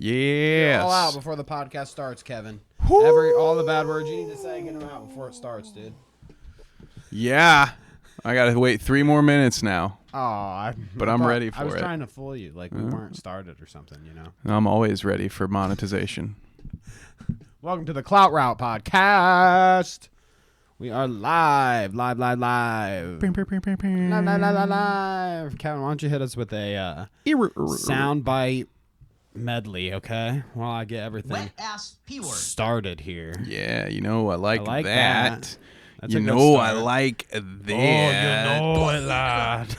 Yes. All out before the podcast starts, Kevin. All the bad words you need to say, get them out before it starts, dude. Yeah. I got to wait 3 more minutes now. But I'm ready for it. I was trying to fool you, like we weren't started or something, you know. I'm always ready for monetization. Welcome to the Clout Route podcast. We are live. Live. Kevin, why don't you hit us with a soundbite medley, okay? While I get everything started here. Yeah, you know, I like that. That's you a good know, start. I like that. Oh, you know it, lad.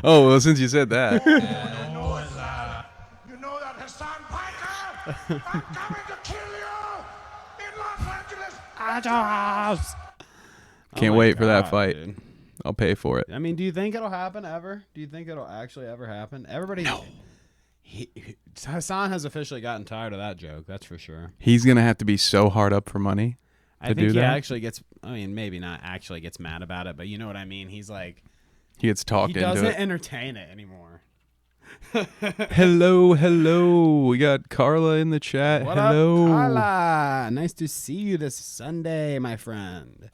Oh, well, since you said that. You know that Hassan Piker? I'm coming to kill you in Los Angeles. Can't wait for that fight. Dude. I'll pay for it. I mean, do you think it'll happen ever? Do you think it'll actually ever happen? Everybody. No. Hassan has officially gotten tired of that joke. That's for sure. He's going to have to be so hard up for money to do that. He actually gets, I mean, maybe not actually gets mad about it, but you know what I mean? He's like, he gets talked into it. He doesn't entertain it anymore. Hello. We got Carla in the chat. What Hello. up, Carla? Nice to see you this Sunday, my friend.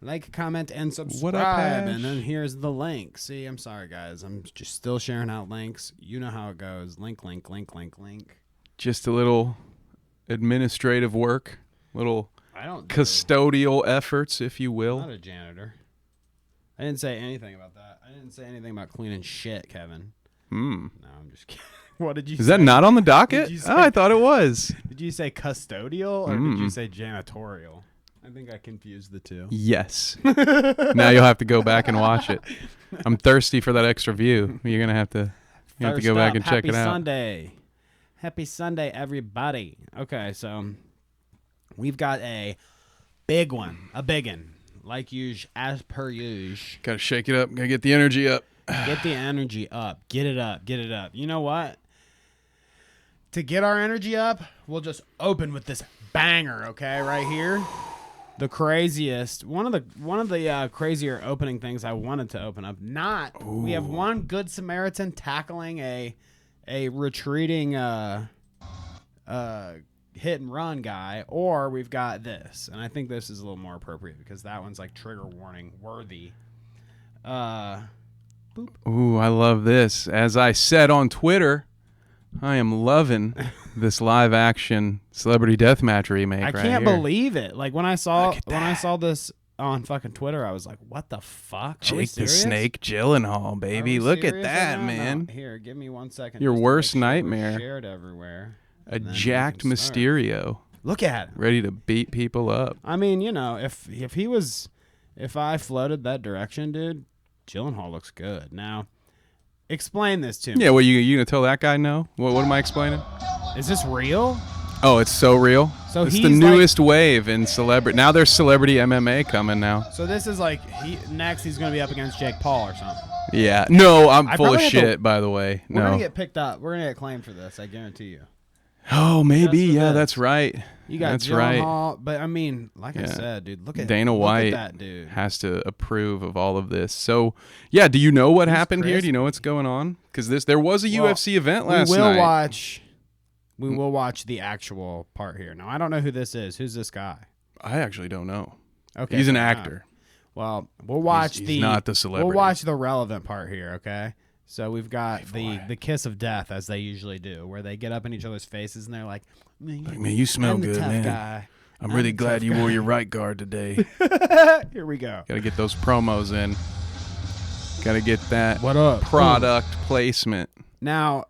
Like, comment, and subscribe. What up, Ash? And then here's the link. See, I'm sorry, guys. I'm just still sharing out links. You know how it goes. Link. Just a little administrative work, little custodial efforts, if you will. I'm not a janitor. I didn't say anything about that. I didn't say anything about cleaning shit, Kevin. No, I'm just kidding. What did you say? Is that not on the docket? I thought it was. Did you say custodial or did you say janitorial? I think I confused the two. Yes. Now you'll have to go back and watch it. I'm thirsty for that extra view. You're going to have to go back and check it out. Happy Sunday, everybody. Okay, so we've got a big one. Like usual, as per usual. Got to shake it up. Got to get the energy up. Get the energy up. Get it up. You know what? To get our energy up, we'll just open with this banger, okay, right here. The craziest, one of the crazier opening things I wanted to open up. We have one good Samaritan tackling a retreating hit and run guy, or we've got this, and I think this is a little more appropriate because that one's like trigger warning worthy. Boop. Ooh, I love this. As I said on Twitter, I am loving this live action celebrity deathmatch remake. I can't believe it. Like when I saw this on fucking Twitter, I was like, "What the fuck?" Jake the Snake Gyllenhaal, baby. Look at that, man. No. Here, give me 1 second. Your worst nightmare. Shared everywhere. A jacked Mysterio. Look at him. Ready to beat people up. I mean, you know, if I floated that direction, dude, Gyllenhaal looks good. Now, explain this to me. Yeah, well, you gonna tell that guy no? What am I explaining? Is this real? Oh, it's so real. So it's the newest wave in celebrity. Now there's celebrity MMA coming now. So this is like next he's gonna be up against Jake Paul or something. Yeah. No, I'm full of shit. By the way, we're gonna get picked up. We're gonna get claimed for this. I guarantee you. Oh, maybe. Yeah, that's right. You got Gyllenhaal, but I mean, like I said, dude, look at Dana White. Look at that dude. Has to approve of all of this. So, yeah, do you know what happened here? Do you know what's going on? Because there was a UFC event last night. We will watch the actual part here. Now, I don't know who this is. Who's this guy? I actually don't know. Okay, he's an actor. Well, we'll watch he's not the celebrity. We'll watch the relevant part here. Okay. So we've got the kiss of death, as they usually do, where they get up in each other's faces and they're like, man, you smell good, man. Guy. I'm really glad you wore your right guard today. Here we go. Got to get those promos in. Got to get that product placement. Now,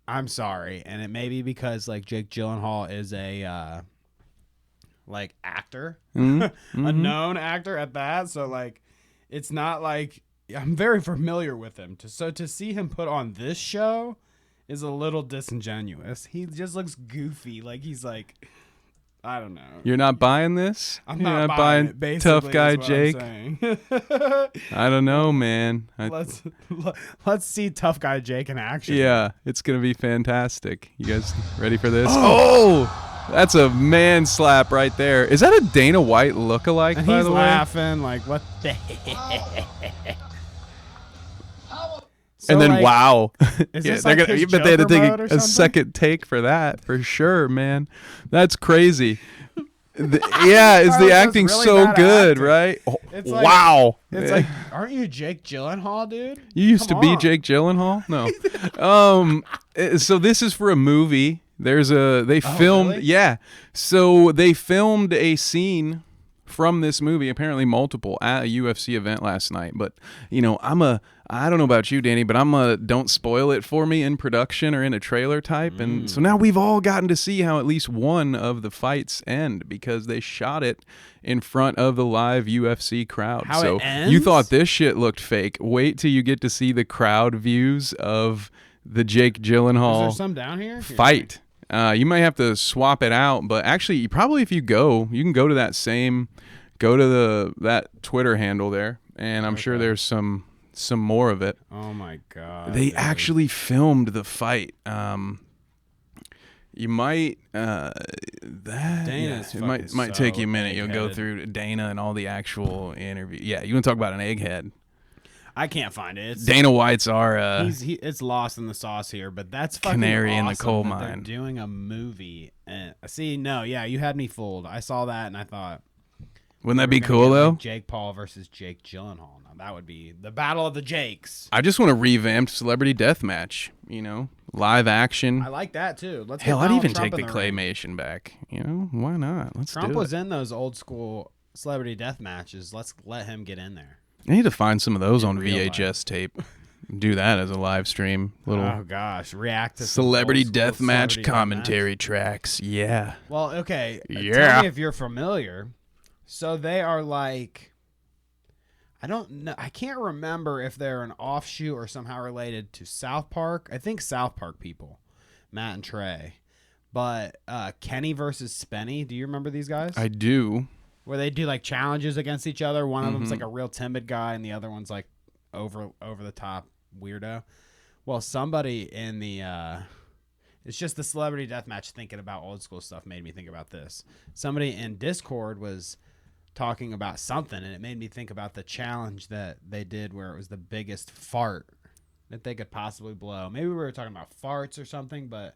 I'm sorry, and it may be because like Jake Gyllenhaal is a actor, a known actor at that. So like, it's not like. I'm very familiar with him. So to see him put on this show is a little disingenuous. He just looks goofy. Like he's like, I don't know. You're not buying this? I'm not buying it, basically, tough guy Jake? I don't know, man. Let's see tough guy Jake in action. Yeah, it's going to be fantastic. You guys ready for this? Oh, that's a man slap right there. Is that a Dana White lookalike, and by the way? He's laughing like, what the and then like, wow. Is Yeah, this like his you bet they had to Joker take mode or a something? second take for that, for sure, man. That's crazy. Yeah, is Carlos the does acting really so bad good, acting. right? Oh, It's like- wow. It's like, aren't you Jake Gyllenhaal, dude? You used Come to be on. Jake Gyllenhaal? No. So this is for a movie. They filmed, really? yeah. So they filmed a scene from this movie, apparently multiple, at a UFC event last night. But, I don't know about you, Danny, but I'm a don't spoil it for me in production or in a trailer type. And so now we've all gotten to see how at least one of the fights end because they shot it in front of the live UFC crowd. How so it ends? you thought this shit looked fake. Wait till you get to see the crowd views of the Jake Is there Gyllenhaal some down here? fight. You might have to swap it out, but actually, you can go to that Twitter handle there, and I'm sure there's some more of it. Oh my god. They dude. actually filmed the fight. You might Dana's it fucking might take you a so minute. You'll go eggheaded. through Dana and all the actual interview. Yeah, you want to talk about an egghead? I can't find it. It's, Dana White's our it's lost in the sauce here, but that's fucking canary awesome in the coal that mine. They're doing a movie. And you had me fooled. I saw that and I thought, Wouldn't that we're be gonna cool get, though? like, Jake Paul versus Jake Gyllenhaal. Now that would be the battle of the Jakes. I just want a revamped celebrity death match. Live action. I like that too. Let's Hell, get I'd Donald even Trump take in the ring. claymation back. Why not? Let's Trump do was it. in those old school celebrity death matches. Let's let him get in there. I need to find some of those on real life. VHS tape. Do that as a live stream. Little Oh gosh, react to some celebrity old school death match celebrity death commentary tracks. Yeah. match. Well, okay. Yeah. Tell me if you're familiar. So they are like, I don't know. I can't remember if they're an offshoot or somehow related to South Park. I think South Park people, Matt and Trey. But Kenny versus Spenny. Do you remember these guys? I do. Where they do like challenges against each other. One of them's Mm-hmm. like a real timid guy, and the other one's like over the top weirdo. Well, somebody in the it's just the celebrity deathmatch. Thinking about old school stuff made me think about this. Somebody in Discord was talking about something, and it made me think about the challenge that they did where it was the biggest fart that they could possibly blow. Maybe we were talking about farts or something, but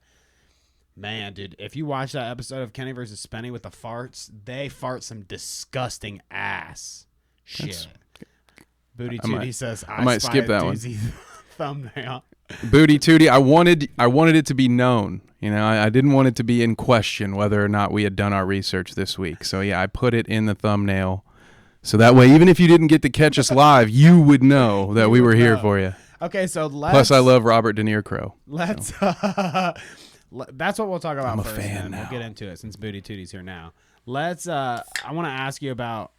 man, dude, if you watch that episode of Kenny versus Spenny with the farts, they fart some disgusting ass shit. Booty Tootie says, I might spy skip a that one. doozy thumbnail. Booty Tootie, I wanted it to be known. I didn't want it to be in question whether or not we had done our research this week. So yeah, I put it in the thumbnail. So that way, even if you didn't get to catch us live, you would know that we were here for you. Okay, so let's... Plus, I love Robert De NirCROW. Let's... that's what we'll talk about I'm a first. fan and then now. We'll get into it since Booty Tootie's here now. Let's... I want to ask you about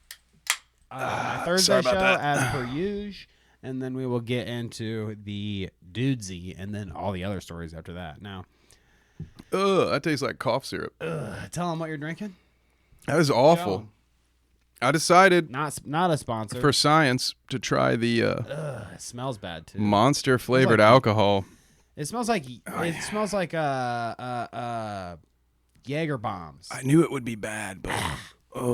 my Thursday sorry show about that. as per usual, and then we will get into the Dudesy and then all the other stories after that. Now, Ugh, that tastes like cough syrup. tell them what you're drinking. That is awful. I decided Not a sponsor. for science to try the It smells bad too. monster flavored like- alcohol. It smells like Jaeger bombs. I knew it would be bad, but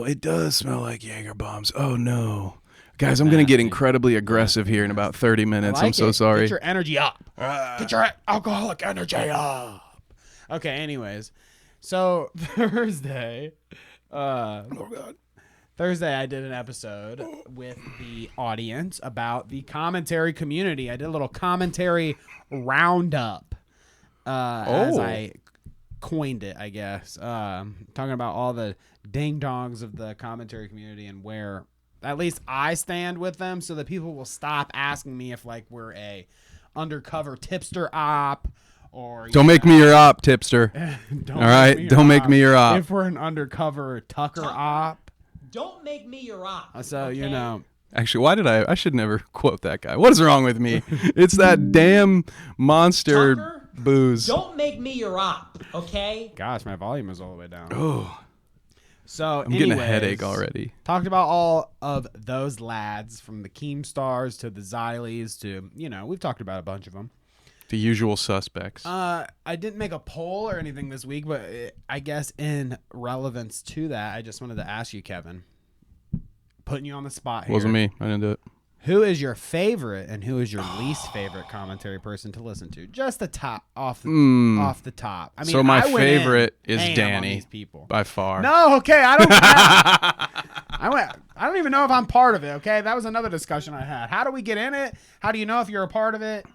it does smell like Jaeger bombs. Oh no. Guys, I'm going to get incredibly aggressive here in about 30 minutes. I'm so sorry. Get your energy up. Get your alcoholic energy up. Okay, anyways. So Thursday, Oh god. Thursday, I did an episode with the audience about the commentary community. I did a little commentary roundup, as I coined it, I guess. Talking about all the ding-dongs of the commentary community and where at least I stand with them so that people will stop asking me if, like, we're a undercover tipster op or... Don't make me your op, tipster. Don't All right? your Don't make me your op. If we're an undercover Tucker op. Don't make me your op. So, okay? you know... Actually, why did I should never quote that guy. What is wrong with me? It's that damn monster Tucker, booze. Don't make me your op, okay? Gosh, my volume is all the way down. Oh, So, I'm getting a headache already. Talked about all of those lads from the Keemstars to the Zylies to, we've talked about a bunch of them. The usual suspects. I didn't make a poll or anything this week, but I guess in relevance to that, I just wanted to ask you, Kevin, putting you on the spot here. Wasn't me. I didn't do it. Who is your favorite and who is your least favorite commentary person to listen to? Just the top off the top. I mean, so my I went favorite in is ham on Danny these people. by far. No, okay, I don't even know if I'm part of it. Okay, that was another discussion I had. How do we get in it? How do you know if you're a part of it?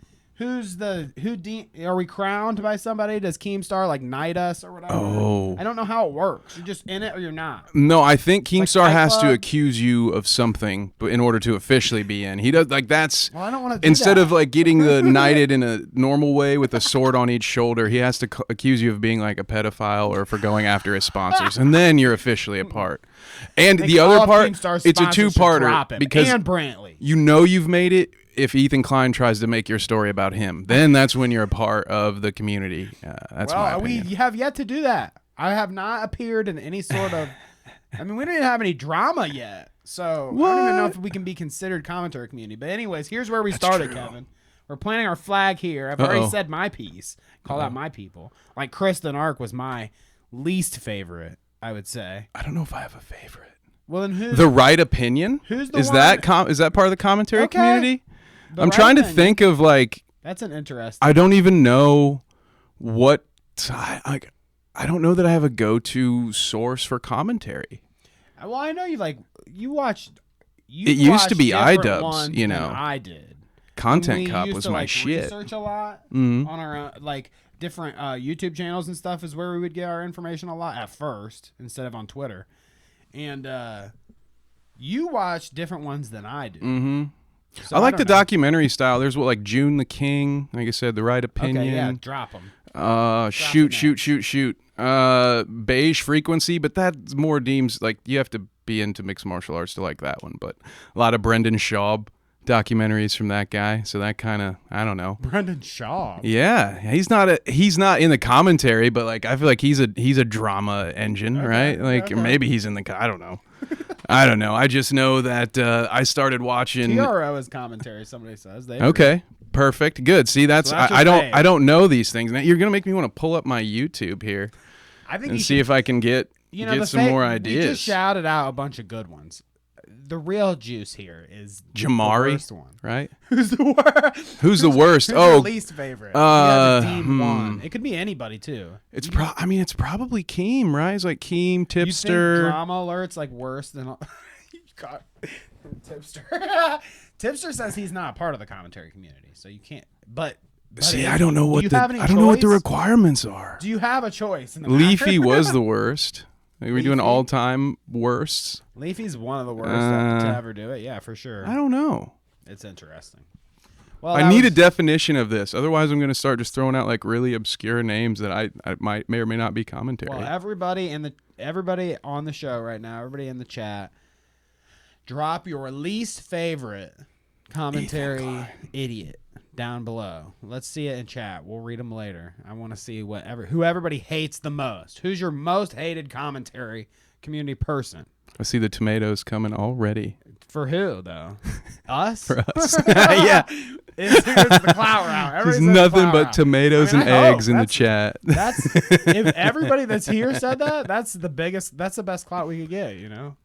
Are we crowned by somebody? Does Keemstar like knight us or whatever? Oh. I don't know how it works. You're just in it or you're not. No, I think Keemstar Fight has to Club? accuse you of something, but in order to officially be in, he does like that's. Well, I don't want to do Instead that. of like getting the knighted in a normal way with a sword on each shoulder, he has to accuse you of being like a pedophile or for going after his sponsors, and then you're officially a part. And I think the all other of part, Keemstar's it's a sponsors should drop two-parter him. because and Brantley. you know you've made it if Ethan Klein tries to make your story about him. Then that's when you're a part of the community. That's my opinion. We have yet to do that. I have not appeared in any sort of. I mean, we don't even have any drama yet, so I don't even know if we can be considered commentary community. But anyways, here's where we started, true. Kevin. We're planting our flag here. I've already said my piece. Call out my people. Like Kristen Ark was my least favorite, I would say. I don't know if I have a favorite. Well, then who? The right opinion? Who's the is one? that is that part of the commentary Okay. community? The I'm right trying to opinion. think of like That's an interesting. I don't even know what I don't know that I have a go-to source for commentary. Well, I know you watched. It used to be watched different iDubbbz, ones you than know. I did. Content We Cup used was to, my shit. Research a lot Mhm. on our like different YouTube channels and stuff is where we would get our information a lot at first instead of on Twitter. And you watch different ones than I do. Mm-hmm. So I like the don't know. documentary style. There's what like June the King, like I said, the right opinion. Okay, yeah, drop them. Shoot. Beige Frequency, but that more deems like you have to be into mixed martial arts to like that one. But a lot of Brendan Schaub documentaries from that guy, so that kind of I don't know. Brendan Shaw. Yeah, he's not in the commentary, but like I feel like he's a drama engine, right? Like or maybe he's in the I don't know. I don't know. I just know that I started watching. TRO is commentary. Somebody says they. Okay, perfect, good. See, that's, So that's I your don't fave. I don't know these things. Now, you're gonna make me want to pull up my YouTube here I think and you see should, if I can get the some more We ideas. just shouted out a bunch of good ones. The real juice here is Jamari, the worst one. right? Who's the worst? Who's the worst? Who's your Oh, least favorite? You have to deem hmm. one. It could be anybody too. it's it's probably Keem, right? It's like Keem, You think Tipster. drama alerts like worse than you got Tipster? Tipster says he's not a part of the commentary community, so you can't. But See, I don't know what do you have any I don't know what the choice? requirements are. Do you have a choice? In the Leafy matter? was the worst. Are we doing Leafy? all-time worsts? Leafy's one of the worst to ever do it. Yeah, for sure. I don't know. It's interesting. Well, I that need a was- definition of this. Otherwise, I'm going to start just throwing out like really obscure names that I may or may not be commentary. Well, everybody on the show right now, everybody in the chat, drop your least favorite commentary idiot down below. Let's see it in chat. We'll read them later. I want to see who everybody hates the most. Who's your most hated commentary community person? I see the tomatoes coming already. For who though? Us? For us. Yeah. It's the Clout round. There's Everybody says nothing Clout but round. tomatoes I mean, and I hope. eggs in the That's- chat. That's if everybody that's here said that, that's the best clout we could get, you know.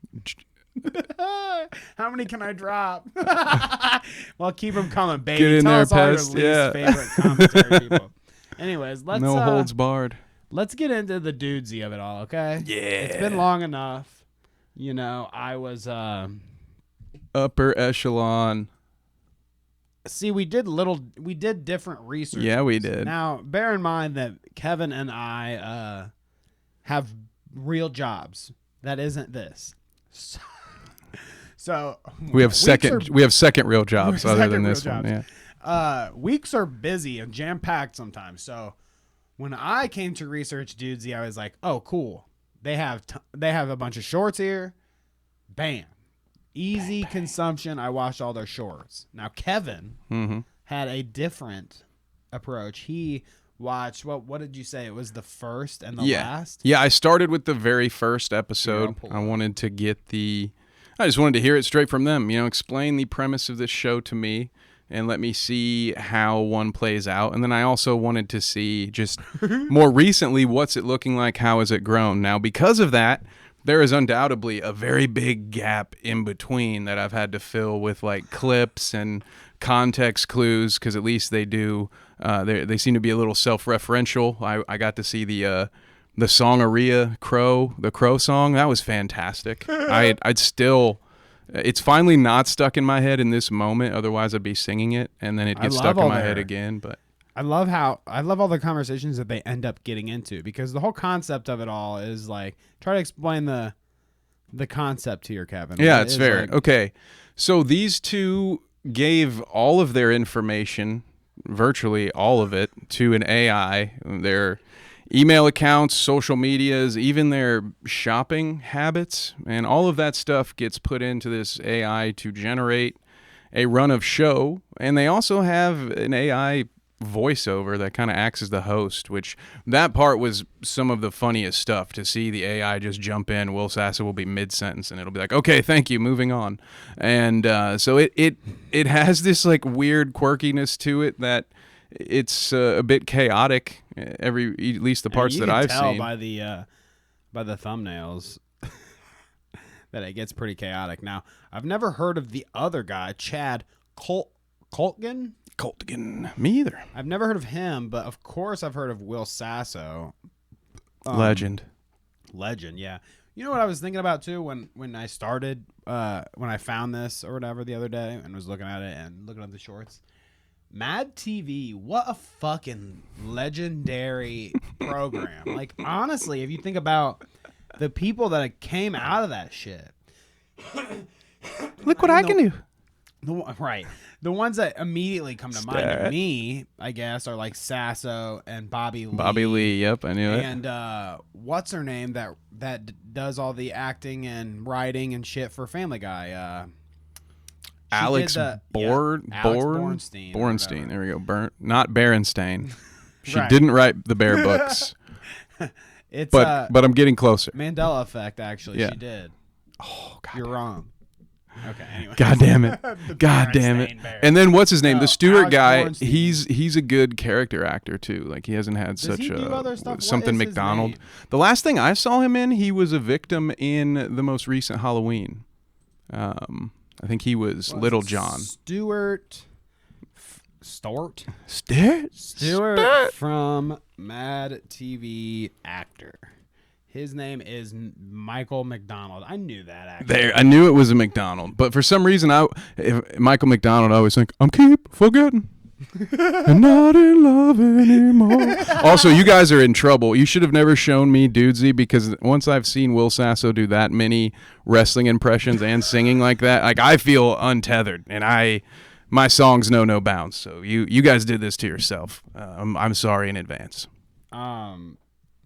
How many can I drop? Well, keep them coming, baby. Get in Tell there, us all your pest. least Yeah. favorite commentary people. Anyways, let's No holds barred. let's get into the dudesy of it all, okay? Yeah. It's been long enough. You know, I was Upper echelon. see we did different research. Yeah, we did. Now, bear in mind that Kevin and I have real jobs. That isn't this. So We have weeks second real jobs We have other second than real this one. jobs. Yeah. Weeks are busy and jam packed sometimes. So when I came to research Dudesy, I was like, oh, cool. They have a bunch of shorts here. Bam. Easy consumption. I watched all their shorts. Now Kevin had a different approach. He watched what did you say? It was the first and the last? Yeah, I started with the very first episode. pull I wanted to get I just wanted to hear it straight from them, you know, explain the premise of this show to me and let me see how one plays out. And then I also wanted to see just more recently, what's it looking like? How has it grown? Now, because of that, there is undoubtedly a very big gap in between that I've had to fill with like clips and context clues, because at least they do. They seem to be a little self-referential. I got to see the song Crow, the Crow song. That was fantastic. I'd still. It's finally not stuck in my head in this moment. Otherwise, I'd be singing it, and then it gets stuck in my head again. But I love all the conversations that they end up getting into, because the whole concept of it all is like, try to explain the concept here, Kevin. Yeah, it's fair. Like, okay, so these two gave all of their information, virtually all of it, to an AI. Their email accounts, social medias, even their shopping habits, and all of that stuff gets put into this AI to generate a run of show. And they also have an AI voiceover that kind of acts as the host, which that part was some of the funniest stuff, to see the AI just jump in. Will Sasso will be mid-sentence and it'll be like, okay, thank you, moving on. And so it has this like weird quirkiness to it that it's a bit chaotic, at least the parts that I've seen. By the thumbnails that it gets pretty chaotic. Now, I've never heard of the other guy, Chad Coltgen. Me either. I've never heard of him, but of course I've heard of Will Sasso. Legend, yeah. You know what I was thinking about too when I started, when I found this or whatever the other day and was looking at it and looking at the shorts. Mad TV, what a fucking legendary program. Like, honestly, if you think about the people that came out of that shit. Look what I can do. Right. The ones that immediately come to mind to me, I guess, are like Sasso and Bobby Lee. Bobby Lee, yep, I knew it. And what's her name that does all the acting and writing and shit for Family Guy? Alex Bornstein. There we go. Not Berenstain. She didn't write the Bear books. But I'm getting closer. Mandela Effect, actually, yeah. She did. Oh, God. You're wrong. Okay, anyway. God damn it. God damn it. Bear. And then what's his name? The Stewart Alex guy, he's a good character actor too. Like, he hasn't had something McDonald. The last thing I saw him in, he was a victim in the most recent Halloween. I think he was Little John. Stewart from Mad TV actor. His name is Michael McDonald. I knew that, actually. I knew it was a McDonald, but for some reason, Michael McDonald, I always think, I'm keep forgetting. And not in love anymore. Also, you guys are in trouble. You should have never shown me Dudesy, because once I've seen Will Sasso do that many wrestling impressions and singing like that, like, I feel untethered, and my songs know no bounds. So you guys did this to yourself. I'm sorry in advance.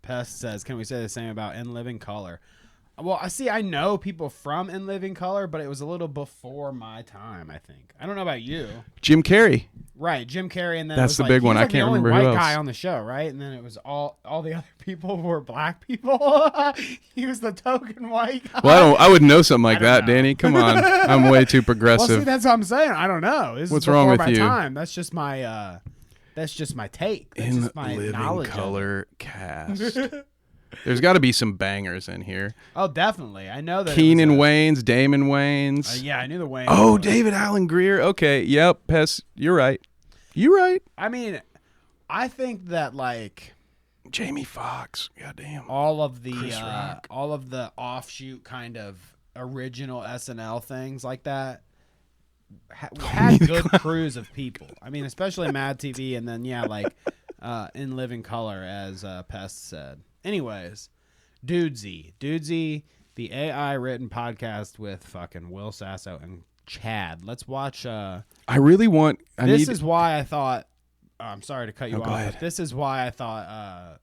Pest says, can we say the same about In Living Color? Well, I know people from In Living Color, but it was a little before my time, I think. I don't know about you. Jim Carrey. Right, Jim Carrey, and then that's the big one. I can't remember who else. The only white guy on the show, right? And then it was all the other people were black people. He was the token white guy. Well, I wouldn't know something like that, Danny. Come on, I'm way too progressive. Well, see, that's what I'm saying. I don't know. What's wrong with you? Time. That's just my take. That's In just my Living Color cast. There's got to be some bangers in here. Oh, definitely. I know that. Keenan Wayans, Damon Wayans. Yeah, I knew the Wayans. Oh, David Alan Grier. Okay, yep, Pess, you're right. You're right. I mean, I think that, like, Jamie Foxx. Goddamn. all of the offshoot kind of original SNL things like that had good crews of people. I mean, especially Mad TV, and then In Living Color, as Pest said. Anyways, Dudesy, the AI written podcast with fucking Will Sasso and Chad. Let's watch. I really want. This is why I thought. I'm sorry to cut you off. Go ahead. But this is why I thought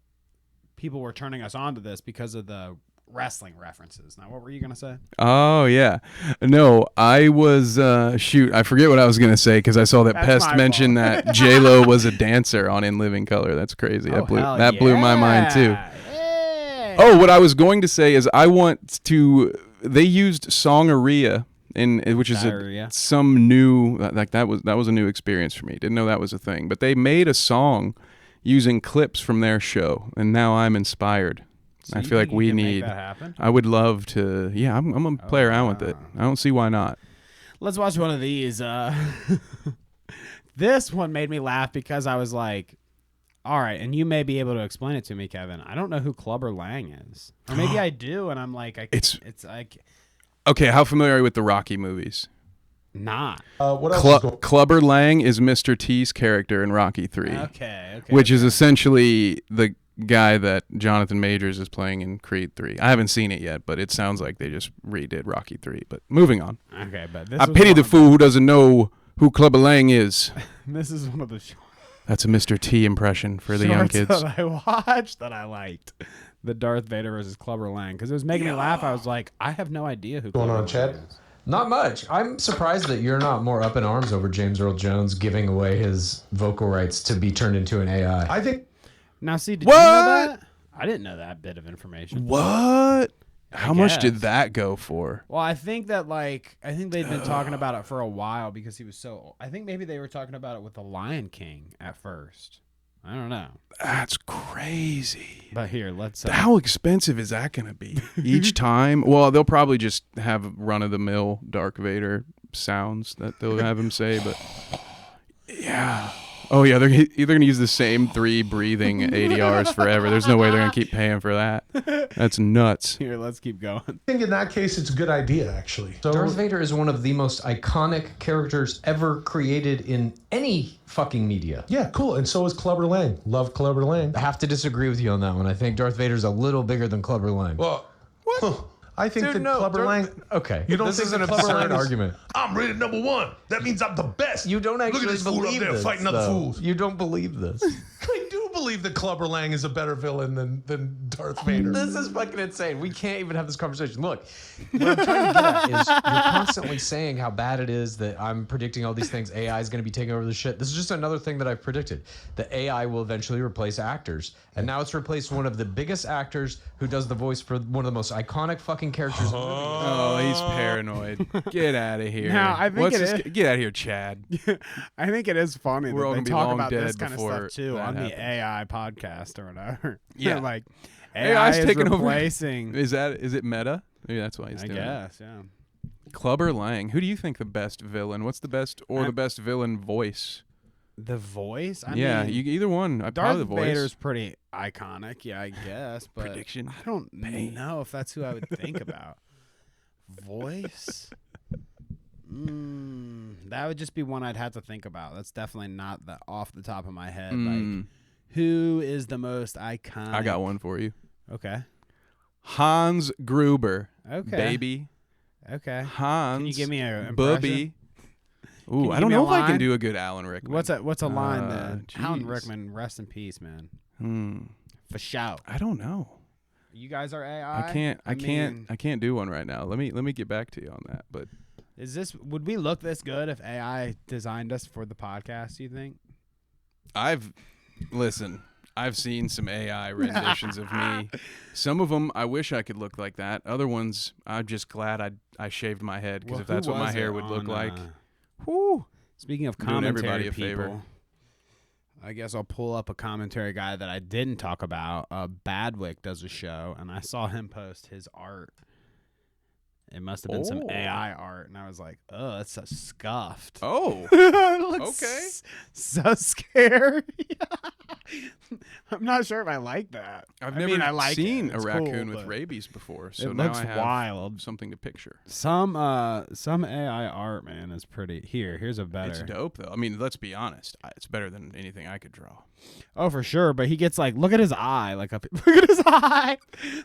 people were turning us on to this, because of the wrestling references. Now, what were you gonna say? Oh yeah, no, I was shoot. I forget what I was gonna say, because I saw that Pest mention that J-Lo was a dancer on In Living Color. That's crazy. That blew my mind too. Oh, what I was going to say is they used Songaria, which is some new, like, that was a new experience for me. Didn't know that was a thing. But they made a song using clips from their show, and now I'm inspired. I you feel like think you we can make need. that happen? I would love to. Yeah, I'm gonna play around with it. I don't see why not. Let's watch one of these. This one made me laugh because I was like, all right, and you may be able to explain it to me, Kevin. I don't know who Clubber Lang is. Or maybe I do, and I'm like, it's like... Okay, how familiar are you with the Rocky movies? Not. What else? Clubber Lang is Mr. T's character in Rocky 3. Okay. Which is essentially the guy that Jonathan Majors is playing in Creed 3. I haven't seen it yet, but it sounds like they just redid Rocky 3. But moving on. Okay, but this I pity the fool who doesn't know who Clubber Lang is. This is one of the That's a Mr. T impression for the young kids. that I watched that I liked. The Darth Vader versus Clubber Lang. Because it was making me laugh. I was like, I have no idea who Going Clubber on, Chad? Lang is. Not much. I'm surprised that you're not more up in arms over James Earl Jones giving away his vocal rights to be turned into an AI. I think Now, see, did you know that? I didn't know that bit of information. What? How much did guess. that go for? Well, I think that, like, I think they'd been talking about it for a while because he was so... I think maybe they were talking about it with the Lion King at first. I don't know. That's crazy. But here, let's... How expensive is that going to be each time? Well, they'll probably just have run-of-the-mill Dark Vader sounds that they'll have him say, but yeah. Oh, yeah, they're going to use the same 3 breathing ADRs forever. There's no way they're going to keep paying for that. That's nuts. Here, let's keep going. in that case it's a good idea, actually. So Darth Vader is one of the most iconic characters ever created in any fucking media. yeah, cool. And so is Clubber Lang. Love Clubber Lang. I have to disagree with you on that one. I think Darth Vader's a little bigger than Clubber Lang. Well, what? I think that Clubber Darth- Lang. Okay. You don't this think is an that Clubber absurd Lang is- argument. I'm rated #1. That means I'm the best. You don't actually Look at this fool up believe there this, fighting other though. fools. You don't believe this. I do believe that Clubber Lang is a better villain than Darth Vader. This is fucking insane. We can't even have this conversation. Look, what I'm trying to get at is you're constantly saying how bad it is that I'm predicting all these things. AI is going to be taking over the shit. This is just another thing that I've predicted. The AI will eventually replace actors. And now it's replaced one of the biggest actors who does the voice for one of the most iconic fucking characters in the movie. Oh, he's paranoid. Get out of here. Now, I think Get out of here, Chad. I think it is funny We're all that gonna they be talk long about this dead kind of before stuff, too, that on the happens. AI podcast or whatever. Yeah. Like, AI's AI is taking over. replacing... Is it meta? Maybe that's why he's I doing it. guess, yeah. Clubber Lang. Who do you think the best villain? What's the best the best villain voice? The voice? I Yeah, mean, either one. Probably Darth the voice. Vader's pretty iconic, yeah, I guess. But Prediction. I don't know if that's who I would think about. Voice? That would just be one I'd have to think about. That's definitely not off the top of my head. Like, who is the most iconic? I got one for you. Okay. Hans Gruber. Okay. Baby. Okay. Hans. Can you give me a Bubby. Ooh, you I give don't me a know if I can line? do a good Alan Rickman. What's a line then? Alan jeez. Rickman, rest in peace, man. For shout. I don't know. You guys are AI. I mean, can't do one right now. Let me get back to you on that. But would we look this good if AI designed us for the podcast, do you think? I've seen some AI renditions of me. Some of them I wish I could look like that. Other ones I'm just glad I shaved my head because Well, if that's who what my was hair it would look on, like. Whoo. Speaking of Doing commentary everybody a people, favor. I guess I'll pull up a commentary guy that I didn't talk about. Badwick does a show, and I saw him post his art. It must have been some AI art, and I was like, "Oh, that's so scuffed." Oh. It looks Okay. so scary. I'm not sure if I like that. I've I never mean, I like seen it. a It's raccoon cool, with but rabies before, so it now looks I have wild. something to picture. Some AI art, man, is pretty. Here's a better. It's dope though. I mean, let's be honest. It's better than anything I could draw. Oh, for sure. But he gets like, look at his eye. Like, look at his eye.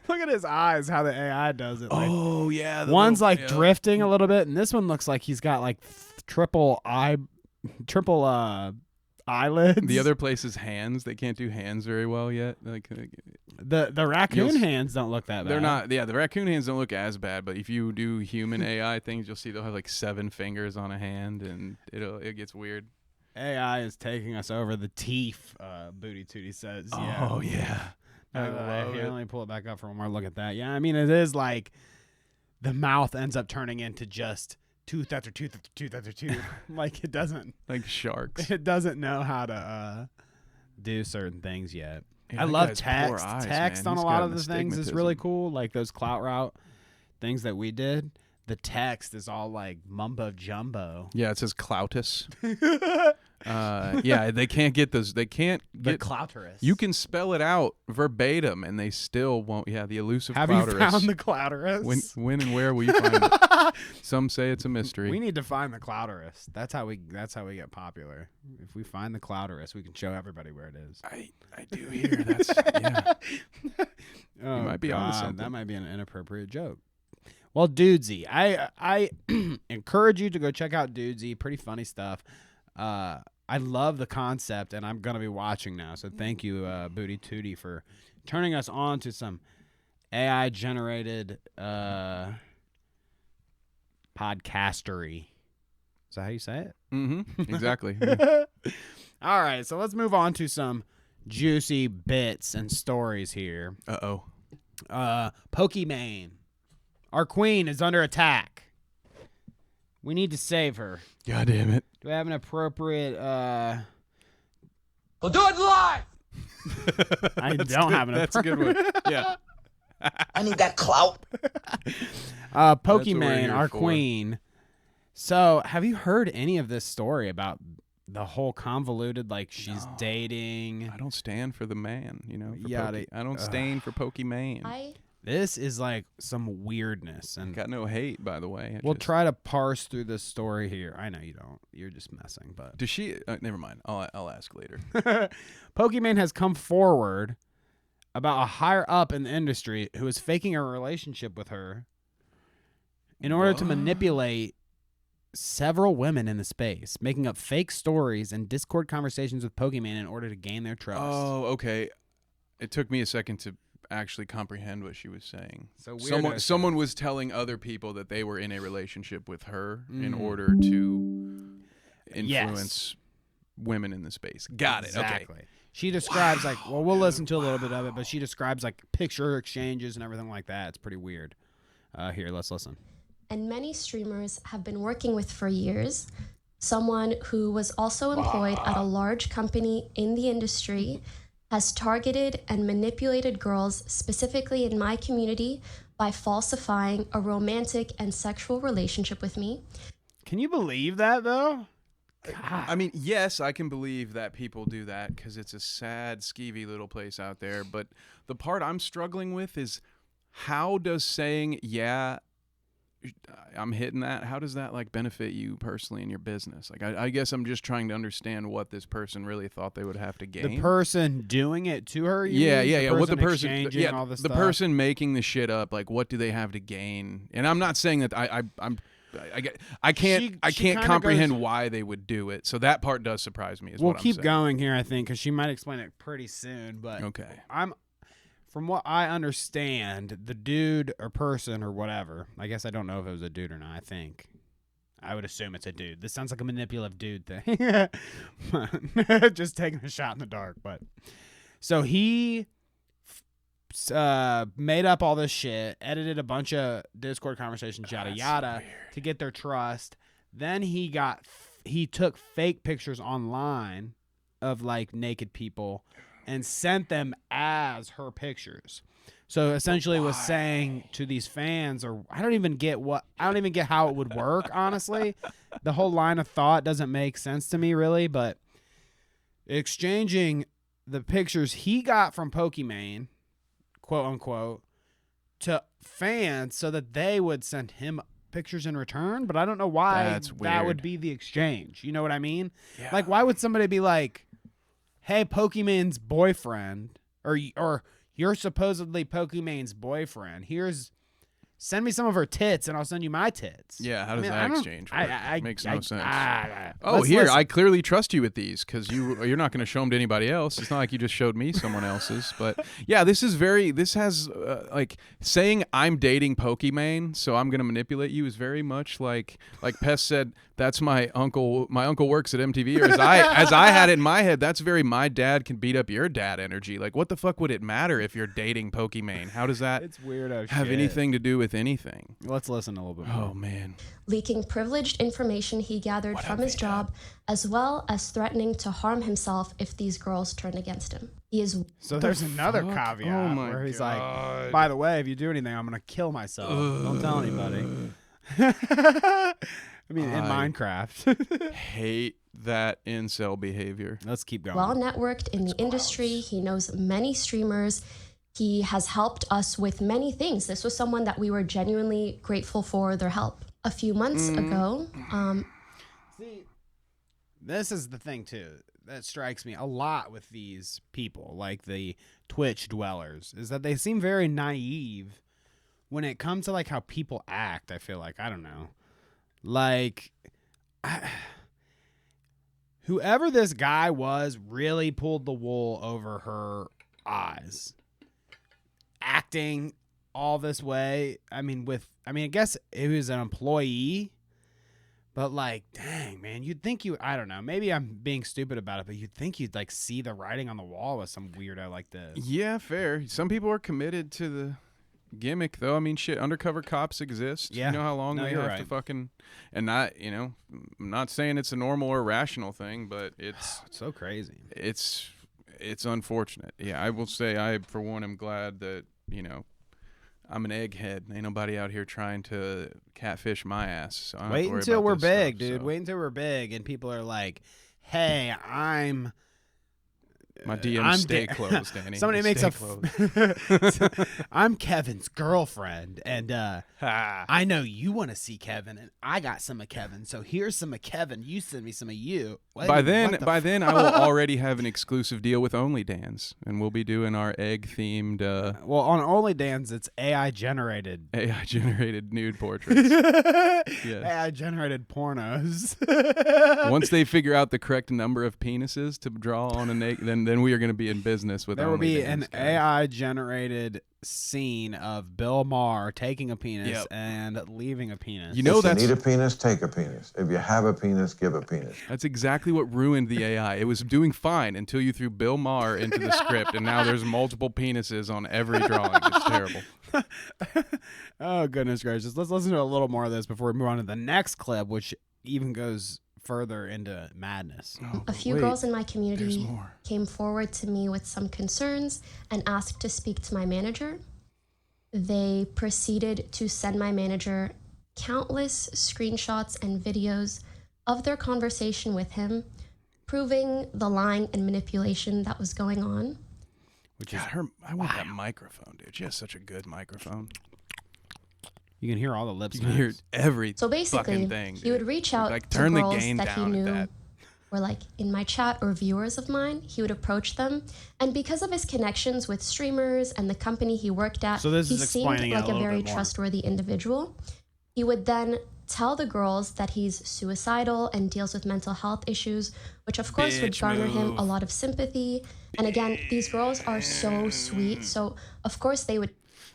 Look at his eyes. How the AI does it. Like, Oh yeah. one's like drifting a little bit, and this one looks like he's got like triple eyelids. The other place is hands. They can't do hands very well yet. Like the raccoon hands don't look that bad. they're not. Yeah, the raccoon hands don't look as bad. But if you do human AI things, you'll see they'll have like 7 fingers on a hand, and it gets weird. AI is taking us over the teeth. Booty Tootie says. Yeah. Oh yeah. I love Here, it. let me pull it back up for one more look at that. Yeah, I mean, it is like the mouth ends up turning into just tooth after tooth after tooth after tooth. Like, it doesn't Like sharks. know how to do certain things yet. I that love guy's text. poor eyes, Text man. on He's a lot got of the things is really astigmatism. cool. Like those Clout route things that we did. The text is all like mumbo jumbo. Yeah, it says Cloutus. Yeah, they can't get those. They can't The get. Clouterus. You can spell it out verbatim, and they still won't. Yeah, the elusive Have Clouterus. you found the Clouterus? When and where will you find it? Some say it's a mystery. We need to find the Clouterus. That's how we get popular. If we find the Clouterus, we can show everybody where it is. I do hear that's yeah. Oh, might be onto God, something. That might be an inappropriate joke. Well, Dudesy, I encourage you to go check out Dudesy. Pretty funny stuff. I love the concept, and I'm gonna be watching now. So thank you, Booty Tootie, for turning us on to some AI generated podcastery. Is that how you say it? Mm-hmm. Exactly. All right, so let's move on to some juicy bits and stories here. Uh-oh. Pokimane, our queen, is under attack. We need to save her. God damn it. Do we have an appropriate? We'll do it live. I don't have an. That's a good one. Yeah. I need that clout. what we're Pokimane, here our for. queen. So, have you heard any of this story about the whole convoluted, like she's dating? I don't stand for the man, you know. For Yada- I don't stand for Pokimane. This is like some weirdness, and Got no hate, by the way. we'll try to parse through this story here. I know you don't. You're just messing, but Does she? Never mind. I'll ask later. Pokimane has come forward about a higher up in the industry who is faking a relationship with her in order to manipulate several women in the space, making up fake stories and Discord conversations with Pokimane in order to gain their trust. Oh, okay. It took me a second to actually comprehend what she was saying. So weirdo someone was telling other people that they were in a relationship with her in order to influence women in the space. Got it. Okay. Exactly. She describes like, well, we'll listen to a little bit of it, but she describes like picture exchanges and everything like that. It's pretty weird. Here, let's listen. And many streamers have been working with for years. Someone who was also employed at a large company in the industry has targeted and manipulated girls, specifically in my community, by falsifying a romantic and sexual relationship with me. Can you believe that, though? I mean, yes, I can believe that people do that because it's a sad, skeevy little place out there. But the part I'm struggling with is how does saying, yeah, I'm hitting that, how does that like benefit you personally in your business? Like, I guess I'm just trying to understand what this person really thought they would have to gain. The person doing it to her? You Yeah, mean? yeah, yeah. What the person, exchanging all this the stuff? person making the shit up, like, what do they have to gain? And I'm not saying that I can't She kinda comprehend goes- why they would do it. So that part does surprise me. We'll what I'm keep saying. going here, I think, because she might explain it pretty soon. But Okay. From what I understand, the dude or person or whatever, I guess I don't know if it was a dude or not. I would assume it's a dude. This sounds like a manipulative dude thing. Just taking a shot in the dark. But so he made up all this shit, edited a bunch of Discord conversations, yada yada, to get their trust. Then he took fake pictures online of like naked people and sent them as her pictures. So essentially was saying to these fans, or I don't even get how it would work, honestly. The whole line of thought doesn't make sense to me really, but exchanging the pictures he got from Pokimane, quote unquote, to fans so that they would send him pictures in return, but I don't know why That's that would weird. be the exchange. You know what I mean? Yeah. Like, why would somebody be like, hey, Pokimane's boyfriend, or you're supposedly Pokimane's boyfriend. Send me some of her tits, and I'll send you my tits. Yeah, how does that exchange work? Makes no sense. Let's Here, listen. I clearly trust you with these because you're not going to show them to anybody else. It's not like you just showed me someone else's. But yeah, this has like saying I'm dating Pokimane, so I'm going to manipulate you is very much like Pest said. That's my uncle. My uncle works at MTV, or as I had it in my head, that's very my dad can beat up your dad energy. Like, what the fuck would it matter if you're dating Pokimane? How does that It's weirdo have shit. anything to do with with anything. Let's listen a little bit more. Oh man. leaking privileged information he gathered from his job, as well as threatening to harm himself if these girls turned against him. He is So there's another fuck? caveat Oh my where he's God. like, by the way, if you do anything, I'm going to kill myself. Don't tell anybody. I mean, in Minecraft. Hate that incel behavior. Let's keep going. well networked in the industry. He knows many streamers. He has helped us with many things. This was someone that we were genuinely grateful for their help. A few months ago, See, this is the thing, too, that strikes me a lot with these people, like the Twitch dwellers, is that they seem very naive when it comes to, like, how people act, I feel like. I don't know. Like, whoever this guy was really pulled the wool over her eyes. Acting all this way. I mean, I guess it was an employee, but like, dang, man, you'd think I don't know, maybe I'm being stupid about it, but you'd think you'd like see the writing on the wall with some weirdo like this. Yeah, fair. Some people are committed to the gimmick, though. I mean, shit, undercover cops exist. Yeah. You know how long No, they you're have to right. fucking, and not, you know, I'm not saying it's a normal or rational thing, but it's It's so crazy. it's unfortunate. Yeah, I will say I, for one, am glad that, you know, I'm an egghead. Ain't nobody out here trying to catfish my ass. So I don't have Wait to worry until about we're this big, stuff, dude. so. Wait until we're big and people are like, hey, I'm My DMs I'm stay da- closed, Danny. Somebody They makes stay a I'm Kevin's girlfriend, and Ha. I know you want to see Kevin, and I got some of Kevin. So here's some of Kevin. You send me some of you. By then, I will already have an exclusive deal with OnlyDans, and we'll be doing our egg-themed Well, on OnlyDans, it's AI generated. AI-generated nude portraits. Yes. AI generated pornos. Once they figure out the correct number of penises to draw on a naked, then we are going to be in business with There will be OnlyDans, an guys. AI generated scene of Bill Maher taking a penis Yep. and leaving a penis. You know If you that's need a penis, take a penis. If you have a penis, give a penis. That's exactly what ruined the AI. It was doing fine until you threw Bill Maher into the script, and now there's multiple penises on every drawing. It's terrible. Oh, goodness gracious. Let's listen to a little more of this before we move on to the next clip, which even goes further into madness. a few Wait, girls in my there's community more. came forward to me with some concerns and asked to speak to my manager. They proceeded to send my manager countless screenshots and videos of their conversation with him, proving the lying and manipulation that was going on. Which is, God, I want that microphone, dude. She has such a good microphone. you can hear all the lips. You can hear every So basically, fucking thing. he would dude. reach out Like, to turn the girls gain that he down at knew that. were like in my chat or viewers of mine. He would approach them, and because of his connections with streamers and the company he worked at, So this he is seemed explaining it a like a little very bit more. trustworthy individual. He would then tell the girls that he's suicidal and deals with mental health issues, which of course would Bitch garner him move. a lot of sympathy. And again, these girls are so sweet, so of course they would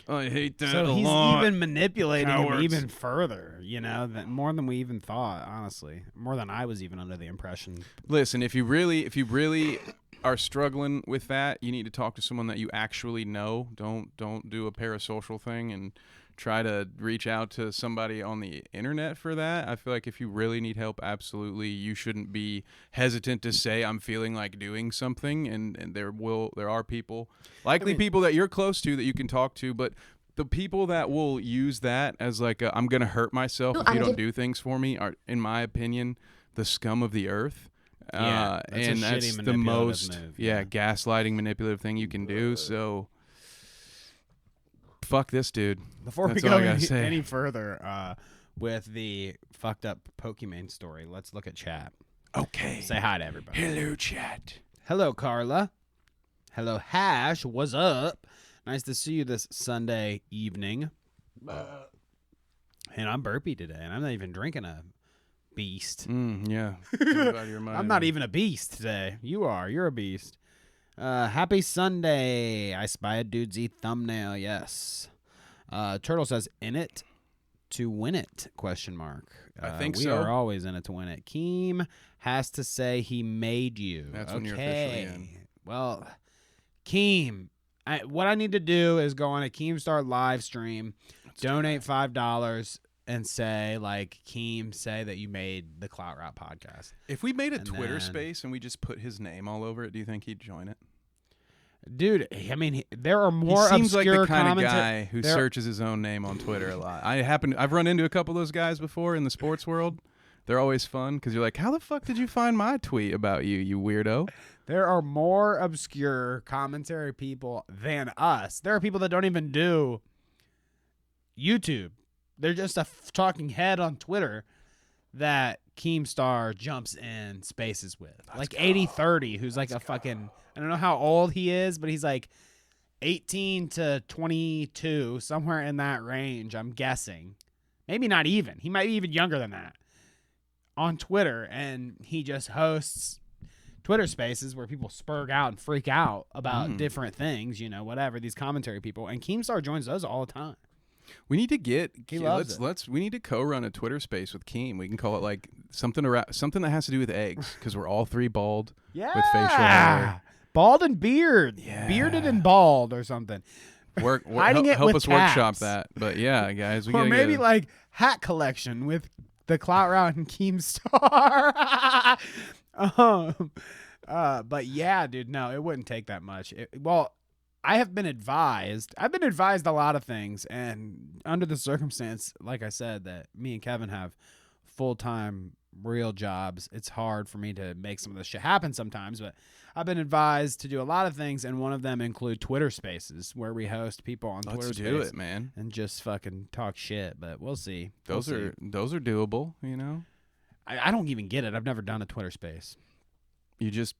I hate that So a he's lot. even manipulating him Cowards. even further, you know, more than we even thought, honestly. More than I was even under the impression. Listen, if you really are struggling with that, you need to talk to someone that you actually know. Don't do a parasocial thing and try to reach out to somebody on the internet for that. I feel like if you really need help, absolutely, you shouldn't be hesitant to say I'm feeling like doing something, and there are people, likely people that you're close to that you can talk to, but the people that will use that as like I'm going to hurt myself if you don't do things for me are, in my opinion, the scum of the earth. Yeah, that's a and shitty that's the manipulative most move, yeah, gaslighting manipulative thing you can do. So fuck this dude. Before That's we all go I gotta say. any further with the fucked up Pokimane story, let's look at chat. Okay. Say hi to everybody. Hello, chat. Hello, Carla. Hello, Hash. What's up? Nice to see you this Sunday evening. And I'm burpy today, and I'm not even drinking a beast. Yeah. I'm glad you reminded I'm not me. even a beast today. You are. You're a beast. Happy Sunday. I spy a Dudesy thumbnail. Yes. Turtle says, in it to win it, question mark. I think we so. are always in it to win it. Keem has to say he made you. That's okay. when you're officially in. Well, Keem, what I need to do is go on a Keemstar live stream donate $5 and say like Keem, say that you made the Clout Route podcast. If we made a And Twitter then- space and we just put his name all over it, do you think he'd join it? Dude, I mean, there are more He seems like obscure the kind of commenta- guy who there- searches his own name on Twitter a lot. I've run into a couple of those guys before in the sports world. They're always fun because you're like, how the fuck did you find my tweet about you, you weirdo? There are more obscure commentary people than us. There are people that don't even do YouTube. They're just a talking head on Twitter that Keemstar jumps in spaces with. Like 8030, who's like a fucking, I don't know how old he is, but he's like 18 to 22, somewhere in that range, I'm guessing. Maybe not even. He might be even younger than that. On Twitter, and he just hosts Twitter spaces where people spurg out and freak out about different things, you know, whatever, these commentary people. And Keemstar joins those all the time. We need to get He loves we need to co-run a Twitter space with Keem. We can call it like something that has to do with eggs because we're all three bald with facial hair. Bald and beard. Yeah. Bearded and bald or something. Hiding it help with us workshop tabs. that. But yeah, guys, we Or gotta maybe get like hat collection with the Clout Route and Keemstar. But yeah, dude, no, it wouldn't take that much. I've been advised a lot of things, and under the circumstance, like I said, that me and Kevin have full-time real jobs, it's hard for me to make some of this shit happen sometimes, but I've been advised to do a lot of things, and one of them include Twitter spaces where we host people on Twitter let's Spaces do it, man. and just fucking talk shit, but we'll see. Those are doable, you know. I don't even get it. I've never done a Twitter space. You just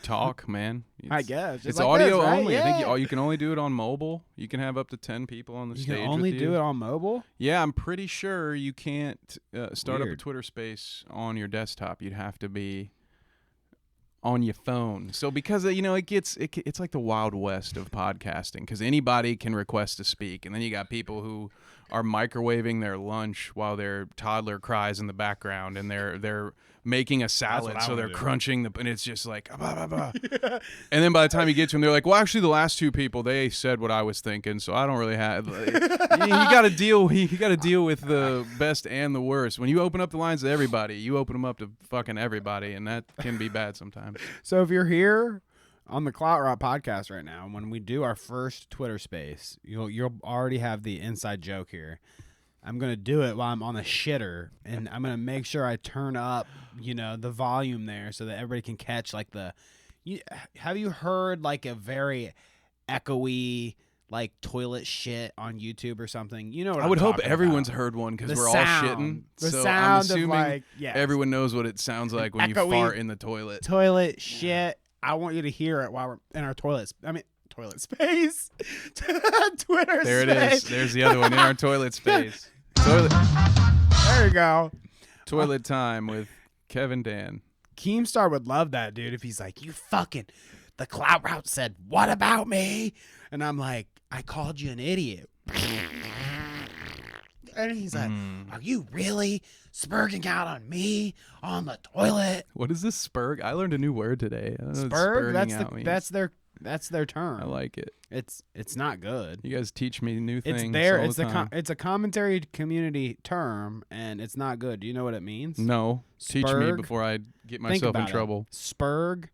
talk, man. I guess. Just It's like audio this, right? only. I think Yeah. you can only do it on mobile. You can have up to 10 people on the You stage. can only with do you. it on mobile? Yeah, I'm pretty sure you can't start up a Weird. Twitter space on your desktop. You'd have to be on your phone. So because it's like the Wild West of podcasting because anybody can request to speak, and then you got people who are microwaving their lunch while their toddler cries in the background, and they're making a salad, so they're crunching and it's just like bah, bah, bah. And then by the time you get to them, they're like, well, actually the last two people, they said what I was thinking, so I don't really have you got to deal with the best and the worst. When you open up the lines to everybody, you open them up to fucking everybody, and that can be bad sometimes. So if you're here on the Clout Rock podcast right now, when we do our first Twitter space, you'll already have the inside joke here. I'm going to do it while I'm on the shitter, and I'm going to make sure I turn up, the volume there so that everybody can catch like have you heard like a very echoey like toilet shit on YouTube or something? You know what I would I'm hope talking everyone's about. heard one because The we're sound. all shitting. The so sound I'm of, assuming like, yes. everyone knows what it sounds like when you Echoey fart in the toilet. Toilet shit. I want you to hear it while we're in our toilet space. Twitter There it space. is. There's the other one in our toilet space. Toilet There you go. toilet time with Kevin Dan. Keemstar would love that, dude, if he's like, the Clout Route said, what about me? And I'm like, I called you an idiot. And he's like, are you really spurging out on me on the toilet? What is this spurg? I learned a new word today. I don't know what Spurg? spurging out means. That's their term. I like it. It's not good. You guys teach me new things. It's there. all It's the time. it's a commentary community term, and it's not good. Do you know what it means? No, teach me Spurg? before I get Think myself in about it. trouble. Spurg,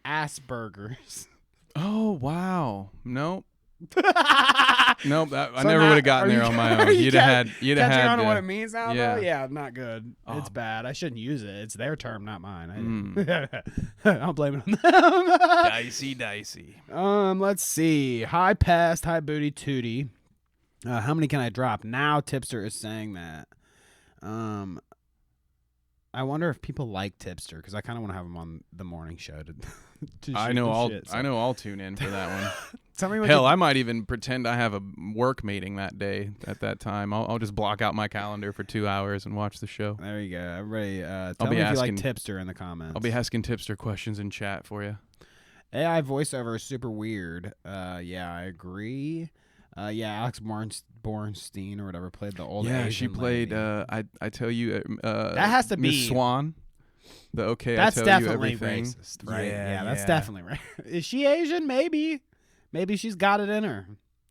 Asperger's. Oh wow, nope. Nope, I So never now- would have gotten are there you- on my are own. you You'd have catching had on to to. what it means now, yeah. though? Yeah, not good. It's Oh. bad. I shouldn't use it. It's their term, not mine. Mm. I'll blame it on them. Dicey. Let's see. High past, high booty tootie. How many can I drop? Now Tipster is saying that. I wonder if people like Tipster because I kind of want to have him on the morning show to I shoot know the I'll shit. I know I'll tune in for that one. Tell me what Hell, I might even pretend I have a work meeting that day at that time. I'll just block out my calendar for 2 hours and watch the show. There you go. Everybody, tell I'll be me if you like asking- Tipster in the comments. I'll be asking Tipster questions in chat for you. AI voiceover is super weird. Yeah, I agree. Yeah, Alex Bornstein or whatever played the old Yeah, Asian she played. lady. I tell you, That has to Miss be- Swan. The okay, That's I tell definitely you everything. racist, right? Yeah, that's yeah. definitely right. Is she Asian? Maybe. Maybe she's got it in her.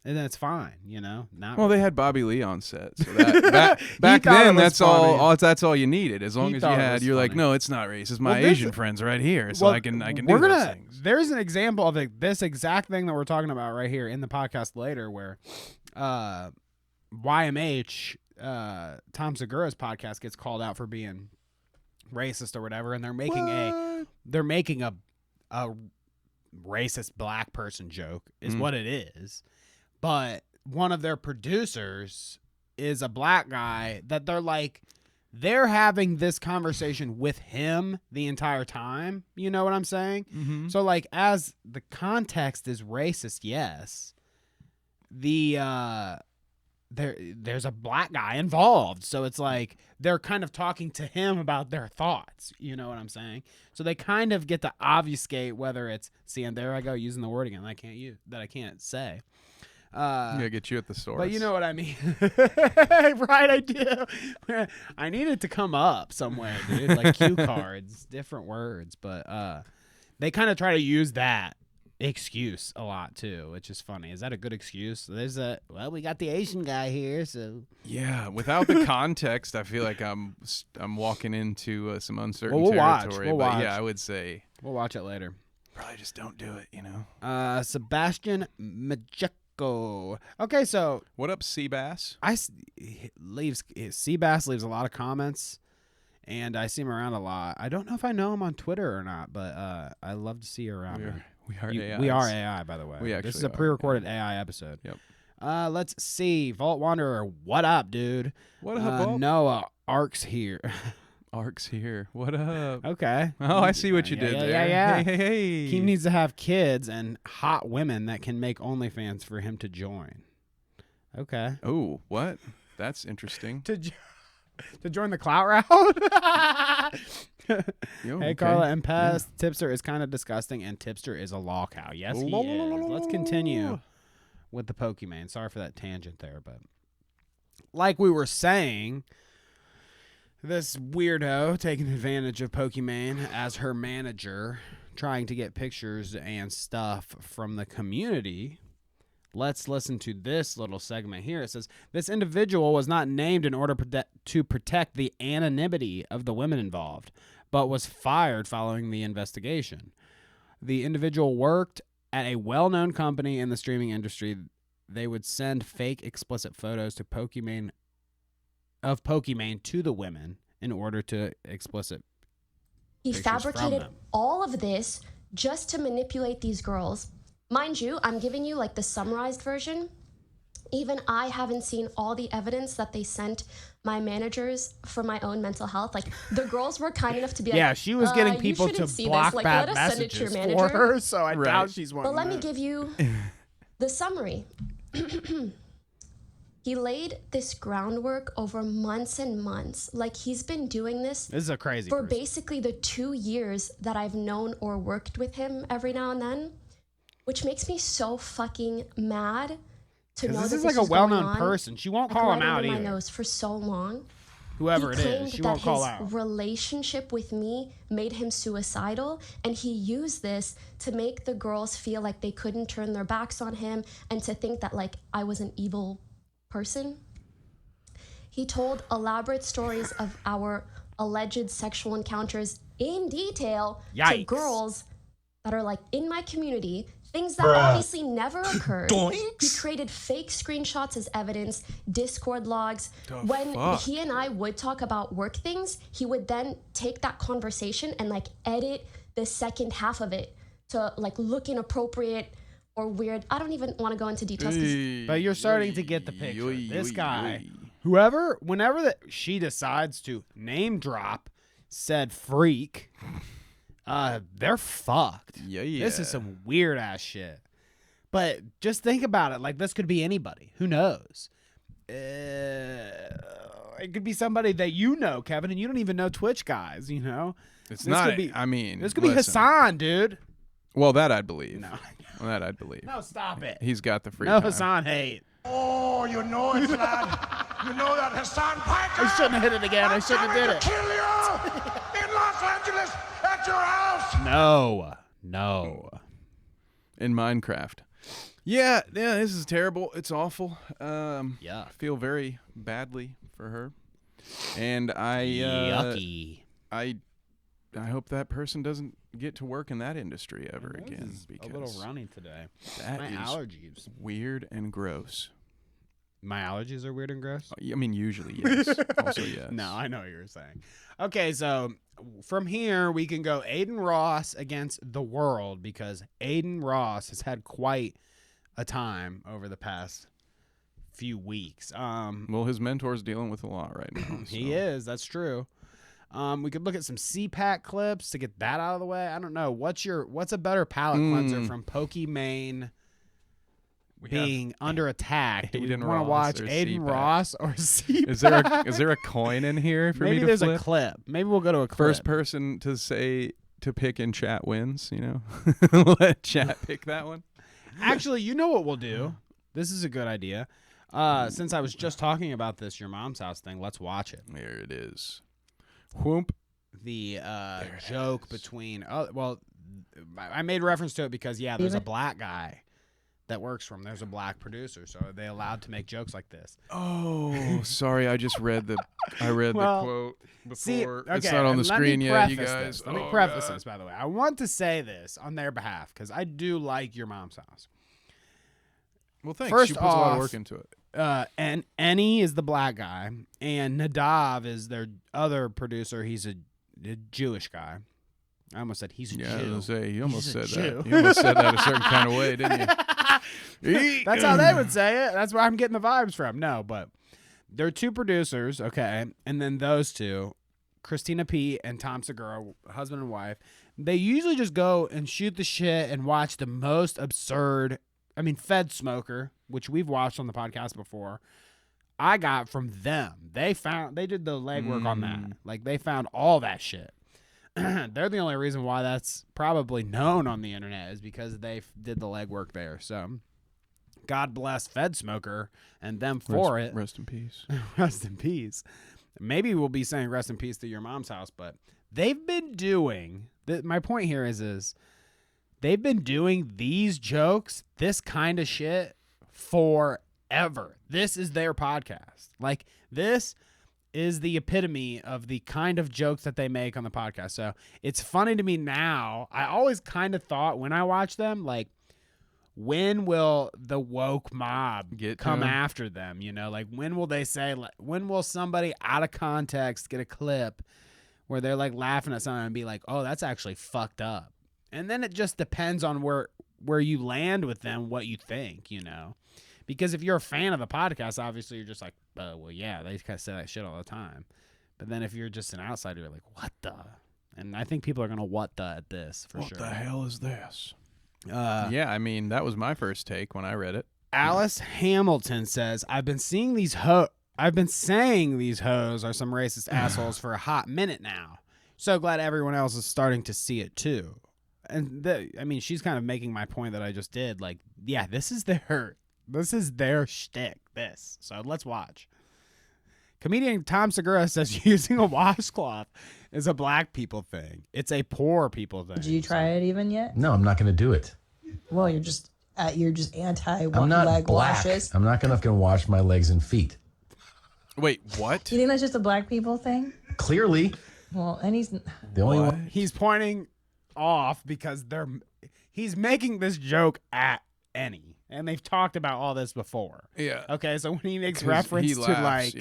and that's fine, Not Well, they had Bobby Lee on set, so that back thought it then was that's funny. all. That's all you needed. As long as you thought it had, was you're like, funny. no, it's not racist. My Well, this- Asian friends right here, so well, I can we're do those gonna. things. There's an example of this exact thing that we're talking about right here in the podcast later, where YMH Tom Segura's podcast gets called out for being racist or whatever, and they're making a racist black person joke is what it is. But one of their producers is a black guy that they're having this conversation with him the entire time. You know what I'm saying? Mm-hmm. So as the context is racist, yes, there's a black guy involved. So it's they're kind of talking to him about their thoughts. You know what I'm saying? So they kind of get to obfuscate whether it's, and there I go using the word again I can't say. Yeah, get you at the source. But you know what I mean. Right, I do. I need it to come up somewhere, dude. Like cue cards, different words. But they kind of try to use that excuse a lot too, which is funny. Is that a good excuse? We got the Asian guy here, so yeah. Without the context, I feel like I'm walking into some uncertain we'll watch. territory. We'll but watch. yeah, I would say We'll watch it later. probably just don't do it. Sebastian Majeko. Okay, so What up, Seabass? Seabass leaves a lot of comments, and I see him around a lot. I don't know if I know him on Twitter or not, but I love to see you around. We are AIs. We are AI, by the way. We actually this is a are, pre-recorded AI episode. Yep. Let's see. Vault Wanderer, what up, dude? What up, Vault? Noah, Ark's here. Ark's here. What up? Okay. Oh, I see what you did there. Yeah. Hey. He needs to have kids and hot women that can make OnlyFans for him to join. Okay. Oh, what? That's interesting. To join the Clout route? Yo, Hey, okay. Carla and Pest. Tipster is kind of disgusting, and Tipster is a law cow. Yes, he is. Let's continue with the Pokimane. Sorry for that tangent there, but like we were saying, this weirdo taking advantage of Pokimane as her manager, trying to get pictures and stuff from the community. Let's listen to this little segment here. It says, this individual was not named in order to protect the anonymity of the women involved, but was fired following the investigation. The individual worked at a well-known company in the streaming industry. They would send fake explicit photos to Pokimane to the women in order to explicit He pictures from fabricated them. all of this just to manipulate these girls. Mind you, I'm giving you the summarized version. Even I haven't seen all the evidence that they sent my managers for my own mental health. The girls were kind enough to be Yeah, she was getting you people to shouldn't see block this. bad Let us send it to your messages manager. for her, so I Right. doubt she's one. But let me give you the summary. He laid this groundwork over months and months. He's been doing this This is a crazy for person. basically the 2 years that I've known or worked with him every now and then, which makes me so fucking mad to know Because that this is this a was well-known going on. person. She won't I call him cried out under my either. nose for so long. Whoever He it claimed is, she that won't call his out. relationship with me made him suicidal, and he used this to make the girls feel like they couldn't turn their backs on him and to think that I was an evil person. He told elaborate stories of our alleged sexual encounters in detail to Yikes. girls that are in my community, things that obviously never occurred. He created fake screenshots as evidence, Discord logs. When he and I would talk about work things, he would then take that conversation and edit the second half of it to look inappropriate or weird. I don't even want to go into details. 'Cause But you're starting to get the picture. This guy, whenever she decides to name drop said freak, they're fucked. Yeah. This is some weird ass shit. But just think about it. This could be anybody. Who knows? It could be somebody that you know, Kevin, and you don't even know Twitch guys, It's This not. could be- I mean, This could be listen. Hassan, dude. Well, that I'd believe. No. Well, that I'd believe. No, stop it. He's got the free No time. Hassan hate. Oh, you know it, lad. You know that Hassan Piker. I shouldn't have hit it again. I shouldn't have did I'm it. coming to kill you in Los Angeles at your house. No. In Minecraft. Yeah, this is terrible. It's awful. Yeah. I feel very badly for her. And Yucky. I hope that person doesn't get to work in that industry ever again. Because a little runny today. that My is allergies. weird and gross. My allergies are weird and gross? I mean, usually, yes. Also, yes. No, I know what you were saying. Okay, so from here, we can go ADIN Ross against the world because ADIN Ross has had quite a time over the past few weeks. Well, his mentor's dealing with a lot right now. He is. That's true. We could look at some CPAC clips to get that out of the way. I don't know. What's a better palate cleanser from Pokimane being under attack? Do we ADIN want to Ross watch or ADIN CPAC? Ross or CPAC? Is there a coin in here for Maybe me to there's flip? a clip. Maybe we'll go to a clip. First person to pick in chat wins, you know? Let chat pick that one. Actually, you know what we'll do? This is a good idea. Since I was just talking about this Your Mom's House thing, let's watch it. There it is. Whoop. The joke between I made reference to it because there's a black guy that works for him. There's a black producer, so are they allowed to make jokes like this? Oh, sorry. I just read the quote before. See, It's not on the screen yet, you guys. Let me preface this, by the way. I want to say this on their behalf because I do like Your Mom's House. Well, thanks. First She puts a lot off, of work into it. And Ennie is the black guy, and Nadav is their other producer. He's a Jewish guy. I almost said he's a Yeah, I Jew. was gonna say, you almost He's a said Jew. that. You almost said that a certain kind of way, didn't you? That's how they would say it. That's where I'm getting the vibes from. No, but there are two producers, okay, and then those two, Christina P. and Tom Segura, husband and wife, they usually just go and shoot the shit and watch the most absurd. I mean, Fed Smoker, which we've watched on the podcast before, I got from them. They did the legwork on that. Like, they found all that shit. They're the only reason why that's probably known on the internet is because they did the legwork there. So, God bless Fed Smoker and them for it. Rest in peace. Rest in peace. Maybe we'll be saying rest in peace to Your Mom's House, but they've been doing. My point here is they've been doing these jokes, this kind of shit, forever. This is their podcast. Like, this is the epitome of the kind of jokes that they make on the podcast. So it's funny to me now. I always kind of thought when I watch them, like, when will the woke mob come after them? You know, like, when will they say, like, when will somebody out of context get a clip where they're like laughing at something and be like, oh, that's actually fucked up. And then it just depends on where you land with them, what you think, you know. Because if you're a fan of the podcast, obviously you're just like, well, yeah, they kind of say that shit all the time. But then if you're just an outsider, you're like, what the? And I think people are going to what the at this for sure. What the hell is this? Yeah, I mean, that was my first take when I read it. Alice Hamilton says, I've been saying these hoes are some racist assholes for a hot minute now. So glad everyone else is starting to see it too. And I mean, she's kind of making my point that I just did. Like, yeah, this is their shtick. So let's watch. Comedian Tom Segura says using a washcloth is a black people thing. It's a poor people thing. Did you try it even yet? No, I'm not going to do it. Well, you're just anti I'm not leg black. washes. I'm not going to wash my legs and feet. Wait, what? You think that's just a black people thing? Clearly. Well, and he's the only one. He's pointing off because he's making this joke at Ennie. And they've talked about all this before. Yeah. Okay, so when he makes reference to laughs,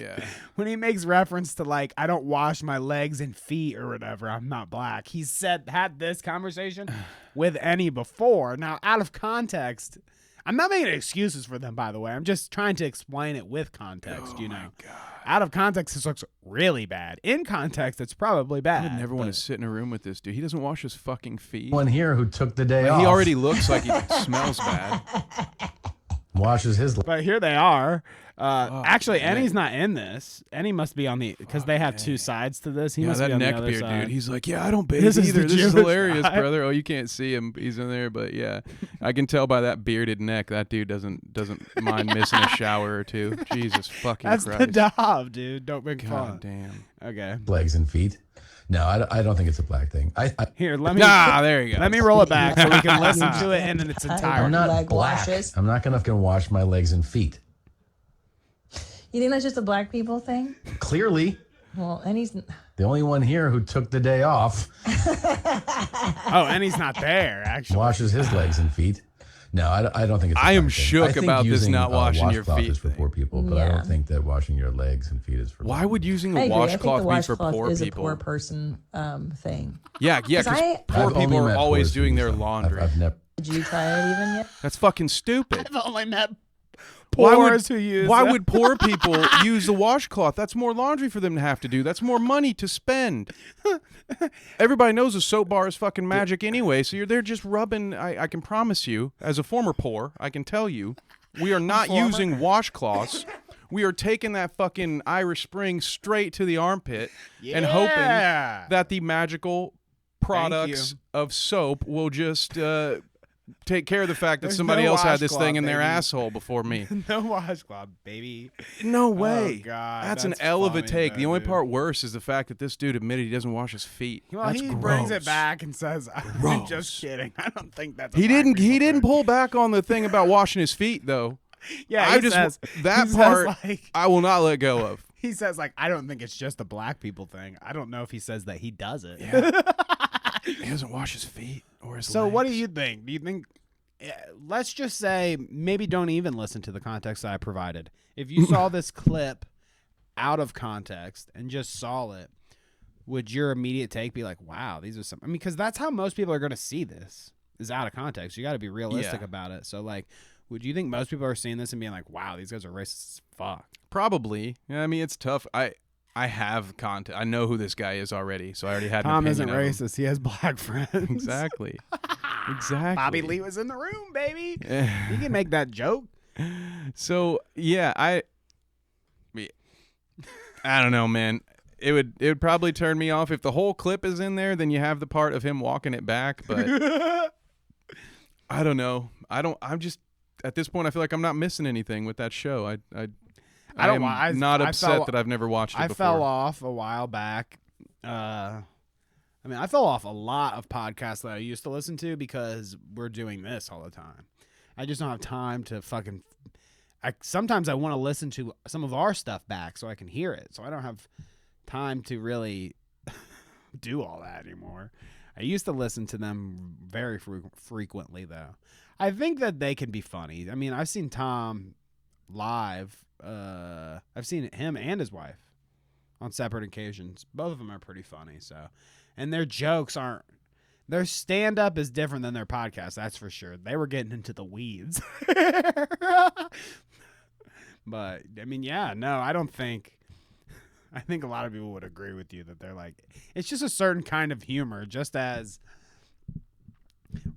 when he makes reference to like, I don't wash my legs and feet or whatever, I'm not black. He had this conversation with Ennie before. Now, out of context, I'm not making excuses for them, by the way. I'm just trying to explain it with context, you know. God. Out of context, this looks really bad. In context, it's probably bad. I would never want to sit in a room with this dude. He doesn't wash his fucking feet. One here who took the day off. He already looks like he smells bad. Washes his. But here they are. Actually, Ennie's not in this. Ennie must be on the because they have two sides to this. He must be on the other neckbeard side. dude. He's like, yeah, I don't bathe This is either. the This is Jewish hilarious, guy. brother. Oh, you can't see him. He's in there, but yeah, I can tell by that bearded neck that dude doesn't mind missing a shower or two. Jesus fucking That's Christ. the Dov, dude. Don't make God fun. damn. Okay. legs and feet. No, I don't think it's a black thing. Here, let me. There you go. Let me roll it back so we can listen to it in its I'm entirety. not Leg black. washes. I'm not gonna wash my legs and feet. You think that's just a black people thing? Clearly, Well, and he's the only one here who took the day off Oh, and he's not there, actually. washes his legs and feet. No, I don't think it's. I am black thing. shook I think about this using, not washing your washcloth feet is for thing. poor people, but I don't think that washing your legs and feet is for. Why would using I a agree. I think the washcloth be for washcloth poor is people? a poor person thing. Yeah, because I- poor I've people only are met always poors who doing use their them. laundry. I've never. Did you try it even yet? That's fucking stupid. I've only met Why poors who use Why them. would poor people use the washcloth? That's more laundry for them to have to do. That's more money to spend. Everybody knows a soap bar is fucking magic anyway, so you're there just rubbing. I can promise you, as a former poor, I can tell you, we are not using washcloths. We are taking that fucking Irish Spring straight to the armpit and hoping that the magical products of soap will just take care of the fact that There's somebody no else had this washcloth, thing in their baby. asshole before me. No washcloth, baby. No way. Oh, God. That's an L of a funny, take. though, The only dude. part worse is the fact that this dude admitted he doesn't wash his feet. Well, That's he gross. brings it back and says, I'm Gross. just kidding. I don't think that's a He black didn't. He people didn't thing." pull back on the thing about washing his feet, though. Yeah, I he just says, that he says, part like, I will not let go of. he says, like, I don't think it's just a black people thing. I don't know if he says that he does it. He doesn't wash his feet or his So legs. what do you think? Do you think, let's just say, maybe don't even listen to the context that I provided. If you saw this clip out of context and just saw it, would your immediate take be like, wow, these are some, I mean, because that's how most people are going to see this, is out of context. You got to be realistic Yeah. about it. So, like, would you think most people are seeing this and being like, wow, these guys are racist as fuck? Probably. Yeah, I mean, it's tough. I have content. I know who this guy is already, so I already had. Tom an isn't opinion of him. racist. He has black friends. Exactly. Exactly. Bobby Lee was in the room, baby. Yeah. You can make that joke. So yeah, I don't know, man. It would probably turn me off if the whole clip is in there. Then you have the part of him walking it back, but I don't know. I'm just at this point. I feel like I'm not missing anything with that show. I'm not upset that I've never watched it before. I fell off a while back. I mean, I fell off a lot of podcasts that I used to listen to because we're doing this all the time. I just don't have time to fucking. Sometimes I want to listen to some of our stuff back so I can hear it. So I don't have time to really do all that anymore. I used to listen to them very frequently, though. I think that they can be funny. I mean, I've seen Tom live. I've seen him and his wife on separate occasions. Both of them are pretty funny. So, and their jokes aren't. Their stand-up is different than their podcast. That's for sure. They were getting into the weeds. But I mean, yeah, no, I don't think. I think a lot of people would agree with you that they're like, it's just a certain kind of humor, just as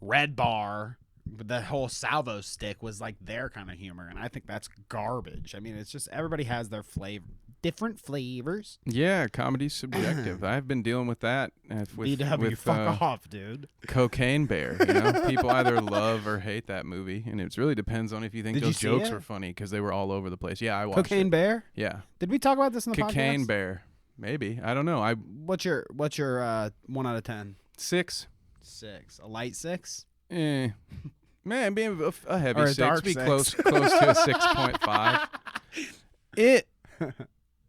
Red Bar, the whole salvo stick was like their kind of humor, and I think that's garbage. I mean, it's just everybody has their flavor, different flavors. Yeah, comedy's subjective. I've been dealing with that with BW, fuck off, dude. Cocaine Bear. You know, people either love or hate that movie, and it really depends on if you think Did you those see jokes it? were funny because they were all over the place. Yeah, I watched Cocaine it. Bear? Yeah, Did we talk about this in the Cocaine podcast? Bear. Maybe I don't know. What's your 1 out of 10? 6. 6. A light 6? Man, being a heavy Or a 6, dark be 6. close to a 6.5.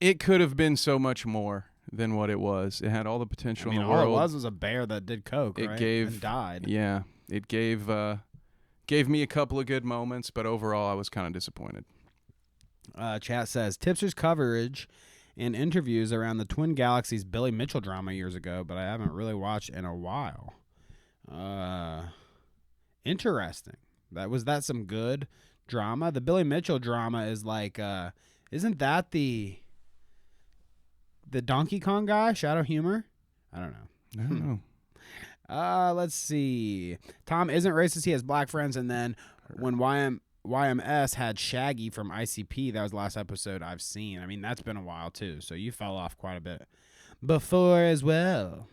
It could have been so much more than what it was. It had all the potential I mean, in the all world. it was a bear that did coke, It right? gave and died. Yeah, it gave me a couple of good moments, but overall I was kind of disappointed. Chat says Tipster's coverage and interviews around the Twin Galaxies Billy Mitchell drama years ago, but I haven't really watched in a while. Interesting. Was that some good drama? The Billy Mitchell drama is like, isn't that the Donkey Kong guy, Shadow Humor? I don't know. I don't know. Let's see. Tom isn't racist. He has black friends. And then when YMS had Shaggy from ICP, that was the last episode I've seen. I mean, that's been a while too. So you fell off quite a bit before as well.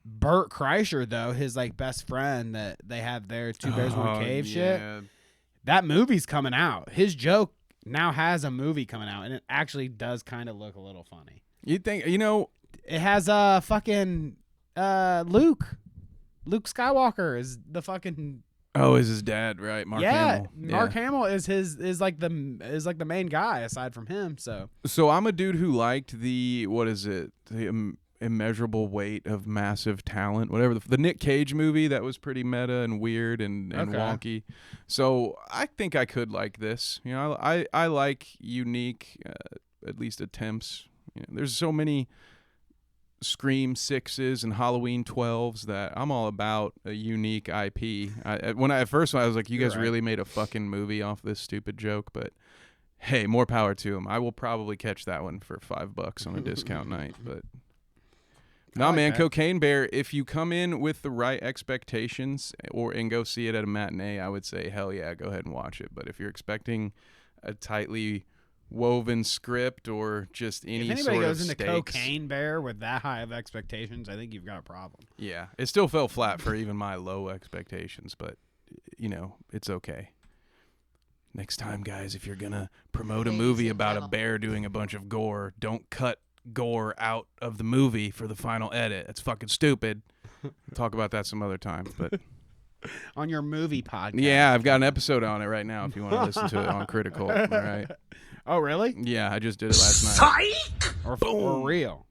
Bert Kreischer, though, his like best friend that they have their Two Bears One Cave shit. That movie's coming out. His joke now has a movie coming out, and it actually does kind of look a little funny. You think, you know, it has fucking Luke Skywalker is the fucking is his dad, right? Mark Hamill. Mark Hamill is like the main guy aside from him. So I'm a dude who liked the immeasurable weight of massive talent, whatever the Nick Cage movie that was pretty meta and weird and wonky. So I think I could like this. You know, I like unique, at least attempts. You know, there's so many Scream 6s and Halloween 12s that I'm all about a unique IP. At first I was like, you guys really made a fucking movie off this stupid joke, but hey, more power to them. I will probably catch that one for $5 on a discount night, but nah, man, that. Cocaine Bear, if you come in with the right expectations and go see it at a matinee, I would say hell yeah, go ahead and watch it. But if you're expecting a tightly woven script or just any sort of stakes. If anybody goes into Cocaine Bear with that high of expectations, I think you've got a problem. Yeah, it still fell flat for even my low expectations, but, you know, it's okay. Next time, guys, if you're going to promote a movie about a bear doing a bunch of gore, don't cut gore out of the movie for the final edit. That's fucking stupid. We'll talk about that some other time, but... on your movie podcast. Yeah, I've got an episode on it right now if you want to listen to it on Critical. All right. Oh, really? Yeah, I just did it last night. Psych! For real.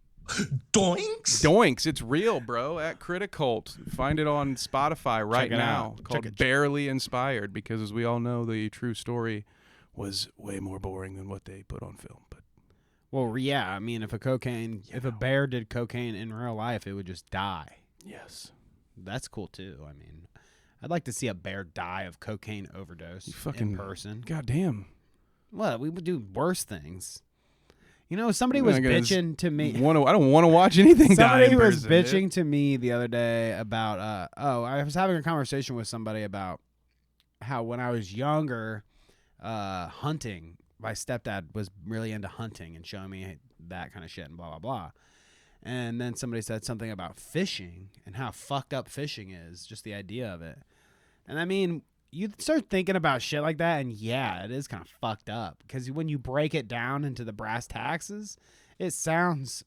Doinks? Doinks. It's real, bro, at Criticult. Find it on Spotify right now. Called Barely Inspired, because as we all know, the true story was way more boring than what they put on film. But well, yeah, I mean, if a bear did cocaine in real life, it would just die. Yes. That's cool, too. I mean, I'd like to see a bear die of cocaine overdose in person. Goddamn. Well, we would do worse things. You know, somebody was bitching to me. I don't want to watch anything die in person. Somebody was bitching to me the other day about, I was having a conversation with somebody about how when I was younger, hunting, my stepdad was really into hunting and showing me that kind of shit and blah, blah, blah. And then somebody said something about fishing and how fucked up fishing is, just the idea of it. And I mean, you start thinking about shit like that, and yeah, it is kind of fucked up. Because when you break it down into the brass taxes, it sounds...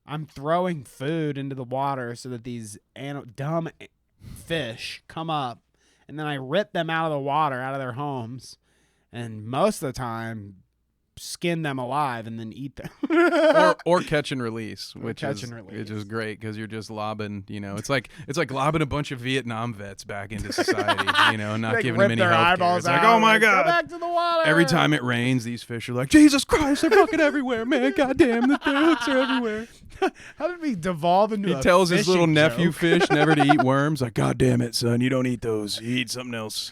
I'm throwing food into the water so that these dumb fish come up, and then I rip them out of the water, out of their homes, and most of the time... skin them alive and then eat them, or catch and release, which is great because you're just lobbing. You know, it's like lobbing a bunch of Vietnam vets back into society. You know, not giving them any health care. It's like, oh my god, go back to the water. Every time it rains, these fish are like, Jesus Christ, they're fucking everywhere, man. Goddamn, the hooks are everywhere. How did we devolve into? He tells his little nephew fish never to eat worms. Like, God damn it, son, you don't eat those. You eat something else.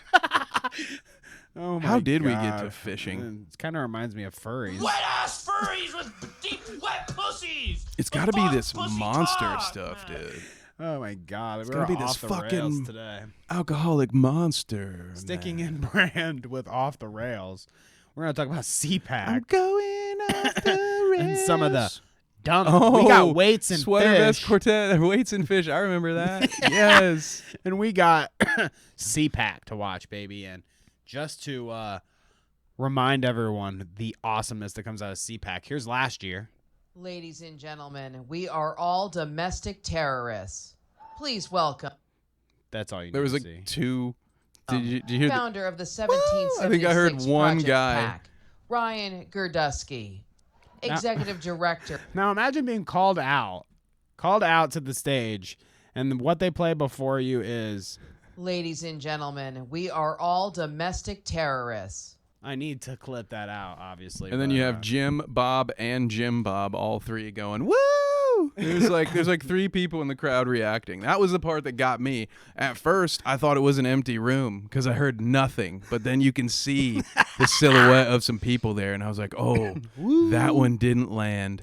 Oh my How did God. we get to fishing? It kind of reminds me of furries. Wet ass furries with deep wet pussies. It's got to be this monster stuff, dude. Oh my God, it's got to be this fucking today. Alcoholic monster. Sticking in brand with off the rails. We're gonna talk about CPAC. I'm going off the rails. And some of the dumb. We got weights and Sweater fish. Vest Quartet, weights and fish. I remember that. Yes. And we got CPAC to watch, baby, and. Just to remind everyone the awesomeness that comes out of CPAC. Here's last year. Ladies and gentlemen, we are all domestic terrorists. Please welcome. That's all you need There was to like see. Two. Did you hear founder of the 1776 I think I heard one Project guy. PAC, Ryan Dudesy, executive director. Now imagine being called out to the stage, and what they play before you is... Ladies and gentlemen, we are all domestic terrorists. I need to clip that out, obviously. And then you have Jim Bob and Jim Bob, all three going, woo! There's like three people in the crowd reacting. That was the part that got me. At first, I thought it was an empty room because I heard nothing. But then you can see the silhouette of some people there. And I was like, oh, that one didn't land.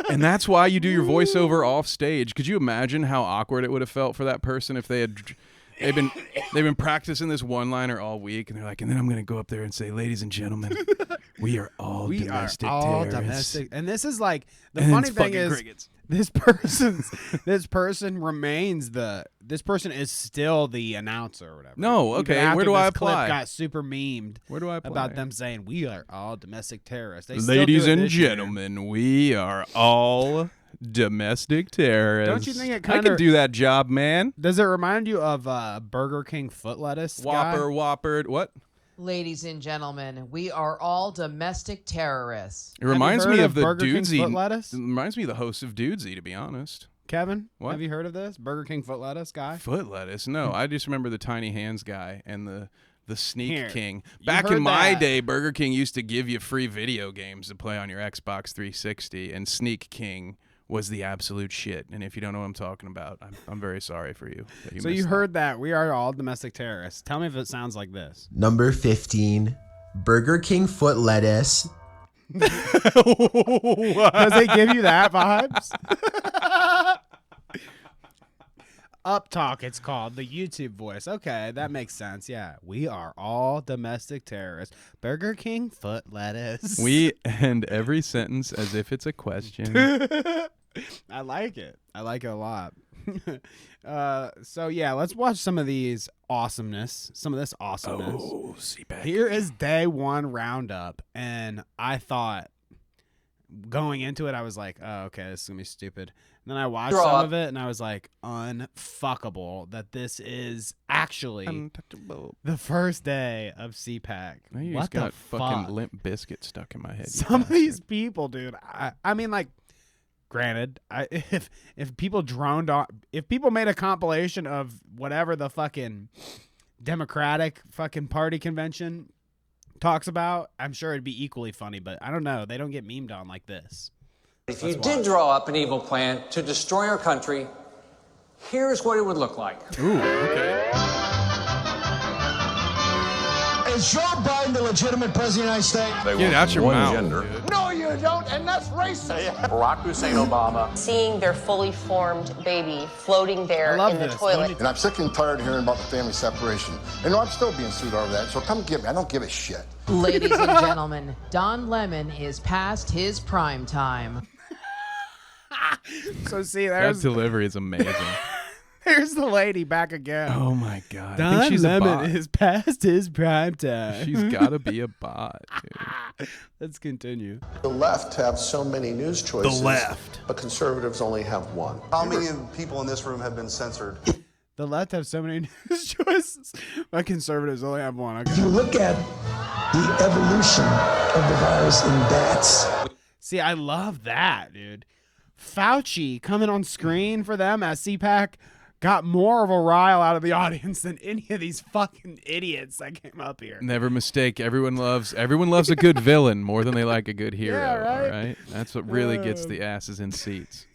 And that's why you do your voiceover off stage. Could you imagine how awkward it would have felt for that person if they had... They've been practicing this one-liner all week, and they're like, and then I'm gonna go up there and say, ladies and gentlemen, we are all domestic terrorists. And this is like the And funny it's thing fucking is crickets. this person is still the announcer or whatever. No, Even okay, after where do I this clip apply? got super memed. Where do I apply? About them saying we are all domestic terrorists. They still do Ladies it and this year. gentlemen, we are all domestic terrorists. Don't you think it I kind can of do that job, man? Does it remind you of Burger King foot lettuce? Whopper, guy? Whoppered. What? Ladies and gentlemen, we are all domestic terrorists. It reminds Have you me heard of the Burger King's Dudesy. foot lettuce? It reminds me of the host of Dudesy, to be honest. Kevin, What? have you heard of this Burger King foot lettuce guy? Foot lettuce? No, I just remember the tiny hands guy and the Sneak Here, King. you Back heard in my that. day, Burger King used to give you free video games to play on your Xbox 360, and Sneak King was the absolute shit. And if you don't know what I'm talking about, I'm very sorry for you. That So missed you that. heard that we are all domestic terrorists. Tell me if it sounds like this. Number 15, Burger King foot lettuce. Does it give you that vibes? Up Talk, it's called the YouTube voice. Okay, that makes sense. Yeah, we are all domestic terrorists. Burger King foot lettuce. We end every sentence as if it's a question. I like it. I like it a lot. So yeah, let's watch some of these awesomeness. Some of this awesomeness. Oh, CPAC. Here is day one roundup, and I thought going into it, I was like, oh, okay, this is gonna be stupid. And then I watched some of it, and I was like, unfuckable that this is actually Untouchable. the first day of CPAC. Now you What just the got fucking fuck? Limp Biscuit stuck in my head. you Some of bastard. these people, dude. I mean, like, granted, if people droned on, if people made a compilation of whatever the fucking Democratic fucking party convention talks about, I'm sure it'd be equally funny. But I don't know. They don't get memed on like this. If you did draw up an evil plan to destroy our country, here's what it would look like. Ooh, okay. Is Joe Biden the legitimate president of the United States? Get out your one mouth. gender. dude. No, you don't, and that's racist. Barack Hussein Obama. Seeing their fully formed baby floating there I love in the this. toilet. And I'm sick and tired of hearing about the family separation. And I'm still being sued over that, so come get me. I don't give a shit. Ladies and gentlemen, Don Lemon is past his prime time. So see, That there's delivery is amazing. there's the lady back again. Oh my god. I Don think she's a Lemon bot. is past his prime time. She's got to be a bot, dude. Let's continue. The left have so many news choices. But conservatives only have one. How many people in this room have been censored? The left have so many news choices, but conservatives only have one. Okay. If you look at the evolution of the virus in bats. See, I love that, dude. Fauci coming on screen for them as CPAC got more of a rile out of the audience than any of these fucking idiots that came up here. Never mistake. Everyone loves a good villain more than they like a good hero. Yeah, right? All right. That's what really gets the asses in seats.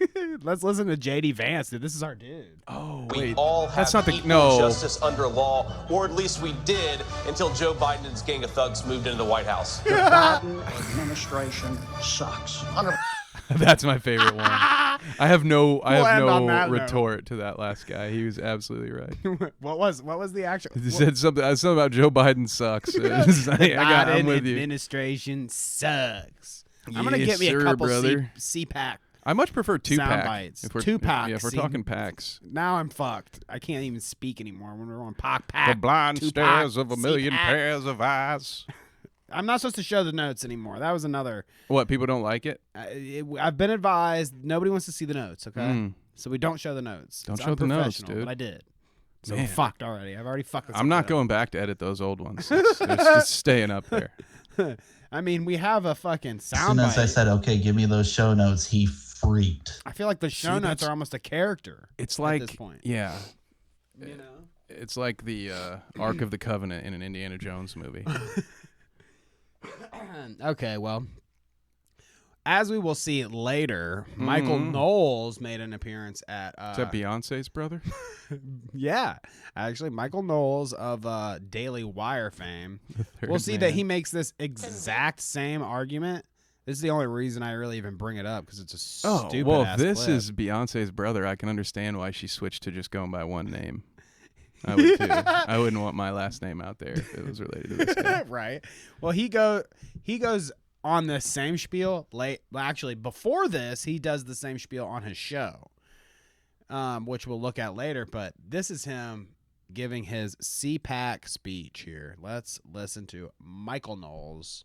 Let's listen to JD Vance, dude. This is our dude. Oh We wait, all have that's not the equal justice under law, or at least we did until Joe Biden and his gang of thugs moved into the White House. The Biden administration sucks. That's my favorite one. I have no end on that note. retort to that last guy. He was absolutely right. what was the actual? He said something about Joe Biden sucks. The I'm Biden with you. administration sucks. I'm gonna Yes, get me a sir, couple brother. CPAC. I much prefer sound 2-pack. bites. If we're 2-pack. Yeah, if we're See, talking packs. Now I'm fucked. I can't even speak anymore when we're on pack. The blind 2-pack, stares of a million CPAC. pairs of eyes. I'm not supposed to show the notes anymore. That was another. What, people don't like it? I've been advised nobody wants to see the notes. Okay, Mm. so we don't show the notes. Don't It's show the notes, unprofessional, dude. But I did. So Man. fucked already. I've already fucked. I'm not going back to edit those old ones. It's just staying up there. I mean, we have a fucking As soon soundbite. as I said, okay, give me those show notes, he freaked. I feel like the show notes that's- are almost a character. It's at like, this point. yeah. You know? It's like the Ark of the Covenant in an Indiana Jones movie. Okay, well, as we will see later, Michael Knowles made an appearance at. Is that Beyonce's brother? Yeah, actually, Michael Knowles of Daily Wire fame. We'll see that man. he makes this exact same argument. This is the only reason I really even bring it up because it's a stupid. Oh, well, if ass this clip. is Beyonce's brother, I can understand why she switched to just going by one name. I would too. I wouldn't want my last name out there if it was related to this guy. Right. Well, he goes on the same spiel actually before this, he does the same spiel on his show, which we'll look at later. But this is him giving his CPAC speech here. Let's listen to Michael Knowles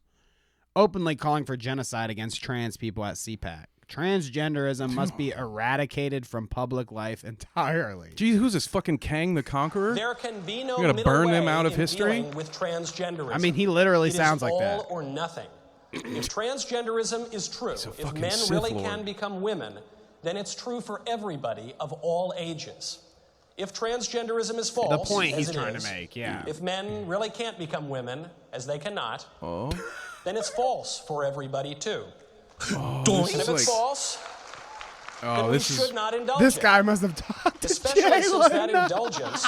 openly calling for genocide against trans people at CPAC. Transgenderism must be eradicated from public life entirely. Gee, who's this fucking Kang the Conqueror? There can be no You're gonna middle burn way them out of in history? dealing with transgenderism. I mean, he literally sounds like that. All or nothing. If transgenderism is true, if men Sith really Lord. can become women, then it's true for everybody of all ages. If transgenderism is false, The point as he's it trying is, to make, yeah. if men really can't become women, as they cannot, Oh. then it's false for everybody too. Oh, And this if is it's false, then we this should is not indulge This in it. guy must have talked to Especially since that Jalen. indulgence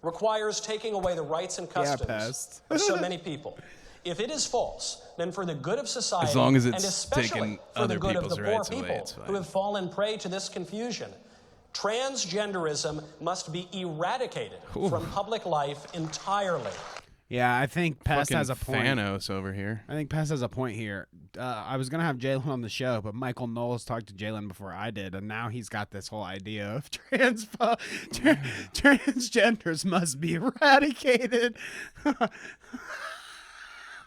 requires taking away the rights and customs pest. of so many people. If it is false, then for the good of society, As long as and it's especially taking for the other good of people's the poor rights away, people it's fine. who have fallen prey to this confusion, transgenderism must be eradicated from public life entirely. Yeah, I think Pest fucking has a point. Thanos over here. I think Pest has a point here. I was gonna have Jalen on the show, but Michael Knowles talked to Jalen before I did, and now he's got this whole idea of transgenders must be eradicated.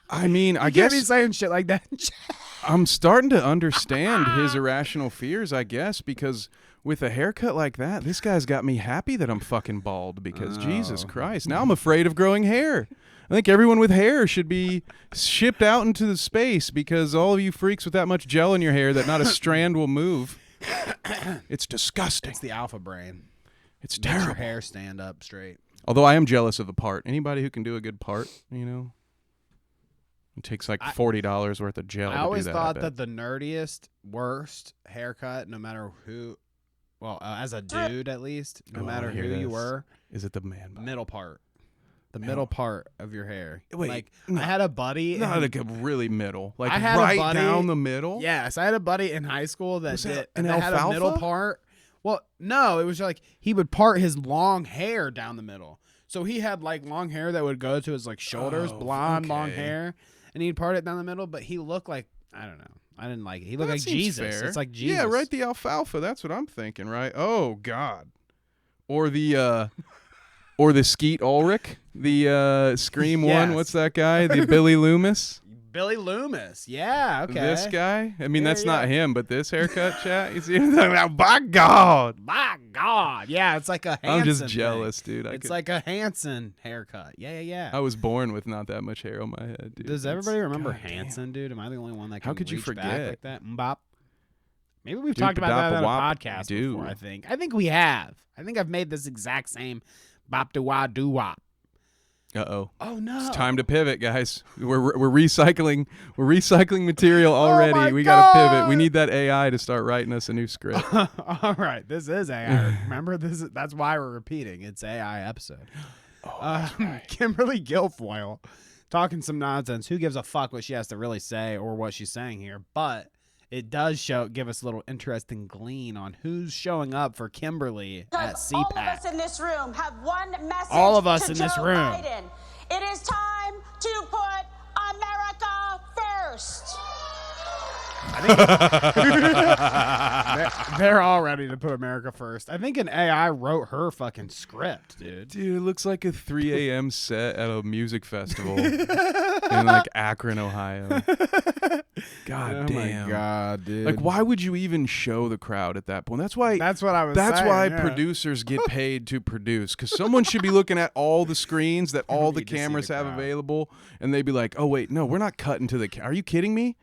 I mean, I You guess can't be saying shit like that. I'm starting to understand his irrational fears, I guess, because with a haircut like that, this guy's got me happy that I'm fucking bald because Jesus Christ. Now I'm afraid of growing hair. I think everyone with hair should be shipped out into the space because all of you freaks with that much gel in your hair that not a strand will move. It's disgusting. It's the alpha brain. It's Makes your terrible. hair stand up straight. Although I am jealous of a part. Anybody who can do a good part, you know? It takes like $40 worth of gel I to always do that. thought I that bet. the nerdiest, worst haircut, no matter who, well, as a dude at least, no Oh, I matter wanna who hear you this. were, Is it the man bun? middle part. The middle part of your hair. Wait, like no, I had a buddy. Not in- like a really middle. Like I had a right buddy- down the middle? Yes, I had a buddy in high school that Was that did an that had a middle alfalfa? part. Well, no, it was like he would part his long hair down the middle. So he had like long hair that would go to his like shoulders, Oh, blonde long okay. hair, and he'd part it down the middle. But he looked like, I don't know, I didn't like it. He looked like That seems Jesus. fair. It's like Jesus. Yeah, right. The alfalfa. That's what I'm thinking, right? Oh God. Or the Skeet Ulrich, the Scream one. Yes. What's that guy? The Billy Loomis. Billy Loomis. Yeah. Okay. This guy. I mean, Yeah, that's yeah. not him, but this haircut, chat. You see what I'm talking about? By God. My God. Yeah, it's like a Hanson I'm just thing. jealous, dude. It's like a Hanson haircut. Yeah. I was born with not that much hair on my head, dude. Does That's- everybody remember God damn. Hanson, dude? Am I the only one that can How could you reach back forget? like that? Mbop. Maybe we've Dude, talked about that on a ba-da-ba-wop. podcast Do. before, I think we have. I think I've made this exact same bop de wah doo wop. Uh-oh. Oh no. It's time to pivot, guys. We're recycling material already. my We gotta pivot. God. We need that AI to start writing us a new script. All right, this is AI. Remember, that's why we're repeating. It's AI episode. Kimberly Guilfoyle talking some nonsense. Who gives a fuck what she has to really say or what she's saying here? But it does give us a little interesting glean on who's showing up for Kimberly at Because all of CPAC. us in this room have one message All of us to in this Joe room. Biden. It is time to put America first. They're all ready to put America first. I think an AI wrote her fucking script, dude. Dude, it looks like a 3 a.m. set at a music festival in like Akron, Ohio. God Oh damn. my God, dude. Like, why would you even show the crowd at that point? That's why. That's what I was That's saying, why yeah. producers get paid to produce, because someone should be looking at all the screens that all the need to see cameras the have crowd. available, and they'd be like, "Oh wait, no, we're not cutting to the. Are you kidding me?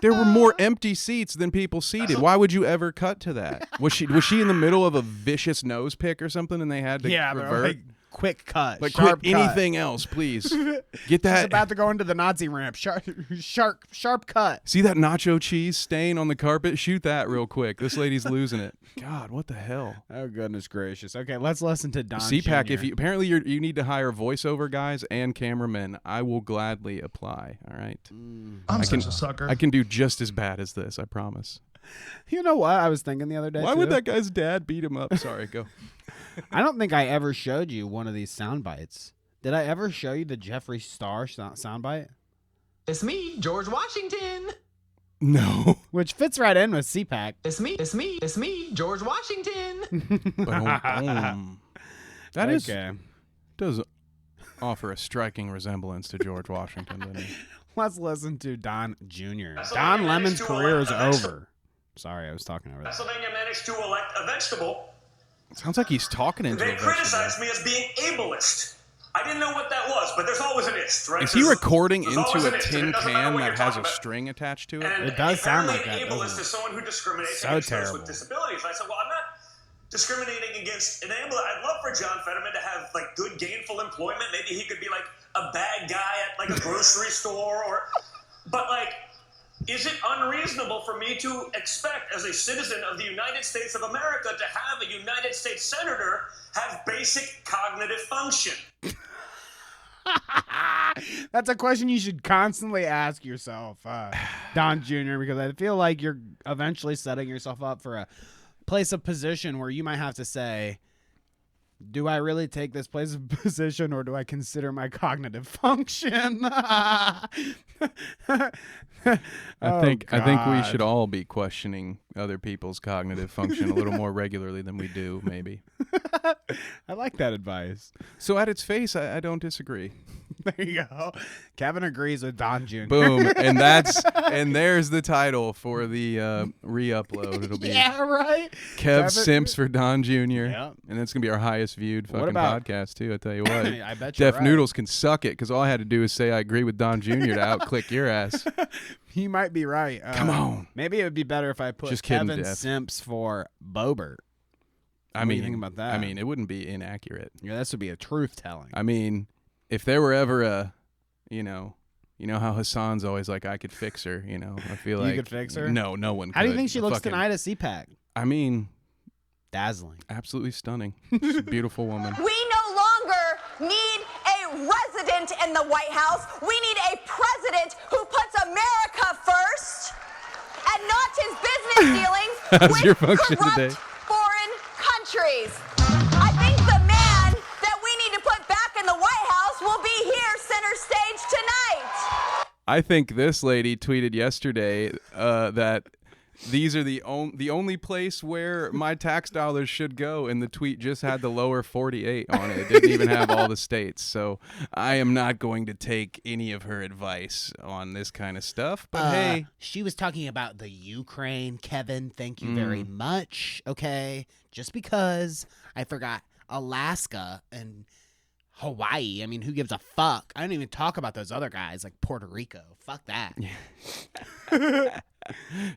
There were more empty seats than people seated. Why would you ever cut to that? Was she in the middle of a vicious nose pick or something, and they had to Yeah, they're revert? like, quick cut. Like, sharp quit cut. anything else, please. Get She's that. about to go into the Nazi ramp. Sharp cut. See that nacho cheese stain on the carpet? Shoot that real quick. This lady's losing it. God, what the hell? Oh goodness gracious. Okay, let's listen to Don CPAC. Jr. If you apparently you need to hire voiceover guys and cameramen, I will gladly apply. All right. I'm such a sucker. I can do just as bad as this. I promise. You know what I was thinking the other day? Why would too? that guy's dad beat him up? Sorry, go. I don't think I ever showed you one of these sound bites. Did I ever show you the Jeffree Star sound bite? It's me, George Washington. No. Which fits right in with CPAC. It's me, George Washington. That is Okay. does offer a striking resemblance to George Washington, doesn't he? Let's listen to Don Jr. Don Lemon's career is over. Sorry, I was talking over that. Pennsylvania managed to elect a vegetable. Sounds like he's talking into They a vegetable. criticized me as being ableist. I didn't know what that was, but there's always an ist, right? Is he recording There's into always a an ist, and tin it doesn't matter can what that you're has talking a about. string attached to it? And It does sound like apparently that, an doesn't ableist it? is someone who discriminates So against those terrible. with disabilities. And I said, well, I'm not discriminating against an ableist. I'd love for John Fetterman to have like good gainful employment. Maybe he could be like a bag guy at like a grocery store, but like, is it unreasonable for me to expect, as a citizen of the United States of America, to have a United States senator have basic cognitive function? That's a question you should constantly ask yourself, Don Jr., because I feel like you're eventually setting yourself up for a place of position where you might have to say, do I really take this place of position, or do I consider my cognitive function? I think we should all be questioning other people's cognitive function a little more regularly than we do, maybe. I like that advice. So at its face, I don't disagree. There you go. Kevin agrees with Don Jr. Boom, and there's the title for the re-upload. It'll be right. Kev Simps for Don Jr. Yeah. And that's gonna be our highest viewed fucking about- podcast too. I tell you what, I bet you're Deaf right. Noodles can suck it because all I had to do is say I agree with Don Jr. to outclick your ass. He might be right. Come on. Maybe it would be better if I put Just kidding, Kevin Def. Simps for Bobert. I What do mean, you think about that? I mean, it wouldn't be inaccurate. Yeah, this would be a truth telling. I mean, if there were ever a, you know how Hassan's always like, I could fix her. I feel like You could fix her? No, no one. How do you could. think she looks Fucking- tonight at CPAC? I mean, dazzling, absolutely stunning. She's a beautiful woman. We no longer need a resident in the White House. We need a president who puts America first and not his business dealings How's with your function corrupt today? foreign countries. I think the man that we need to put back in the White House will be here center stage tonight. I think this lady tweeted yesterday that these are the only place where my tax dollars should go, and the tweet just had the lower 48 on it. It didn't even have all the states. So I am not going to take any of her advice on this kind of stuff. But hey, she was talking about the Ukraine, Kevin. Thank you very much. Okay, just because I forgot Alaska and Hawaii. I mean, who gives a fuck? I don't even talk about those other guys like Puerto Rico. Fuck that.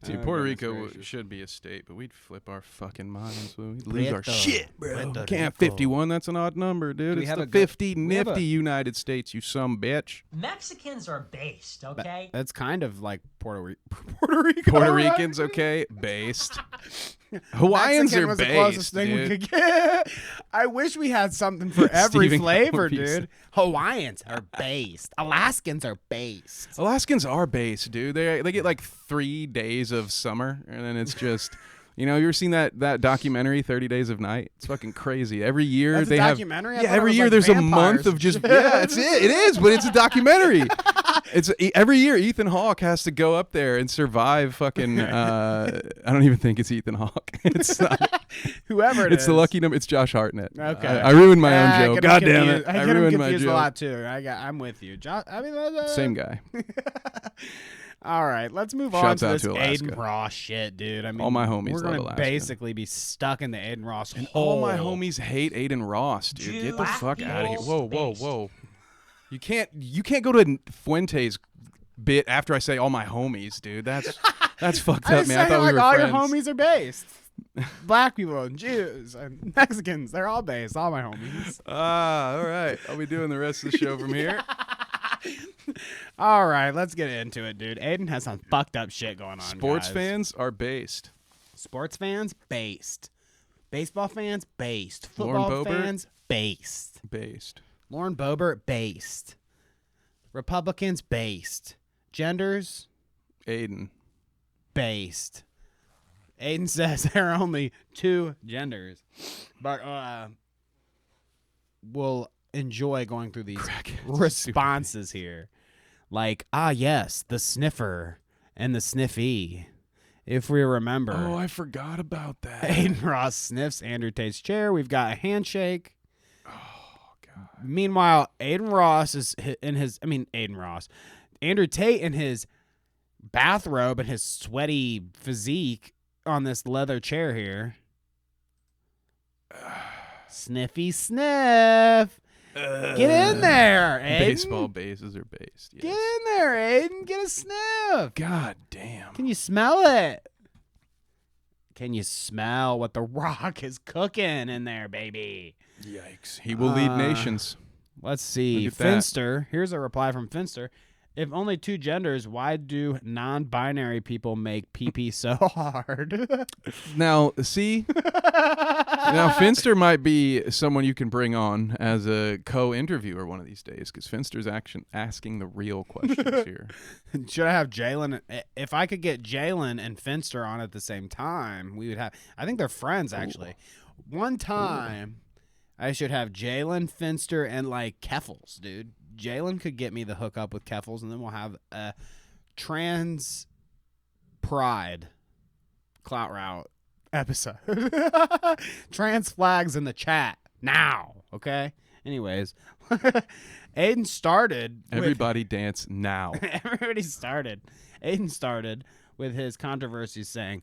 See, Puerto Rico should be a state, but we'd flip our fucking minds. We'd lose our shit, bro. Can't have 51. That's an odd number, dude. It's the 50 nifty United States, you some bitch. Mexicans are based, okay? That's kind of like Puerto Rico. Puerto Ricans, okay, based. Hawaiians Mexican are was the based, closest thing we dude. could get. I wish we had something for every Stephen flavor, Covey's. dude. Hawaiians are based. Alaskans are based. Alaskans are based, dude. They get like 3 days of summer, and then it's just, you ever seen that documentary 30 Days of Night? It's fucking crazy. Every year That's a they have documentary? I yeah, thought it every was year like there's vampires a month of and just shit. yeah, it's it. It is, but it's a documentary. It's every year Ethan Hawke has to go up there and survive fucking I don't even think it's Ethan Hawke. It's not, Whoever it it's the is. lucky number. It's Josh Hartnett. Okay, I ruined my I own joke. get him God damn confused. it. I I get him ruined my confused joke. a lot too. I'm with you, Josh. I mean, Same guy. All right, let's move on Shouts to out this to Alaska. Aiden Ross shit, dude. I mean, All my homies we're love gonna Alaska. basically be stuck in the Aiden Ross And hole. all my homies hate Aiden Ross, dude. Get the fuck out of here. Whoa, whoa, whoa. You can't go to Fuente's bit after I say all my homies, dude. That's fucked I up, just man. I say, thought like, we were all friends. your homies are based. Black people and Jews and Mexicans, they're all based. All my homies. All right. I'll be doing the rest of the show from here. All right, let's get into it, dude. Aiden has some fucked up shit going on. Sports guys. fans are based. Sports fans, based. Baseball fans, based. Lauren Football Boebert? fans, based. Based. Lauren Boebert, based. Republicans, based. Genders, Aiden. based. Aiden says there are only 2 genders. But will enjoy going through these responses here. Like, yes, the sniffer and the sniffy. If we remember. Oh, I forgot about that. Aiden Ross sniffs Andrew Tate's chair. We've got a handshake. Oh, God. Meanwhile, Andrew Tate in his bathrobe and his sweaty physique on this leather chair here. Sniffy sniff. Get in there, Aiden. Baseball bases are based. Yes. Get in there, Aiden. Get a sniff. God damn. Can you smell it? Can you smell what the Rock is cooking in there, baby? Yikes. He will lead nations. Let's see. Finster. Here's a reply from Finster. If only two genders, why do non-binary people make pee-pee so hard? Now, see? Now, Finster might be someone you can bring on as a co-interviewer one of these days, because Finster's asking the real questions here. Should I have Jalen? If I could get Jalen and Finster on at the same time, we would have... I think they're friends, actually. Ooh. One time, I should have Jalen, Finster, and, like, Keffels, dude. Jalen could get me the hookup with Keffels, and then we'll have a trans pride Clout route episode. Trans flags in the chat now, okay? Anyways, Aiden started. Everybody dance now. Everybody started. Aiden started with his controversy saying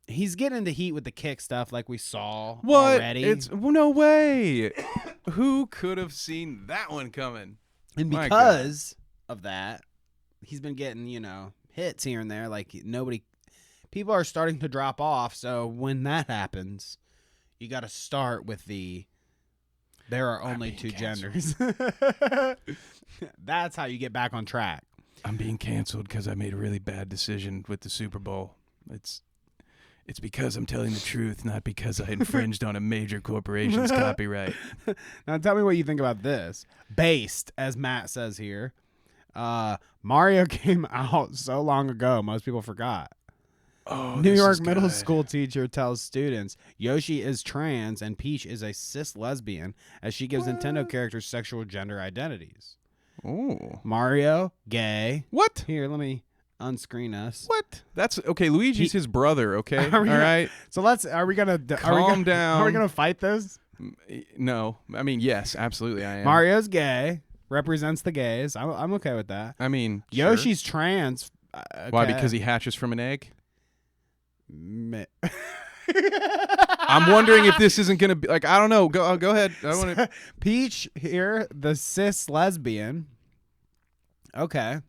he's getting into heat with the kick stuff like we saw already. No way. Who could have seen that one coming? And because of that, he's been getting, hits here and there. Like people are starting to drop off. So when that happens, you got to start with there are only two genders. That's how you get back on track. I'm being canceled because I made a really bad decision with the Super Bowl. It's because I'm telling the truth, not because I infringed on a major corporation's copyright. Now tell me what you think about this. Based, as Matt says here, Mario came out so long ago, most people forgot. Oh, New York middle school teacher tells students Yoshi is trans and Peach is a cis lesbian as she gives Nintendo characters sexual gender identities. Oh, Mario, gay. What? Here, let me unscreen us. What? That's okay. Luigi's his brother. Okay, all right. So are we gonna calm down? Are we gonna fight this? No, I mean yes, absolutely. I am. Mario's gay, represents the gays. I'm okay with that. I mean, Yoshi's trans. Okay. Why? Because he hatches from an egg. I'm wondering if this isn't gonna be like I don't know. Go ahead. I want to. Peach here, the cis lesbian. Okay.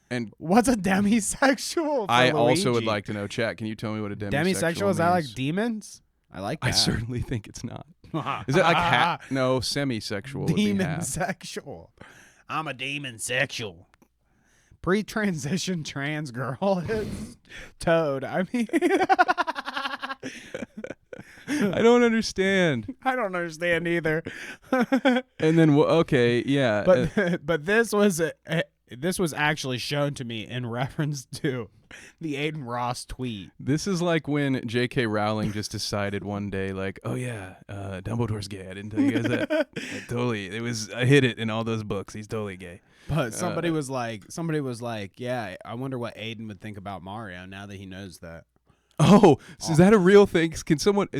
And what's a demisexual? I also would like to know, chat. Can you tell me what a demisexual means? Is that like demons? I like that. I certainly think it's not. Is it like no semisexual? Demonsexual. I'm a demonsexual. Pre-transition trans girl is Toad. I mean, I don't understand. I don't understand either. And then okay, yeah. But this was actually shown to me in reference to the Aiden Ross tweet. This is like when J.K. Rowling just decided one day, like, oh yeah, Dumbledore's gay. I didn't tell you guys that. I hid it in all those books. He's totally gay. But somebody was like, yeah, I wonder what Aiden would think about Mario now that he knows that. Oh, so is that a real thing? Is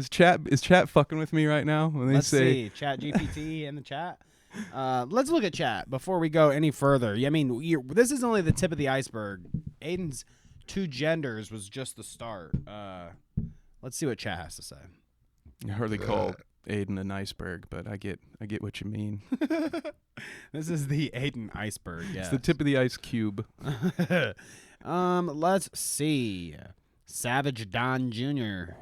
chat fucking with me right now when they Let's say see, Chat GPT in the chat? Let's look at chat before we go any further. I mean, this is only the tip of the iceberg. Aiden's two genders was just the start. Let's see what chat has to say. I hardly call Aiden an iceberg, but I get what you mean. This is the Aiden iceberg. Yes. It's the tip of the ice cube. Let's see. Savage Don Jr.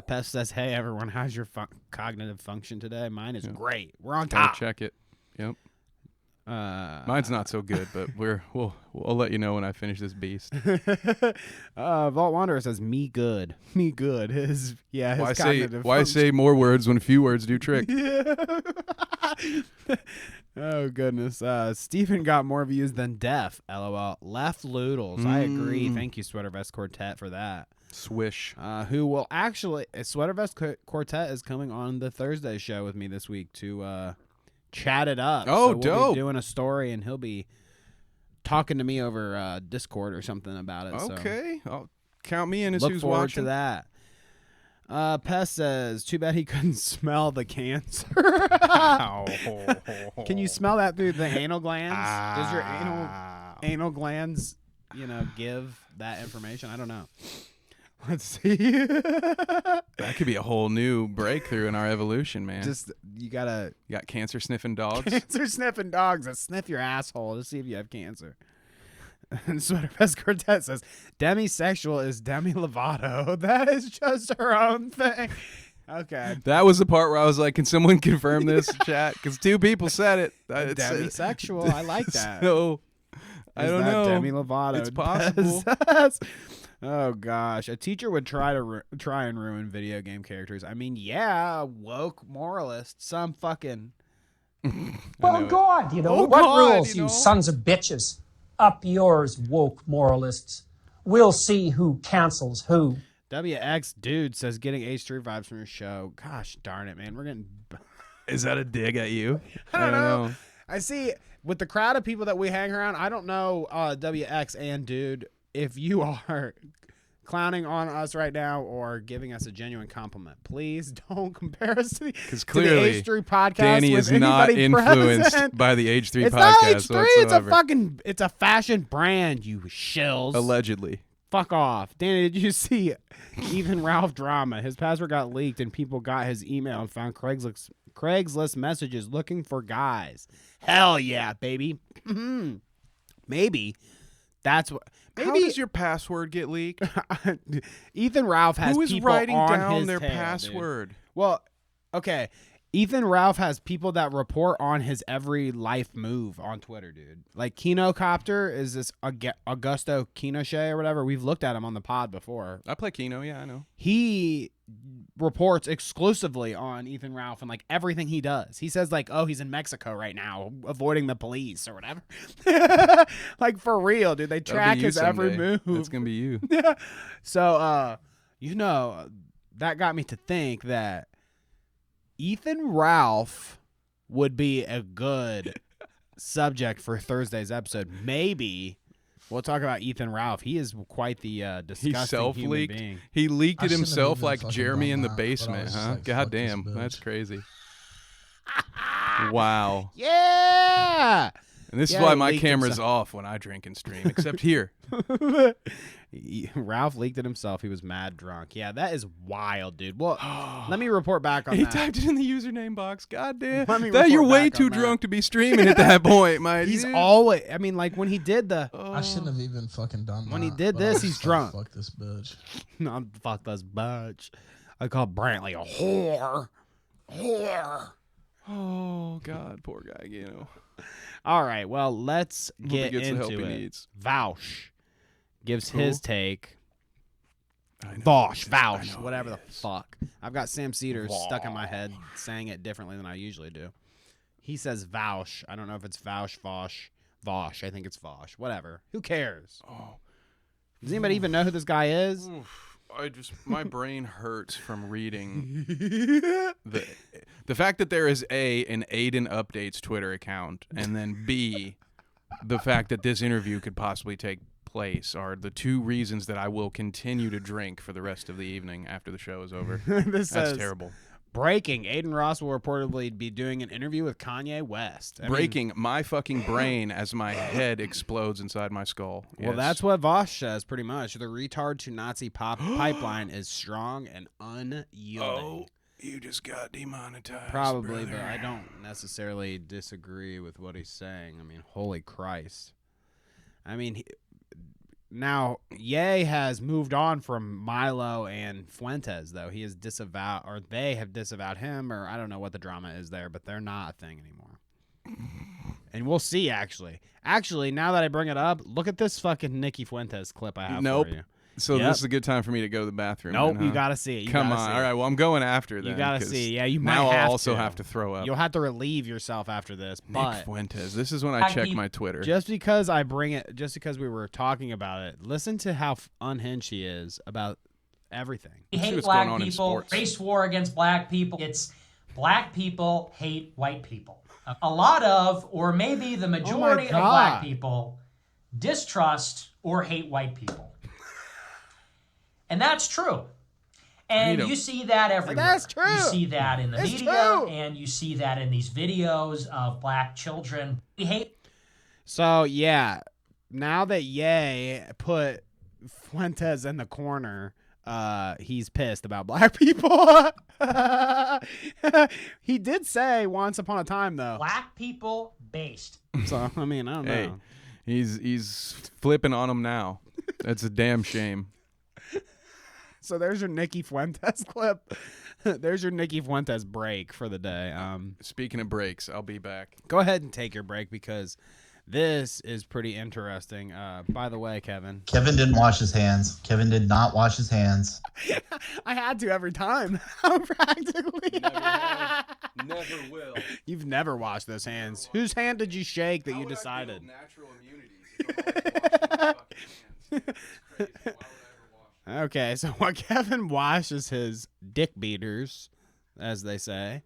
Pest says, "Hey everyone, how's your cognitive function today? Mine is great. We're on top. Check it. Yep. Mine's not so good, but we'll let you know when I finish this beast." Vault Wanderer says, "Me good. Me good." His cognitive why say more words when few words do trick? Oh, goodness. Stephen got more views than Def. LOL. Left Loodles. I agree. Thank you, Sweater Vest Quartet, for that. Swish. Who will actually... Sweater Vest Quartet is coming on the Thursday show with me this week to chat it up. Oh, so we'll dope. be doing a story, and he'll be talking to me over Discord or something about it. Okay. I'll count me in as Look who's forward watching. to that. Pest says, too bad he couldn't smell the cancer. Can you smell that through the anal glands? Does your anal glands, give that information? I don't know. Let's see. That could be a whole new breakthrough in our evolution, man. You got cancer sniffing dogs. Cancer sniffing dogs that sniff your asshole to see if you have cancer. And Sweater Vest Quartet says, demisexual is Demi Lovato. That is just her own thing. Okay. That was the part where I was like, can someone confirm this, chat? Because 2 people said it. Demisexual. I like that. So, I don't know. Demi Lovato. It's possible. Oh, gosh. A teacher would try and ruin video game characters. I mean, yeah, woke moralist. Some fucking... Well, God, rules, you sons of bitches? Up yours, woke moralists. We'll see who cancels who. WX Dude says getting H3 vibes from your show. Gosh darn it, man. We're getting... Is that a dig at you? I don't know. I see, with the crowd of people that we hang around, I don't know, WX and Dude, if you are clowning on us right now or giving us a genuine compliment. Please don't compare us to the H3 podcast. Danny is not influenced by the H3 it's podcast not H3, whatsoever. It's a fashion brand, you shills. Allegedly. Fuck off. Danny, did you see Ethan Ralph drama? His password got leaked and people got his email and found Craigslist messages looking for guys. Hell yeah, baby. Maybe that's what... How does your password get leaked? Ethan Ralph has Who is people writing on down his their tail, password? Dude. Well, okay. Ethan Ralph has people that report on his every life move on Twitter, dude. Like Kinocopter is this Augusto Kinochet or whatever. We've looked at him on the pod before. I play Kino, yeah, I know. He reports exclusively on Ethan Ralph and like everything he does. He says like, oh, he's in Mexico right now avoiding the police or whatever. Like for real, dude. They track his every move. That's gonna be you. Yeah. So that got me to think that Ethan Ralph would be a good subject for Thursday's episode. Maybe we'll talk about Ethan Ralph. He is quite the disgusting human being. He leaked it himself like Jeremy in the basement, huh? Like, God damn, that's crazy. Wow. Yeah. And this is why my camera's off when I drink and stream, except here. Ralph leaked it himself. He was mad drunk. Yeah, that is wild, dude. Well, let me report back on that. He typed it in the username box. God damn. That you're way too drunk to be streaming at that point, my He's dude. always, I mean, like when he did the... I shouldn't have even fucking done that. When he did this, he's drunk. Fuck this bitch. No, fuck this bitch. I call Brantley a whore. Whore. Oh, God, poor guy, All right, well, let's get gets the help into he it. needs. Vaush gives his take. Vaush, whatever the fuck. I've got Sam Cedars stuck in my head saying it differently than I usually do. He says Vaush. I don't know if it's Vaush, Vosh. I think it's Vosh. Whatever. Who cares? Oh. Does anybody even know who this guy is? My brain hurts from reading the fact that there is an ADIN Updates Twitter account, and then B, the fact that this interview could possibly take place are the 2 reasons that I will continue to drink for the rest of the evening after the show is over. That's terrible. Breaking. ADIN Ross will reportedly be doing an interview with Kanye West. Breaking my fucking brain as my head explodes inside my skull. Well, that's what Vosh says pretty much. The retard to Nazi pipeline is strong and unyielding. Oh, you just got demonetized. Probably, brother. but I don't necessarily disagree with what he's saying. I mean, holy Christ. I mean, now, Ye has moved on from Milo and Fuentes, though. He is disavowed, or they have disavowed him, or I don't know what the drama is there, but they're not a thing anymore. And we'll see, actually. Actually, now that I bring it up, look at this fucking Nikki Fuentes clip I have for you. So this is a good time for me to go to the bathroom. Nope, then, you huh? gotta see it. You Come gotta on. see All it. right, well, I'm going after You then. gotta 'cause see. Yeah, you might now have I'll also to. have to throw up. You'll have to relieve yourself after this. Nick But Fuentes. This is when I check my Twitter. just because I bring it, just because we were talking about it, listen to how unhinged he is about everything. We hate black people. Race war against black people. It's black people hate white people. A lot of, or maybe the majority of black people distrust or hate white people. And that's true. And you see that everywhere. That's true. You see that in the It's media, true. and you see that in these videos of black children. We hate. So yeah, now that Ye put Fuentes in the corner, he's pissed about black people. He did say once upon a time though. Black people based. So I mean, I don't know. He's flipping on him now. That's a damn shame. So there's your Nicky Fuentes clip. There's your Nicky Fuentes break for the day. Speaking of breaks, I'll be back. Go ahead and take your break because this is pretty interesting. By the way, Kevin. Kevin didn't wash his hands. Kevin did not wash his hands. I had to every time. Practically. Never will. You've never washed those hands. Whose hand did you shake that you decided? Natural immunity. Okay, so while Kevin washes his dick beaters, as they say,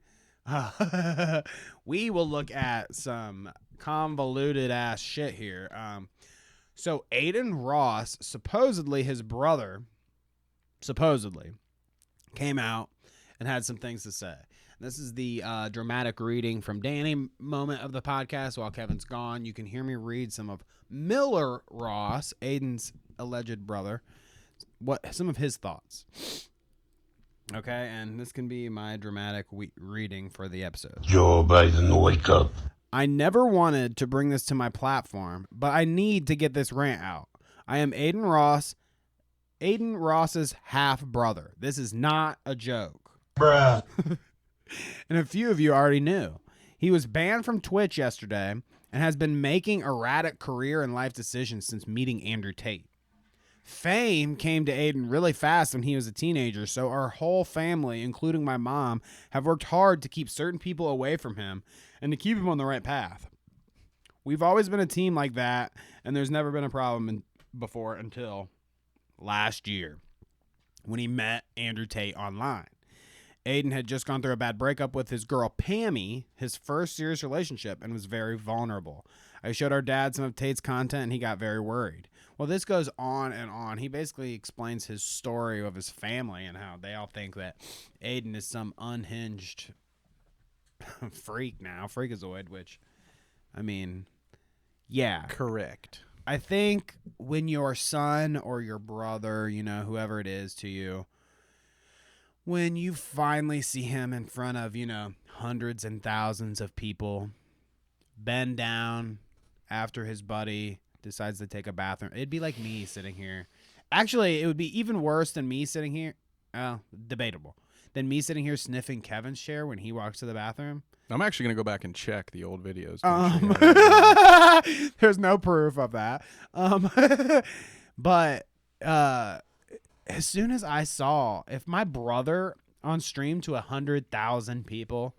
we will look at some convoluted ass shit here. So ADIN ROSS, supposedly his brother, came out and had some things to say. This is the dramatic reading from Danny moment of the podcast. While Kevin's gone, you can hear me read some of Miller Ross, ADIN's alleged brother, some of his thoughts. Okay, and this can be my dramatic reading for the episode. Joe Biden, wake up. I never wanted to bring this to my platform, but I need to get this rant out. I am ADIN Ross, ADIN Ross's half brother. This is not a joke. Bruh. And a few of you already knew. He was banned from Twitch yesterday and has been making erratic career and life decisions since meeting Andrew Tate. Fame came to ADIN really fast when he was a teenager, so our whole family, including my mom, have worked hard to keep certain people away from him and to keep him on the right path. We've always been a team like that, and there's never been a problem before until last year when he met Andrew Tate online. ADIN had just gone through a bad breakup with his girl Pammy, his first serious relationship, and was very vulnerable. I showed our dad some of Tate's content, and he got very worried. Well, this goes on and on. He basically explains his story of his family and how they all think that ADIN is some unhinged freakazoid, which, I mean, yeah. Correct. I think when your son or your brother, whoever it is to you, when you finally see him in front of, hundreds and thousands of people, bend down after his buddy decides to take a bathroom. It'd be like me sitting here. Actually, it would be even worse than me sitting here. Debatable. Than me sitting here sniffing Kevin's chair when he walks to the bathroom. I'm actually going to go back and check the old videos. There's no proof of that. But as soon as I saw, if my brother on stream to 100,000 people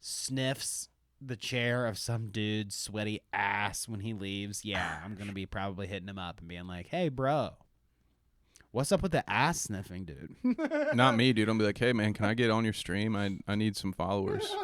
sniffs the chair of some dude's sweaty ass when he leaves, yeah, I'm going to be probably hitting him up and being like, hey, bro, what's up with the ass sniffing, dude? Not me, dude. I'll be like, hey, man, can I get on your stream? I need some followers.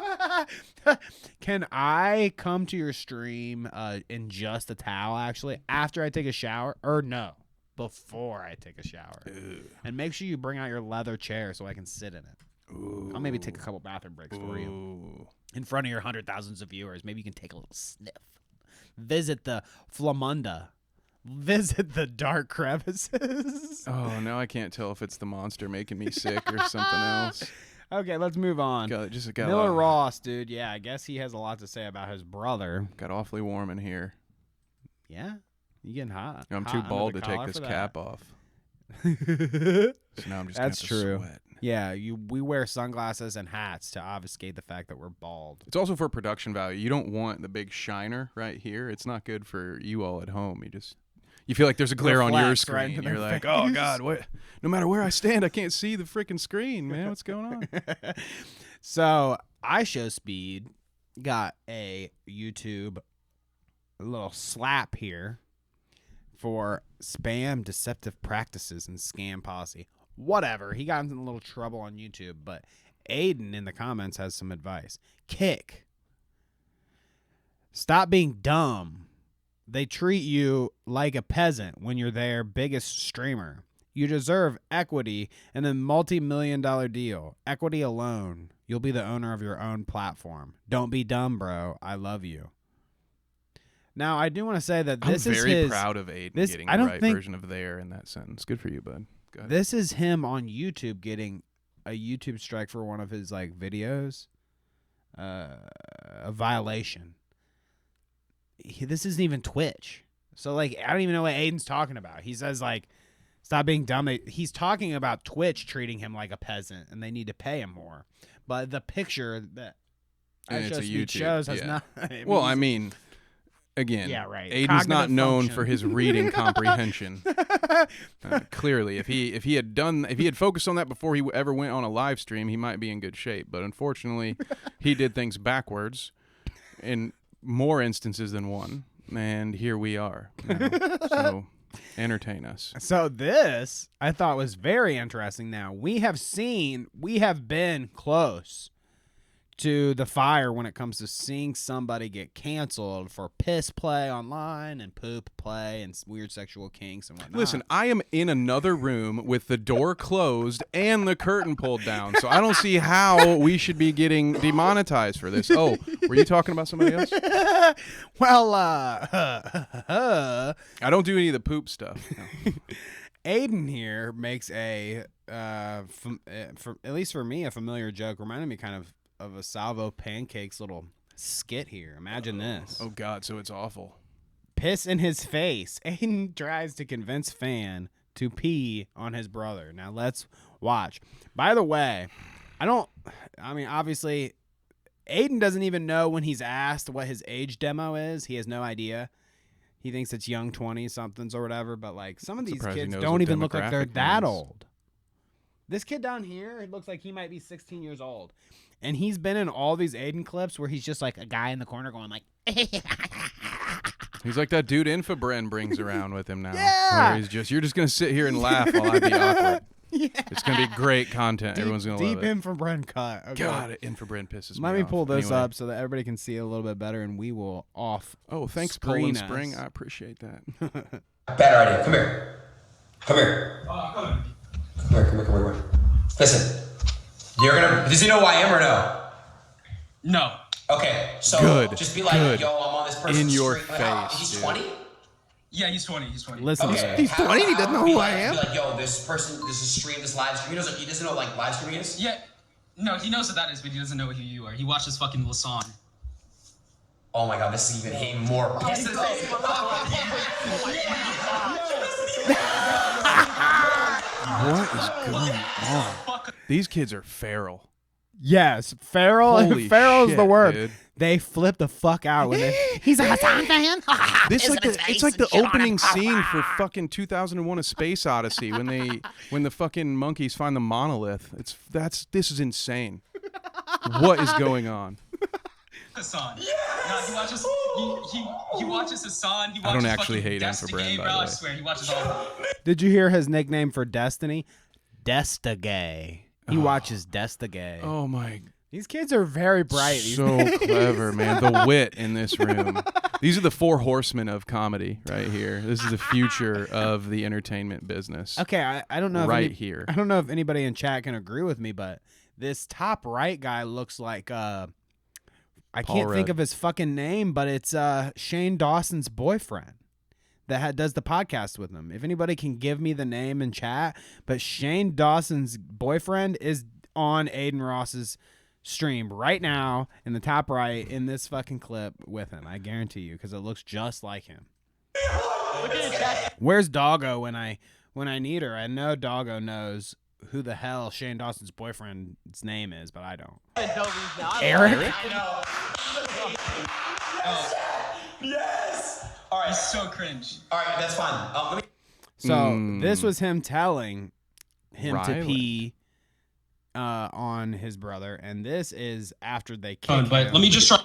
Can I come to your stream in just a towel, actually, after I take a shower? Or no, before I take a shower. Ew. And make sure you bring out your leather chair so I can sit in it. Ooh. I'll maybe take a couple bathroom breaks for you. In front of your 100,000 of viewers. Maybe you can take a little sniff. Visit the Flamunda. Visit the dark crevices. Oh, now I can't tell if it's the monster making me sick or something else. Okay, let's move on. Miller Ross, dude. Yeah, I guess he has a lot to say about his brother. Got awfully warm in here. Yeah? You getting hot? I'm too bald to take this cap off. So now I'm just That's gonna true. Sweat. Yeah, we wear sunglasses and hats to obfuscate the fact that we're bald. It's also for production value. You don't want the big shiner right here. It's not good for you all at home. You feel like there's a glare on your reflects right screen. into You're their like, face. oh God, what? No matter where I stand, I can't see the freaking screen, man. What's going on? So iShowSpeed got a YouTube little slap here for spam deceptive practices and scam policy. Whatever. He got into a little trouble on YouTube, but Aiden in the comments has some advice. Kick. Stop being dumb. They treat you like a peasant when you're their biggest streamer. You deserve equity and a multi-million-dollar deal. Equity alone. You'll be the owner of your own platform. Don't be dumb, bro. I love you. Now, I do want to say that this I'm is very his, proud of Aiden this, getting I the don't right think, version of there in that sentence. Good for you, bud. Go ahead. This is him on YouTube getting a YouTube strike for one of his like videos. A violation. This isn't even Twitch. So like I don't even know what Aiden's talking about. He says like stop being dumb. He's talking about Twitch treating him like a peasant and they need to pay him more. But the picture that iShowSpeed shows has not. I mean, again, yeah, right. Aiden's Cognitive not known function. for his reading comprehension. Clearly, if he had focused on that before he ever went on a live stream, he might be in good shape. But unfortunately, he did things backwards in more instances than one. And here we are. So entertain us. So this I thought was very interesting. Now we have been close to the fire when it comes to seeing somebody get canceled for piss play online and poop play and weird sexual kinks and whatnot. Listen, I am in another room with the door closed and the curtain pulled down, so I don't see how we should be getting demonetized for this. Oh, were you talking about somebody else? Well, I don't do any of the poop stuff. No. Aiden here makes a, at least for me, a familiar joke. Reminded me kind of a Salvo Pancakes little skit here. Imagine this. Oh God, so it's awful. Piss in his face. Aiden tries to convince fan to pee on his brother. Now let's watch. By the way, obviously Aiden doesn't even know when he's asked what his age demo is. He has no idea. He thinks it's young 20-somethings or whatever, but like some of these kids don't even look like they're that old. This kid down here, it looks like he might be 16 years old. And he's been in all these Aiden clips where he's just like a guy in the corner going like He's like that dude Infobren brings around with him now. Yeah. Where he's you're just going to sit here and laugh while I be awkward. Yeah. It's going to be great content. Everyone's going to love it. Deep Infobren cut. Okay. God, Infobren pisses me off. Let me pull this Anyway. up so that everybody can see it a little bit better, and we will off. Oh, thanks, Poland Spring. I appreciate that. Bad idea. Come here. Come here. Come here. Listen. Does he know who I am or no? No. Okay, so just be like, yo, I'm on this person's in your street. face. He's dude. 20? Yeah, he's 20. He's 20. Listen, okay. he's 20. He doesn't know who I am. Be like, yo, this person, this is stream, this live stream. He doesn't know like live streaming is. Yeah. No, he knows what that is, but he doesn't know who you are. He watches fucking Lasan. Oh my god, this is even more. What is going on? These kids are feral. Yes, feral. Holy Feral is the shit, word. dude. They flip the fuck out when he's a Hassan fan. It's like the opening scene for fucking 2001: A Space Odyssey when the fucking monkeys find the monolith. This is insane. What is going on? Hassan. Yeah. No, he watches. He watches Hassan. He watches I don't actually hate Destiny, Infobren, by bro. the way. I swear, he watches all of them. Did you hear his nickname for Destiny? Destigay. He watches Destigay. Oh my! These kids are very bright. So clever, man. The wit in this room. These are the 4 horsemen of comedy right here. This is the future of the entertainment business. Okay, I don't know. Here. I don't know if anybody in chat can agree with me, but this top right guy looks like I can't think of his fucking name, but it's Shane Dawson's boyfriend that does the podcast with him. If anybody can give me the name in chat, but Shane Dawson's boyfriend is on Aiden Ross's stream right now in the top right in this fucking clip with him. I guarantee you, because it looks just like him. Where's Doggo when I need her? I know Doggo knows who the hell Shane Dawson's boyfriend's name is, but I don't. Eric? Yes! All right, so cringe. All right, that's fine. Let me. So this was him telling him to Ryland. pee on his brother, and this is after they kick him. But let me just try.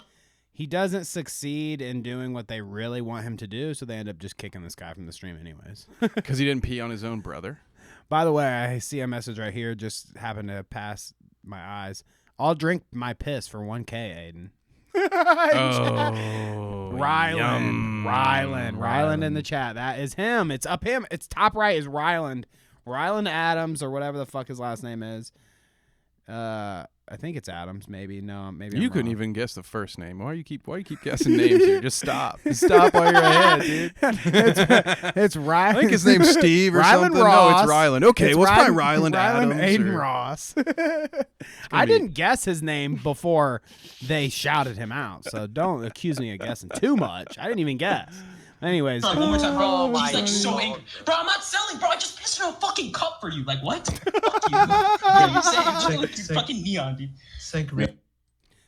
He doesn't succeed in doing what they really want him to do, so they end up just kicking this guy from the stream anyways. Because he didn't pee on his own brother. By the way, I see a message right here, just happened to pass my eyes. I'll drink my piss for 1K, Aiden. Ryland in the chat. That is him. It's up him. It's top right is Ryland. Ryland Adams, or whatever the fuck his last name is. I think it's Adams, maybe. No, maybe You I'm couldn't wrong. even guess the first name. Why you keep guessing names here? Just stop. Stop while you're ahead, dude. It's Ryland. I think his name's Steve or Ryland something. Ross. No, it's Ryland. Okay, It's let's try Ryland Adams. Aiden or- Ross. I didn't guess his name before they shouted him out, so don't accuse me of guessing too much. I didn't even guess. Anyways, One more time, bro. He's like so angry. Bro, I'm not selling, bro. I just pissed in a fucking cup for you. Like, what? Fuck you. Bro, you say fucking neon, dude.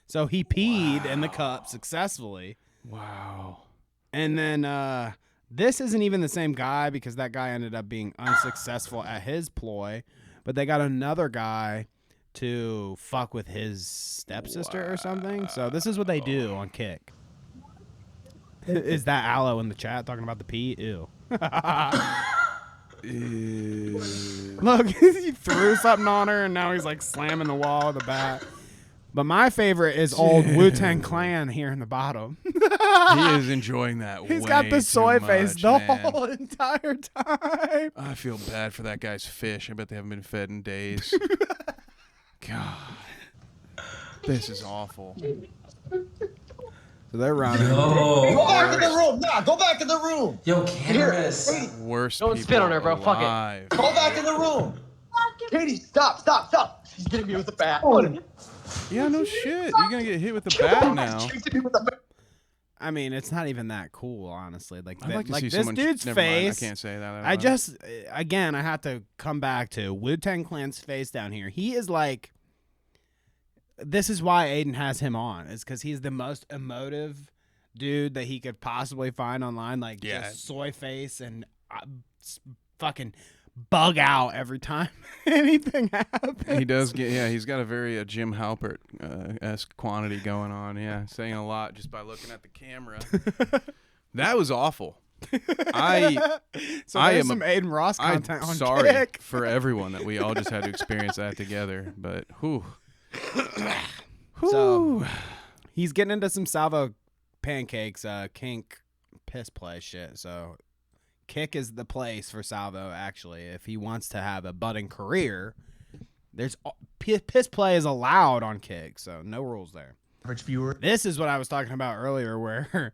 So he peed in the cup successfully. Wow. And then this isn't even the same guy because that guy ended up being unsuccessful at his ploy, but they got another guy to fuck with his stepsister or something. So this is what they do on Kick. Is that Aloe in the chat talking about the pee? Ew. Look, he threw something on her and now he's like slamming the wall with a bat. But my favorite is old Wu-Tang Clan here in the bottom. He is enjoying that. He's way got the too soy face much, the man. whole entire time. I feel bad for that guy's fish. I bet they haven't been fed in days. God, this is awful. So they're running. Go back in the room. Nah, go back in the room. Yo, cameras. Worst Don't people spit on her, bro. Fuck it. alive. Go back in the room. Katie, stop. She's getting me with the bat. Yeah, no shit. You're gonna get hit with the bat now. I mean, it's not even that cool, honestly. Like, I'd like to see this someone. dude's Never mind, face. I can't say that. I just, again, I have to come back to Wu-Tang Clan's face down here. He is like, this is why Aiden has him on, is because he's the most emotive dude that he could possibly find online. Like, just soy face and fucking bug out every time anything happens. He does get. Yeah, he's got a very Jim Halpert esque quantity going on. Yeah, saying a lot just by looking at the camera. That was awful. I there's am some Aiden Ross content on sorry Kick. for everyone that we all just had to experience that together. But whew. So he's getting into some Salvo pancakes, kink piss play shit. So Kick is the place for Salvo, actually. If he wants to have a budding career, there's piss play is allowed on Kick, so no rules there. Average viewer. This is what I was talking about earlier, where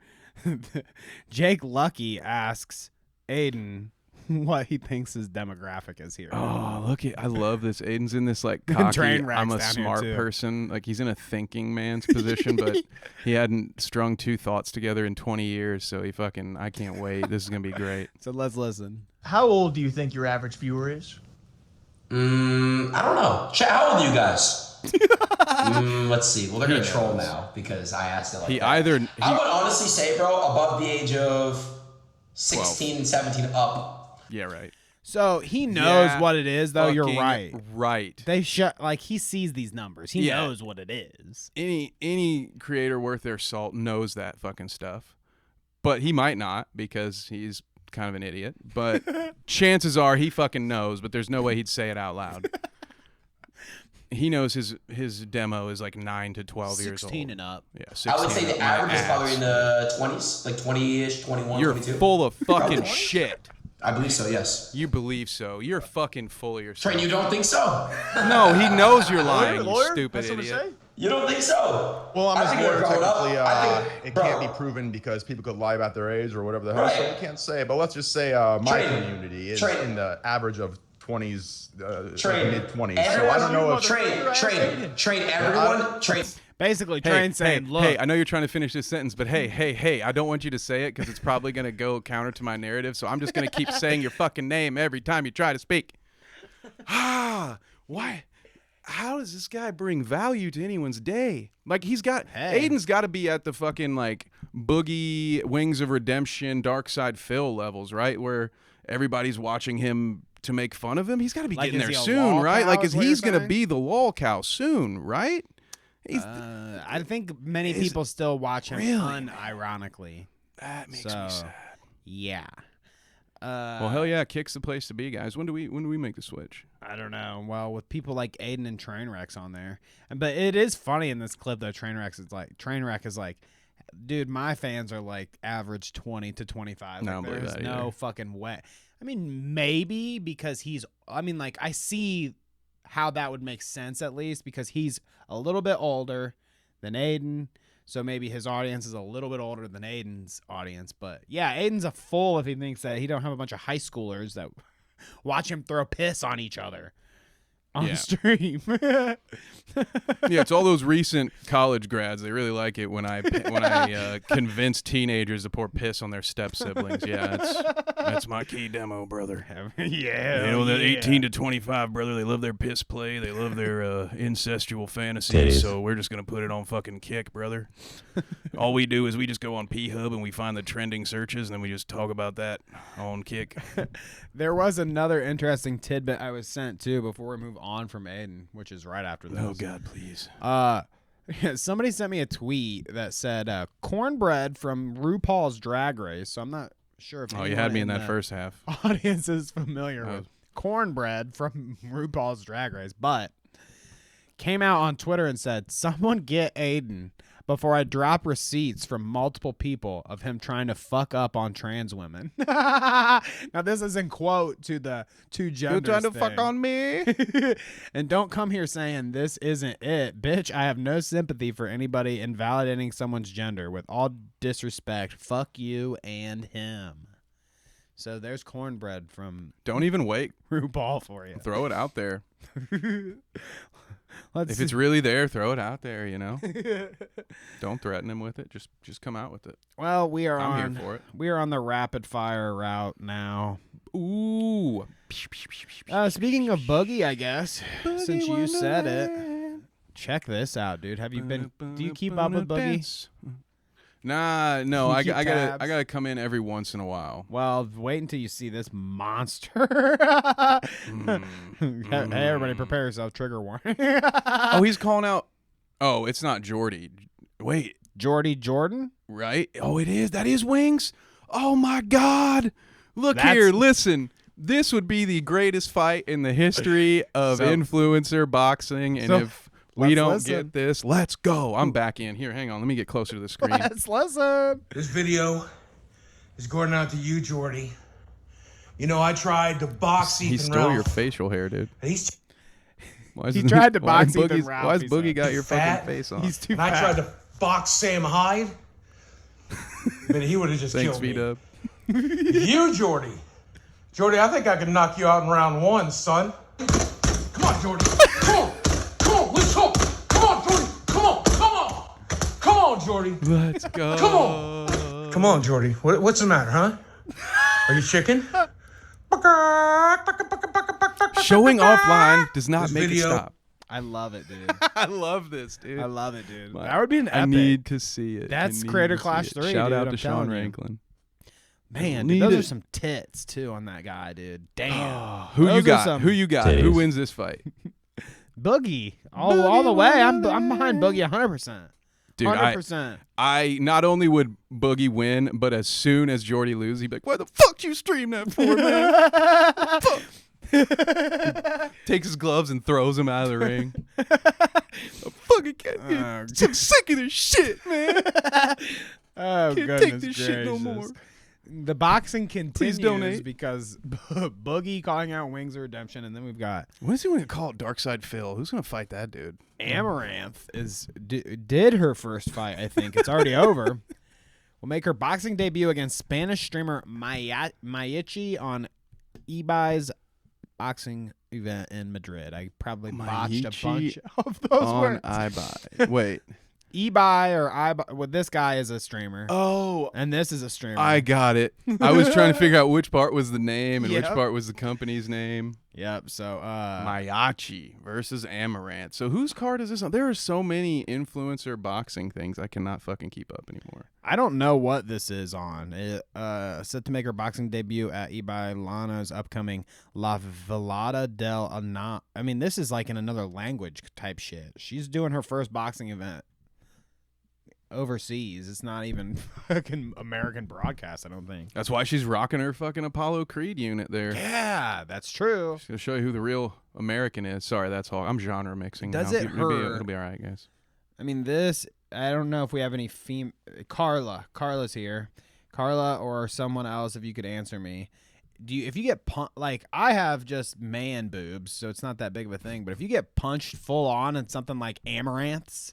Jake Lucky asks Aiden what he thinks his demographic is here. Oh, I love this. Aiden's in this like cocky, Train wrecks I'm a down here, smart too. person. Like he's in a thinking man's position, but he hadn't strung two thoughts together in 20 years. So he fucking, I can't wait. This is going to be great. So let's listen. How old do you think your average viewer is? I don't know. How old are you guys? Let's see. Well, they're gonna troll now because I asked it like that. I would honestly say, bro, above the age of 16, 17 up. Yeah, right. So he knows what it is, though. You're Fucking right. Right. They like he sees these numbers. He knows what it is. Any creator worth their salt knows that fucking stuff, but he might not because he's kind of an idiot. But chances are he fucking knows. But there's no way he'd say it out loud. He knows his demo is like 9 to 12 years old. 16 and up. Yeah, 16 I would say the average is probably in the 20s, like 20-ish, 21, You're 22. full of fucking shit. I believe so, yes. You believe so. You're fucking full of yourself. Train, you don't think so? No, he knows you're lying, you Lawyer? stupid That's what idiot. say? You don't think so? Well, I I'm think a lawyer. we're growing up. Technically, I think, it bro. can't be proven because people could lie about their age or whatever the hell. So Right. we can't say. But let's just say my community is in the average of 20s, mid 20s. So I don't know if Train everyone. Train. Basically, Train saying, look. Hey, I know you're trying to finish this sentence, but hey, I don't want you to say it because it's probably going to go counter to my narrative, so I'm just going to keep saying your fucking name every time you try to speak. Why? how does this guy bring value to anyone's day? Like Hey. Aiden's got to be at the fucking like Boogie, Wings of Redemption, Dark Side Phil levels, right? Where everybody's watching him to make fun of him. He's got to be Like, getting is there he a soon, lol right? cow Like, is what he's you're gonna saying? be the lol cow soon, right? I think many people still watch him unironically. That makes me sad. Yeah. Well, hell yeah, Kick's the place to be, guys. When do we make the switch? I don't know. Well, with people like Aiden and Trainwreck's on there, but it is funny in this clip though. Trainwreck is like, dude, my fans are like average 20 to 25. No, I Like, don't believe there's that no either. fucking way. I mean, maybe because like I see how that would make sense at least because he's a little bit older than Aiden. So maybe his audience is a little bit older than Aiden's audience. But yeah, Aiden's a fool if he thinks that he don't have a bunch of high schoolers that watch him throw piss on each other on stream. Yeah, it's all those recent college grads. They really like it when I convince teenagers to pour piss on their step siblings. Yeah, that's my key demo, brother. Yeah, you know that 18 to 25, brother. They love their piss play. They love their incestual fantasies. So we're just gonna put it on fucking Kick, brother. All we do is we just go on P-Hub and we find the trending searches and then we just talk about that on Kick. There was another interesting tidbit I was sent too before we move on from Aiden, which is right after this. Oh God, please. Somebody sent me a tweet that said cornbread from RuPaul's Drag Race. So I'm not sure if you had me in that first half. Audience is familiar with cornbread from RuPaul's Drag Race, but came out on Twitter and said, "Someone get Aiden before I drop receipts from multiple people of him trying to fuck up on trans women." Now this is in quote to the two genders. You're trying to fuck on me? And don't come here saying this isn't it. Bitch, I have no sympathy for anybody invalidating someone's gender. With all disrespect, fuck you and him. So there's cornbread from Don't even wait. RuPaul for you. Throw it out there. Let's If it's really there, throw it out there, you know? Don't threaten him with it. Just come out with it. Well, we are I'm on here for it. We are on the rapid fire route now. Ooh. Speaking of Boogie, I guess, Boogie since you said it, Wonderland. check this out, dude. Have you been? Do you keep up with Boogie? Nah, no. I Keep tabs? gotta come in every once in a while. Well, wait until you see this monster. Hey, everybody, prepare yourself. Trigger warning. Oh, he's calling out. Oh, it's not Jordy. Wait, Jordy Jordan? right? Oh, it is. That is Wings. Oh my God! Look That's- here. Listen. This would be the greatest fight in the history of influencer boxing, and if we don't get this, let's go. I'm back in. Here, hang on. Let me get closer to the screen. Let's listen. This video is going out to you, Jordy. You know, I tried to box He Ethan stole Ralph. your facial hair, dude. Why He tried to why box Ethan Ralph, Why has he Boogie said. got your Fat. fucking face on? He's too and fat. I tried to box Sam Hyde, but he would have just Thanks, killed me. V-Dub. You, Jordy. Jordy, I think I can knock you out in round one, son. Come on, Jordy. Come on. Come on, let's go. Come on, Jordy. Come on. Come on. Come on, Jordy. Let's go. Come on. Come on, Jordy. What's the matter, huh? Are you chicken? Showing offline does not This make video- it stop. I love it, dude. I love this, dude. I love it, dude. That would be an epic. I need to see it. That's I need Creator to see Clash it. 3, Shout dude, out I'm to Sean telling you. Ranklin. Man, Need dude, those it. are some tits too on that guy, dude. Damn. Who you Those are got? some Who you got? titties. Who wins this fight? Boogie. All the way. I'm behind Boogie 100%. Dude, 100%. I not only would Boogie win, but as soon as Jordy loses, he'd be like, "Why the fuck you stream that for, man?" Fuck. Takes his gloves and throws him out of the ring. I fucking can't. I'm sick of this shit, man. Oh, Can't goodness take this shit no gracious. more. The boxing continues donate. because Boogie calling out Wings of Redemption, and then we've got When's he going to call it Dark Side Phil? Who's going to fight that dude? Amaranth did her first fight. I think it's already over. Will make her boxing debut against Spanish streamer Mayichi on Ebai's boxing event in Madrid. I probably botched a bunch of those on words. iBuy. Wait. eBuy or iBuy. Well, this guy is a streamer. Oh, and this is a streamer. I got it. I was trying to figure out which part was the name and Yep. which part was the company's name. Yep. So Mayachi versus Amouranth. So whose card is this on? There are so many influencer boxing things. I cannot fucking keep up anymore. I don't know what this is on. It, set to make her boxing debut at eBay Lana's upcoming La Velada del Ana. I mean, this is like in another language type shit. She's doing her first boxing event overseas. It's not even fucking American broadcast, I don't think. That's why she's rocking her fucking Apollo Creed unit there. Yeah, that's true. She'll show you who the real American is. Sorry, that's all. I'm genre mixing. Does now. it hurt? It'll be all right, guys. I mean, this, I don't know if we have any Carla's here. Carla or someone else, if you could answer me. If you get like, I have just man boobs, so it's not that big of a thing, but if you get punched full on in something like Amaranth's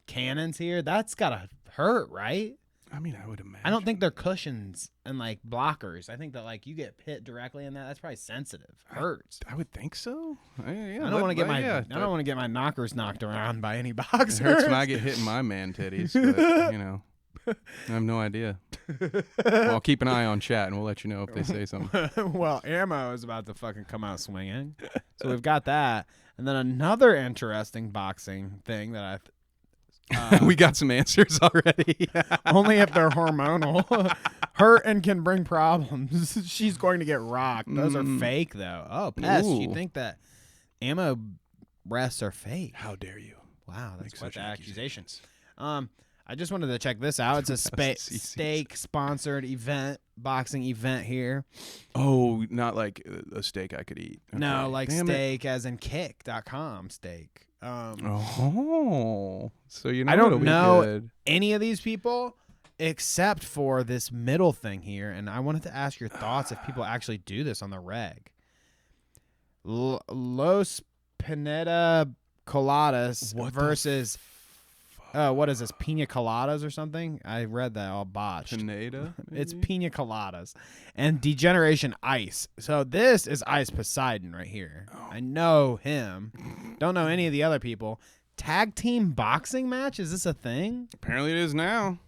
cannons here, that's gotta hurt, right? I mean, I would imagine. I don't think they're cushions and like blockers. I think that like you get hit directly in that's probably sensitive. Hurts. I would think so. Yeah, I don't want to get I don't want to get my knockers knocked around by any boxers. It hurts when I get hit in my man titties, but, you know, I have no idea. Well, I'll keep an eye on chat and we'll let you know if they say something. Well, Ammo is about to fucking come out swinging, so we've got that, and then another interesting boxing thing that I. We got some answers already. Only if they're hormonal. Hurt and can bring problems. She's going to get rocked. Those are fake, though. Oh, Pest, you think that ammo breasts are fake? How dare you? Wow, that's quite the accusations. I just wanted to check this out. It's a steak-sponsored event, boxing event here. Oh, not like a steak I could eat. Okay. No, like steak as in kick.com steak. So you know, I don't know any of these people except for this middle thing here, and I wanted to ask your thoughts if people actually do this on the reg. Los Pineda Coladas versus what is this, Pina Coladas or something? I read that all botched. Pineda? It's Pina Coladas and Degeneration Ice. So this is Ice Poseidon right here. I know him. Don't know any of the other people. Tag team boxing match? Is this a thing? Apparently it is now.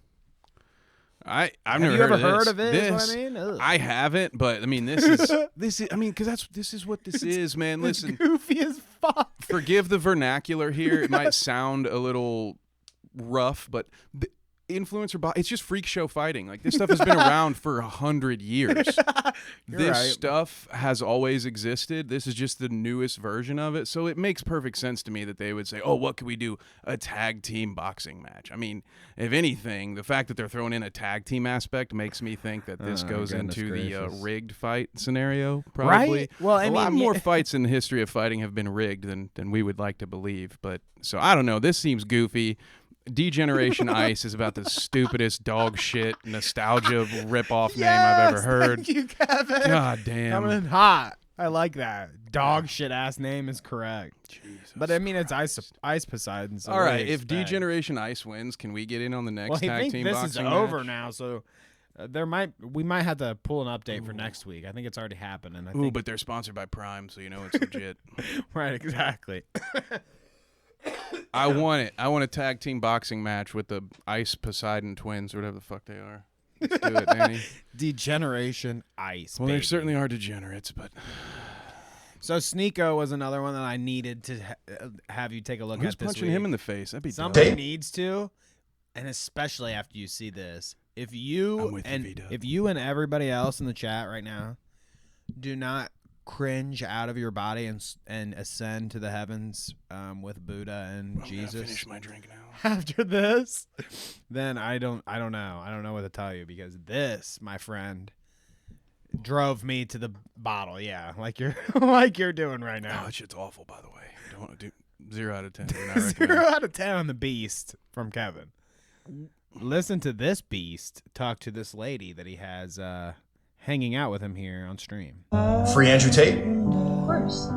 I've Have never you heard ever of heard of it? This, Is what I mean? Ugh. I haven't, but I mean this is I mean, because this is what this is, man. Listen, goofy as fuck. Forgive the vernacular here. It might sound a little rough, but the influencer it's just freak show fighting. Like, this stuff has been around for 100 years. This stuff has always existed. This is just the newest version of it. So it makes perfect sense to me that they would say, oh, what can we do? A tag team boxing match. I mean, if anything, the fact that they're throwing in a tag team aspect makes me think that this goes into the rigged fight scenario, probably. Right? Well, I mean, a lot mean, more fights in the history of fighting have been rigged than we would like to believe. But so I don't know. This seems goofy. Degeneration Ice is about the stupidest dog shit nostalgia rip-off name I've ever heard. Thank you, Kevin. God damn. Coming hot. I like that. Dog shit ass name is correct. Jesus, but I mean, it's Ice Poseidon. So all right, if Degeneration Ice wins, can we get in on the next tag team this boxing is over match? now, so we might have to pull an update for next week. I think it's already happened. And I Ooh, think but they're sponsored by Prime, so you know it's legit. Right, exactly. I want it. I want a tag team boxing match with the Ice Poseidon twins or whatever the fuck they are. Let's do it, Danny. Degeneration Ice. Well, baby. there certainly are degenerates, but so Sneeko was another one that I needed to have you take a look who's at this punching week. him in the face? That'd be somebody needs to, and especially after you see this. If you and everybody else in the chat right now do not cringe out of your body and ascend to the heavens with Buddha and Jesus. Finish my drink now. After this, then I don't know. I don't know what to tell you, because this, my friend, drove me to the bottle. Yeah, like you're doing right now. Oh, that shit's awful, by the way. Don't do 0 out of 10. 0 out of 10 on the beast from Kevin. Listen to this beast talk to this lady that he has hanging out with him here on stream. Free Andrew Tate? Of course.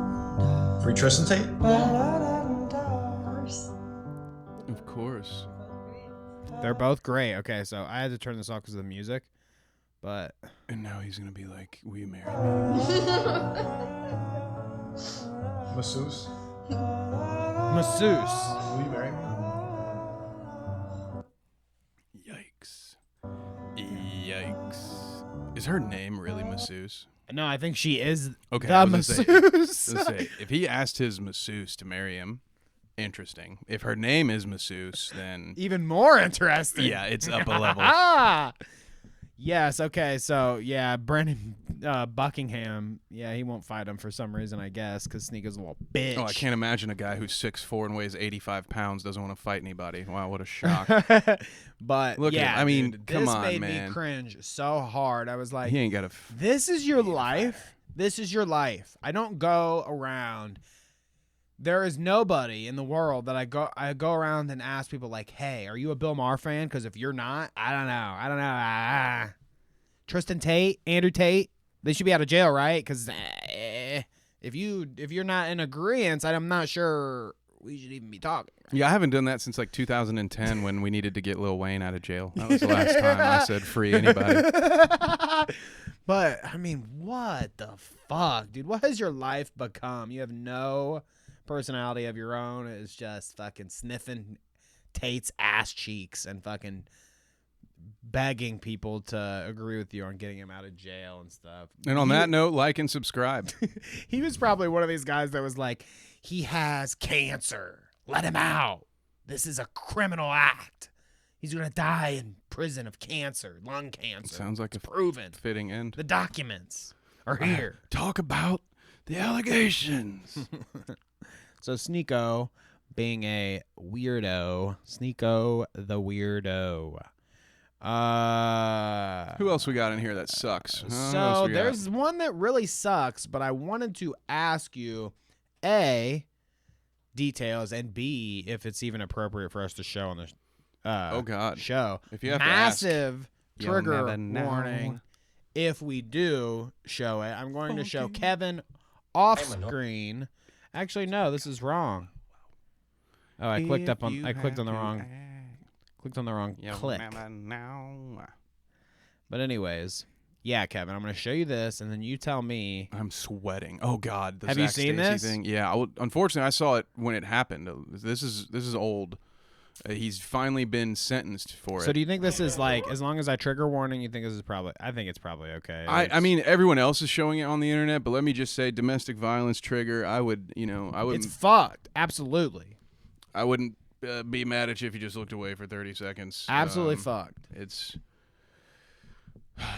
Free Tristan Tate? Of course. Of course. They're both great. Okay, so I had to turn this off because of the music, but... And now he's going to be like, will you marry me? Masseuse? Masseuse. Will you marry me? her name really masseuse? No, I think she is okay, the masseuse. If he asked his masseuse to marry him, interesting. If her name is masseuse, then even more interesting. Yeah, it's up a level. Yes. Okay. So yeah, Brandon Buckingham. Yeah, he won't fight him for some reason, I guess, because Sneaker's a little bitch. Oh, I can't imagine a guy who's 6'4" and weighs 85 pounds doesn't want to fight anybody. Wow, what a shock. But look, yeah, I mean, dude, come this on, made man. me cringe so hard. I was like, he ain't got a. This is your life. This is your life. I don't go around. There is nobody in the world that I go around and ask people like, "Hey, are you a Bill Maher fan?" Because if you're not, I don't know. Tristan Tate, Andrew Tate, they should be out of jail, right? Because if you're not in agreement, I'm not sure we should even be talking. Yeah, I haven't done that since like 2010 when we needed to get Lil Wayne out of jail. That was the last time I said free anybody. But I mean, what the fuck, dude? What has your life become? You have no personality of your own. It's just fucking sniffing Tate's ass cheeks and fucking begging people to agree with you on getting him out of jail and stuff. And on that note, like and subscribe. He was probably one of these guys that was like, he has cancer. Let him out. This is a criminal act. He's going to die in prison of cancer, lung cancer. Sounds like it's proven. Fitting end. The documents are here. Talk about the allegations. So Sneeko being a weirdo. Sneeko the weirdo. Who else we got in here that sucks? So there's one that really sucks, but I wanted to ask you, A, details, and B, if it's even appropriate for us to show on the oh God show. If you have massive to ask, trigger you'll never know. warning. If we do show it, I'm going to show Kevin off screen. Actually, no, this is wrong. Oh, I clicked on the wrong. Clicked on the wrong click. But anyways, yeah, Kevin, I'm going to show you this, and then you tell me. I'm sweating. Oh God, the have Zach you seen Stacey this thing? Yeah, unfortunately, I saw it when it happened. This is old. He's finally been sentenced for it. So do you think this is like, as long as I trigger warning, you think this is probably? I think it's probably okay. I mean, everyone else is showing it on the internet, but let me just say, domestic violence trigger. I would. It's fucked. Absolutely. I wouldn't be mad at you if you just looked away for 30 seconds. Absolutely fucked. It's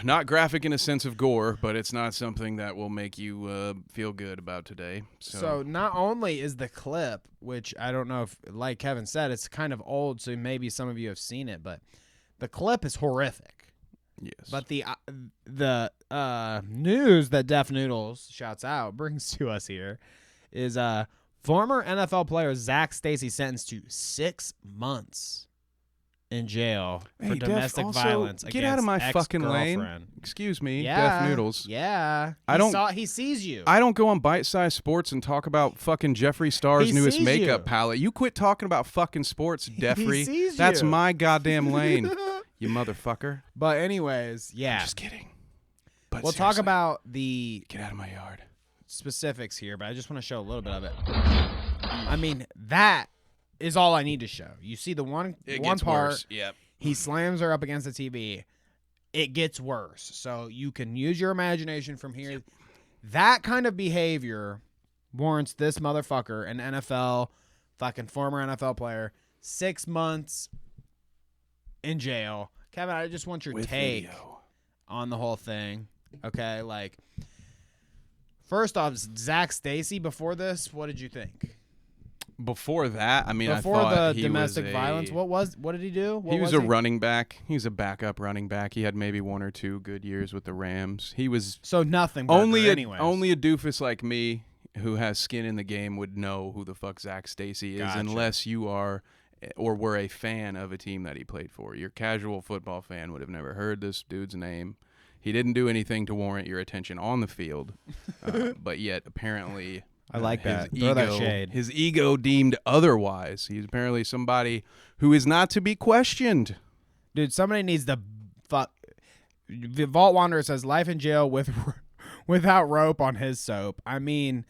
not graphic in a sense of gore, but it's not something that will make you feel good about today. So not only is the clip, which I don't know if, like Kevin said, it's kind of old, so maybe some of you have seen it, but the clip is horrific. Yes. But the news that Def Noodles shouts out brings to us here is former NFL player Zach Stacey sentenced to 6 months in jail for domestic violence. Get out of my fucking lane. Excuse me, Def Noodles. Yeah. He sees you. I don't go on Bite Size Sports and talk about fucking Jeffree Star's newest makeup palette. You quit talking about fucking sports, Jeffrey. He sees That's you. my goddamn lane, you motherfucker. But anyways, yeah. I'm just kidding. But we'll talk about the get out of my yard specifics here, but I just want to show a little bit of it. I mean, that is all I need to show. You see the one part. Worse. Yep. He slams her up against the TV. It gets worse. So you can use your imagination from here. Yep. That kind of behavior warrants this motherfucker, an former NFL player, 6 months in jail. Kevin, I just want your take on the whole thing. Okay, like, first off, Zach Stacey, before this, what did you think? Before that, I mean, before I thought the domestic violence, what did he do? He was a running back. He was a backup running back. He had maybe 1 or 2 good years with the Rams. He was nothing. Only a doofus like me who has skin in the game would know who the fuck Zach Stacey is, unless you are or were a fan of a team that he played for. Your casual football fan would have never heard this dude's name. He didn't do anything to warrant your attention on the field, but yet apparently. I like that. Throw that shade. His ego deemed otherwise. He's apparently somebody who is not to be questioned. Dude, somebody needs to fuck. The Vault Wanderer says life in jail without rope on his soap. I mean,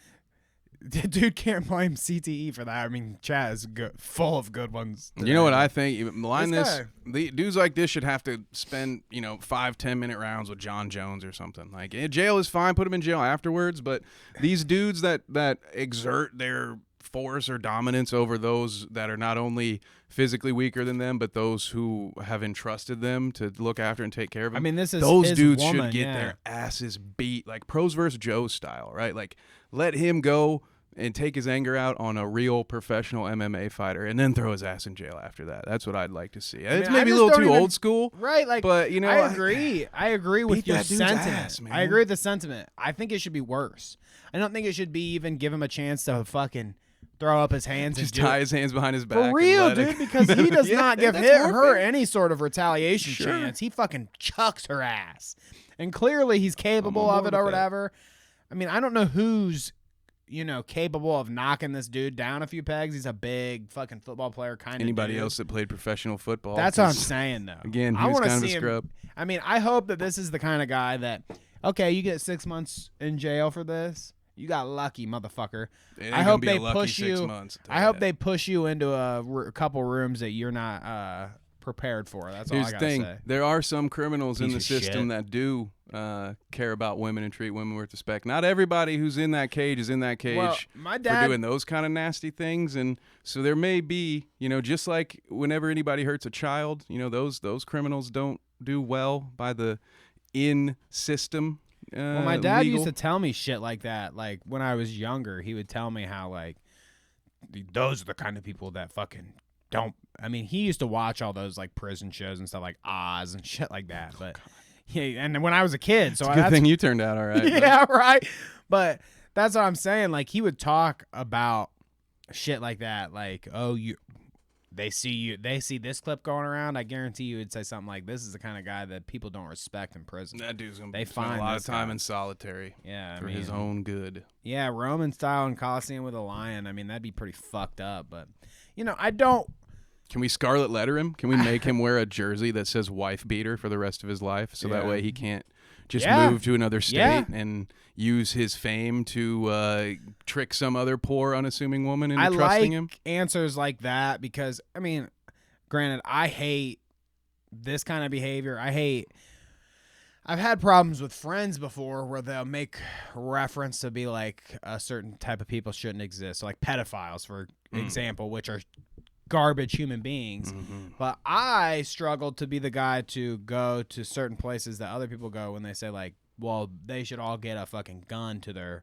Dude can't blame CTE for that. I mean, chat is full of good ones today. You know what I think? Line This the dudes like this should have to spend 5-10 minute rounds with John Jones or something. Like jail is fine, put him in jail afterwards. But these dudes that exert their force or dominance over those that are not only physically weaker than them, but those who have entrusted them to look after and take care of them. I mean, this is those his dudes woman, should get yeah. their asses beat, like Pros vs. Joe style, right? Like let him go and take his anger out on a real professional MMA fighter, and then throw his ass in jail after that. That's what I'd like to see. It's maybe a little too old school, right? Like, but I agree. I agree with your that dude's sentiment. ass, man. I agree with the sentiment. I think it should be worse. I don't think it should be even give him a chance to fucking throw up his hands Just and tie his hands behind his back. For and real, let dude, it- because he does Yeah, not give that's her more fair. any sort of retaliation Sure. chance. He fucking chucks her ass. And clearly he's capable I'm on of it board or with that. whatever. I mean, I don't know who's, capable of knocking this dude down a few pegs. He's a big fucking football player kind of Anybody else that played professional football? That's what I'm 'cause, saying, though. Again, he I was wanna kind of a see him- scrub. I mean, I hope that this is the kind of guy that, okay, you get 6 months in jail for this. You got lucky, motherfucker. It ain't I gonna hope be they a lucky push 6 you. months, I'll tell I you hope that. they push you into a couple rooms that you're not prepared for. That's all Here's I the gotta thing: say. there are some criminals in Piece the of system shit. that do care about women and treat women with respect. Not everybody who's in that cage is in that cage Well, my for dad- doing those kind of nasty things, and so there may be, just like whenever anybody hurts a child, those criminals don't do well by the in system. Well, my dad legal. used to tell me shit like that. Like when I was younger, he would tell me how like those are the kind of people that fucking don't. I mean, he used to watch all those like prison shows and stuff like Oz and shit like that. But yeah, and when I was a kid, so It's a good thing you turned out all right. bud. yeah, right. But that's what I'm saying. Like he would talk about shit like that. Like, oh, they see this clip going around. I guarantee you would say something like, "This is the kind of guy that people don't respect in prison." That dude's gonna They spend find a lot this of time guy. in solitary. Yeah, for his own good. Yeah, Roman style and Coliseum with a lion. I mean, that'd be pretty fucked up. But I don't. Can we scarlet letter him? Can we make him wear a jersey that says "wife beater" for the rest of his life, so that Yeah. way he can't just Yeah. move to another state Yeah. and use his fame to trick some other poor, unassuming woman into I trusting like him? answers like that because I mean, granted, I hate this kind of behavior. I've had problems with friends before where they'll make reference to be like a certain type of people shouldn't exist, so like pedophiles, for example, which are garbage human beings. But I struggled to be the guy to go to certain places that other people go when they say like, well, they should all get a fucking gun to their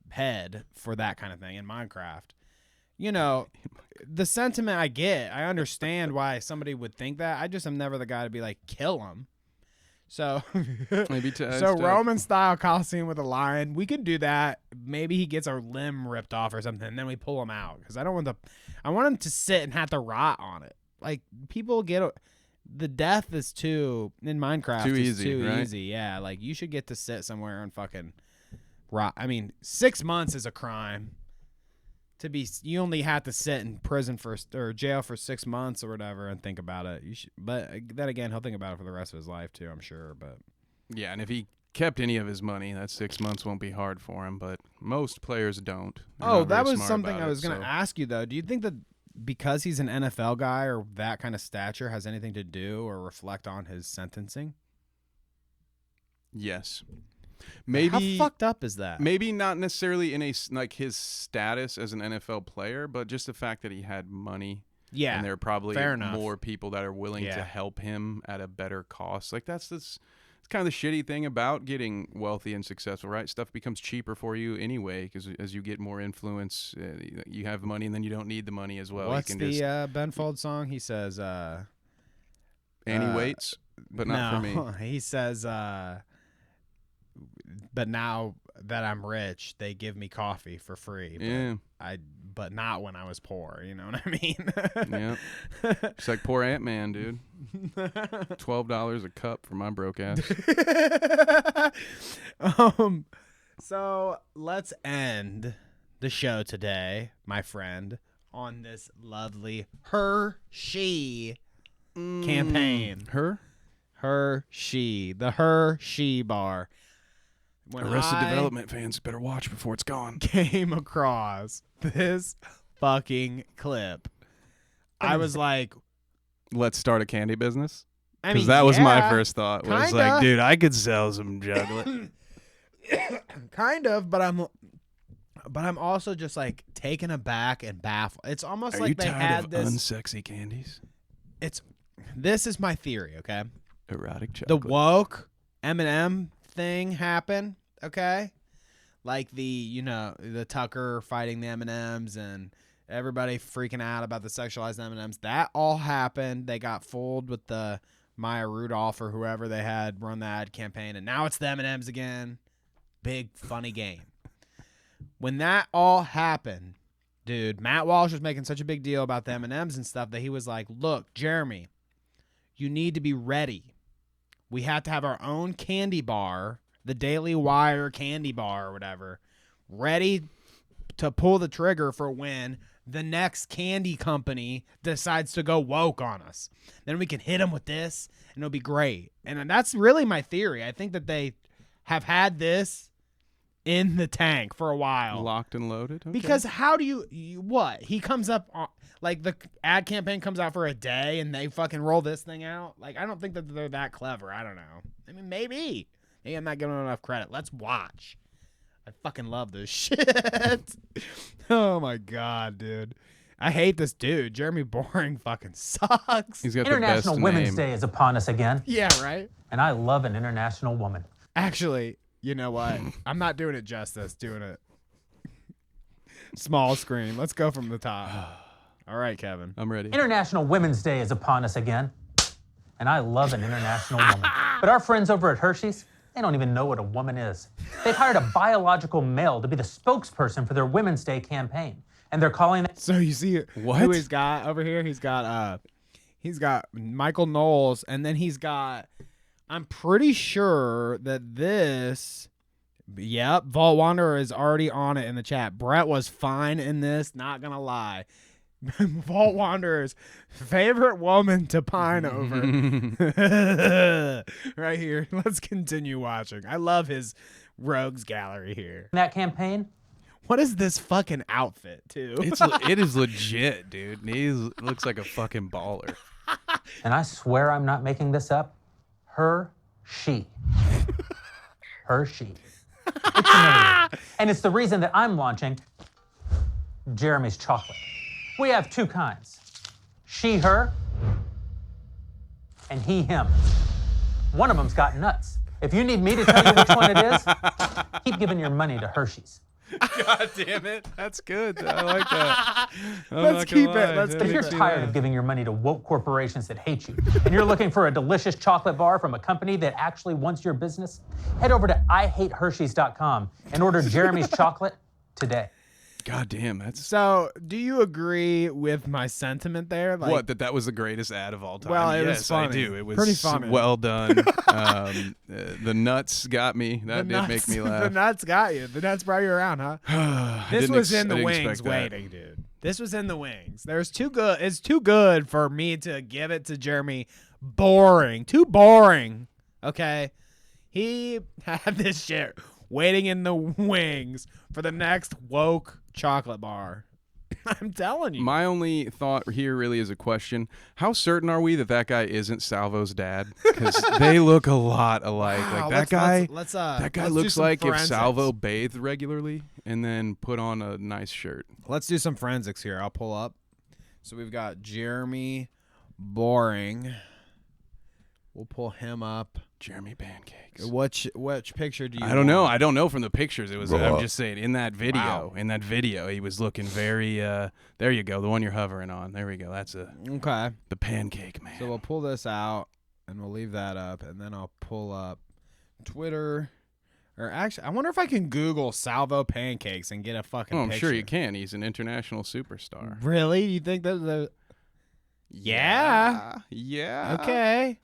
head for that kind of thing in Minecraft. The sentiment I get, I understand why somebody would think that. I just am never the guy to be like, kill him. So, Maybe so Roman style Coliseum with a lion, we could do that. Maybe he gets a limb ripped off or something, and then we pull him out because I want him to sit and have to rot on it. Like people the death is too in Minecraft. Too is easy, too right? easy. Yeah, like you should get to sit somewhere and fucking rot. I mean, 6 months is a crime. You only have to sit in prison or jail for 6 months or whatever and think about it. But then again, he'll think about it for the rest of his life too, I'm sure. But Yeah, and if he kept any of his money, that 6 months won't be hard for him. But most players don't. They're oh, not that very was smart something about I was it, going to so- ask you though. Do you think that because he's an NFL guy or that kind of stature has anything to do or reflect on his sentencing? Yes. Maybe how fucked up is that? Maybe not necessarily in like his status as an NFL player, but just the fact that he had money. Yeah, and there are probably fair enough. more people that are willing Yeah. to help him at a better cost. Like it's kind of the shitty thing about getting wealthy and successful, right? Stuff becomes cheaper for you anyway because as you get more influence, you have money and then you don't need the money as well. What's you can the Ben Folds song? He says, Annie waits, but not for me. He says, but now that I'm rich, they give me coffee for free. But Yeah. but not when I was poor. You know what I mean? Yeah. It's like poor Ant-Man, dude. $12 a cup for my broke ass. So let's end the show today, my friend, on this lovely she campaign. Her? The she bar. when Arrested I Development fans better watch before it's gone. came across this fucking clip, I was like, let's start a candy business. I Because mean, that was my yeah, first thought. Was kinda. like, dude, I could sell some chocolate. kind of, but I'm also just like taken aback and baffled. It's almost Are like you they tired had of this. unsexy candies? This is my theory, okay? Erotic The chocolate. woke M&M thing happened, okay? Like the Tucker fighting the M&Ms and everybody freaking out about the sexualized M&Ms. That all happened. They got fooled with the Maya Rudolph or whoever they had run the ad campaign, and now it's the M&Ms again. Big funny game. When that all happened, dude, Matt Walsh was making such a big deal about the M&Ms and stuff that he was like, look, Jeremy, you need to be ready. We have to have our own candy bar, the Daily Wire candy bar or whatever, ready to pull the trigger for when the next candy company decides to go woke on us. Then we can hit them with this, and it'll be great. And that's really my theory. I think that they have had this in the tank for a while. Locked and loaded? Okay. Because how do you what? He comes up on, like the ad campaign comes out for a day and they fucking roll this thing out. Like, I don't think that they're that clever. I don't know. I mean, maybe. Maybe I'm not giving them enough credit. Let's watch. I fucking love this shit. Oh my God, dude. I hate this dude. Jeremy Boring fucking sucks. He's got International the best Women's name. Day is upon us again. Yeah, right? And I love an international woman. Actually, you know what? I'm not doing it justice, doing it small screen. Let's go from the top. All right, Kevin. I'm ready. International Women's Day is upon us again. And I love an international woman. But our friends over at Hershey's, they don't even know what a woman is. They've hired a biological male to be the spokesperson for their Women's Day campaign. And they're calling it... So you see what? Who he's got over here? He's got Michael Knowles, and then he's got, I'm pretty sure that this, yep, Vault Wanderer is already on it in the chat. Brett was fine in this, not gonna lie. Vault Wanderer's favorite woman to pine over. Right here. Let's continue watching. I love his rogues gallery here. That campaign? What is this fucking outfit, too? It is legit, dude. He looks like a fucking baller. And I swear I'm not making this up. Hershey. Hershey. It's amazing. And it's the reason that I'm launching Jeremy's chocolate. We have two kinds. She, her, and he, him. One of them's got nuts. If you need me to tell you which one it is, keep giving your money to Hershey's. God damn it. That's good. I like that. Let's keep it. Let's If you're tired of giving your money to woke corporations that hate you, and you're looking for a delicious chocolate bar from a company that actually wants your business, head over to IHateHershey's.com and order Jeremy's chocolate today. God damn, that's... So, do you agree with my sentiment there? Like, what, that was the greatest ad of all time? Well, it was yes, funny. I do. It was pretty funny. Well done. The nuts got me. That did make me laugh. The nuts got you. The nuts brought you around, huh? This was in the wings waiting, dude. This was in the wings. There's too good. It's too good for me to give it to Jeremy. Boring. Too boring. Okay? He had this shit waiting in the wings for the next woke chocolate bar. I'm telling you. My only thought here really is a question. How certain are we that that guy isn't Salvo's dad? Because they look a lot alike. Wow, like that let's guy do looks some like forensics. if Salvo bathed regularly and then put on a nice shirt. Let's do some forensics here. I'll pull up. So we've got Jeremy Boring. We'll pull him up. Jeremy Pancakes. Which picture do you I don't know. want? I don't know from the pictures. It was. I'm just saying in that video. Wow. In that video, he was looking very. There you go. The one you're hovering on. There we go. That's Okay. The pancake man. So we'll pull this out and we'll leave that up, and then I'll pull up Twitter. Or actually, I wonder if I can Google Salvo Pancakes and get a fucking Oh, I'm picture. sure you can. He's an international superstar. Really? You think that the? Yeah. Yeah. Okay.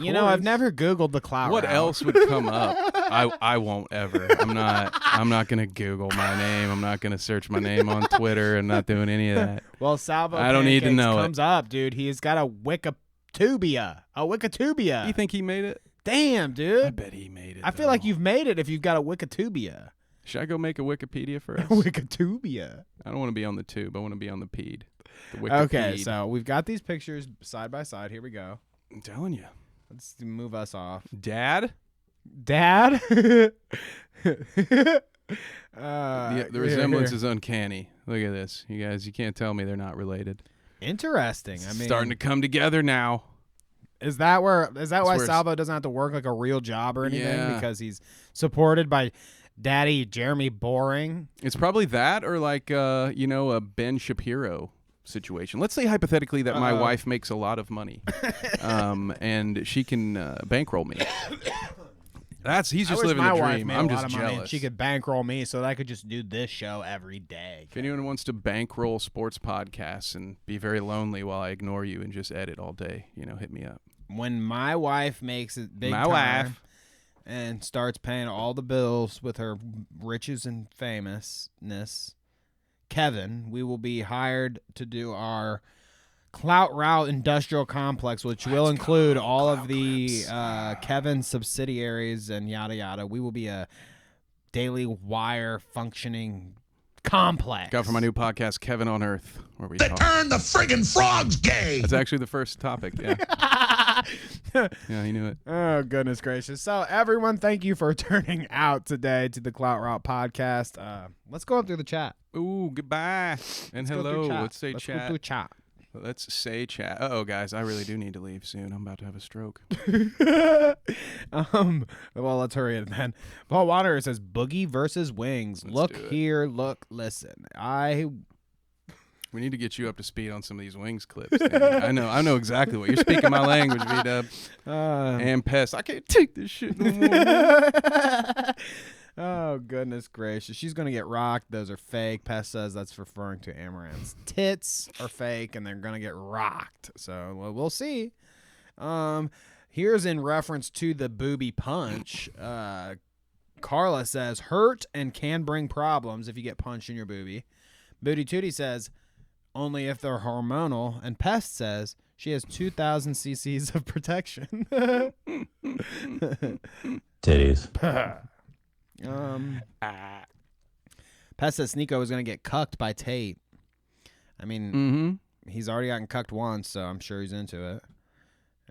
You know, I've never Googled the Clout. What route. else would come up? I won't ever. I'm not gonna Google my name. I'm not gonna search my name on Twitter. I'm not doing any of that. Well, Salvo I don't need to Pancakes know comes up, dude. He's got a Wikitubia. A Wikitubia. You think he made it? Damn, dude. I bet he made it. I feel like you've made it if you've got a Wikitubia. Should I go make a Wikipedia for us? Wikitubia. I don't want to be on the tube. I want to be on the peed. The Okay, Wikipede. so we've got these pictures side by side. Here we go. I'm telling you. Let's move us off. Dad? The resemblance is uncanny. Look at this. You guys, you can't tell me they're not related. Interesting. I mean, starting to come together now. Is that why where Salvo doesn't have to work like a real job or anything? Yeah. Because he's supported by Daddy Jeremy Boring? It's probably that or like, a Ben Shapiro situation. Let's say hypothetically that my wife makes a lot of money and she can bankroll me. He's just living the dream. I'm just jealous. She could bankroll me so that I could just do this show every day. If anyone wants to bankroll sports podcasts and be very lonely while I ignore you and just edit all day, hit me up. When my wife makes it big time and starts paying all the bills with her riches and famousness, Kevin, we will be hired to do our Clout Route Industrial Complex, which will include all of the Kevin subsidiaries and yada yada. We will be a Daily Wire functioning complex. Got for my new podcast, Kevin on Earth, where we turn the friggin' frogs gay. That's actually the first topic. Yeah. Yeah, he knew it. Oh, goodness gracious. So, everyone, thank you for turning out today to the Clout Route podcast. Let's go up through the chat. Ooh, goodbye. And hello. Let's say Let's chat. go through chat. Let's say chat. Uh-oh, guys, I really do need to leave soon. I'm about to have a stroke. Well, let's hurry it, man. Paul Wanderer says, Boogie versus Wings. Look here, look, listen. We need to get you up to speed on some of these Wings clips. I know exactly what you're speaking my language, V-Dub. And Pest. I can't take this shit no more. Oh, goodness gracious. She's going to get rocked. Those are fake. Pest says that's referring to Amouranth's tits are fake, and they're going to get rocked. So, we'll see. Here's in reference to the booby punch. Carla says, hurt and can bring problems if you get punched in your boobie. Booty Tootie says, only if they're hormonal. And Pest says, she has 2,000 cc's of protection. Titties. Pest says Sneeko was going to get cucked by Tate. I mean, he's already gotten cucked once, so I'm sure he's into it.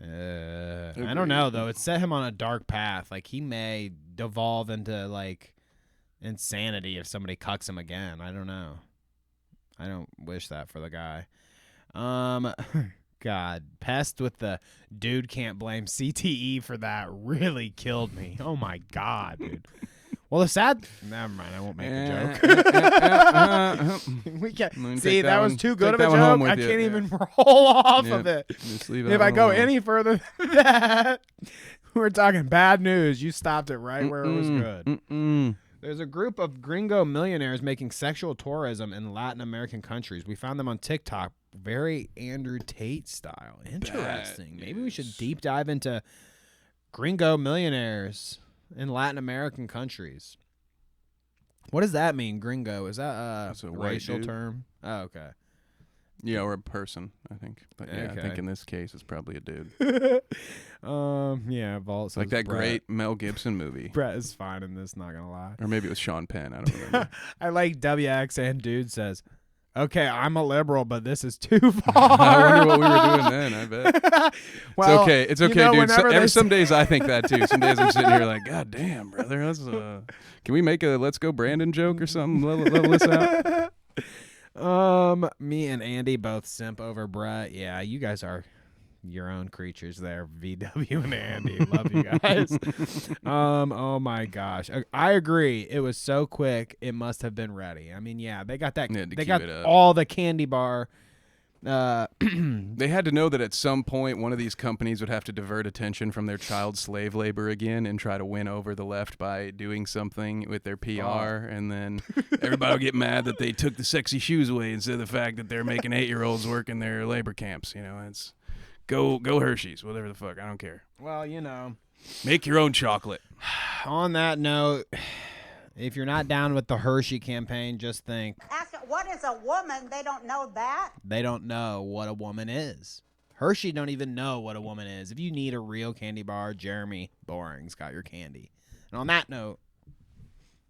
I don't know, though. It set him on a dark path. Like, he may devolve into, like, insanity if somebody cucks him again. I don't know. I don't wish that for the guy. God, Pest with the dude can't blame CTE for that really killed me. Oh, my God, dude. Well, the sad... Never mind, I won't make the joke. We can't... See, that was too good of a joke. I can't even roll off of it. Just leave if I go any further than that, we're talking bad news. You stopped it right where it was good. There's a group of gringo millionaires making sexual tourism in Latin American countries. We found them on TikTok. Very Andrew Tate style. Interesting. Maybe we should deep dive into gringo millionaires in Latin American countries. What does that mean, gringo? Is that a racial term? Oh, okay. Yeah, or a person, I think. But yeah, Okay. I think in this case it's probably a dude. Yeah, Vault says Like that Brett. great Mel Gibson movie. Brett is fine in this, not gonna lie. Or maybe it was Sean Penn. I don't remember. I like WX and Dude says, okay, I'm a liberal, but this is too far. I wonder what we were doing then, I bet. Well, it's okay, you know, dude. whenever Some days I think that too. Some days I'm sitting here like, God damn, brother. Can we make a Let's Go Brandon joke or something? Level this out. Me and Andy both simp over Brett. Yeah, you guys are your own creatures there, VW and Andy. Love you guys. Oh my gosh. I agree. It was so quick. It must have been ready. I mean, yeah, they got that. They got all the candy bar. They had to know that at some point one of these companies would have to divert attention from their child slave labor again and try to win over the left by doing something with their PR, and then everybody will get mad that they took the sexy shoes away instead of the fact that they're making 8-year-olds work in their labor camps. You know, it's go Hershey's, whatever the fuck. I don't care. Well, you know, make your own chocolate. On that note, if you're not down with the Hershey campaign, just think. Ask what is a woman? They don't know that. They don't know what a woman is. Hershey don't even know what a woman is. If you need a real candy bar, Jeremy Boring's got your candy. And on that note,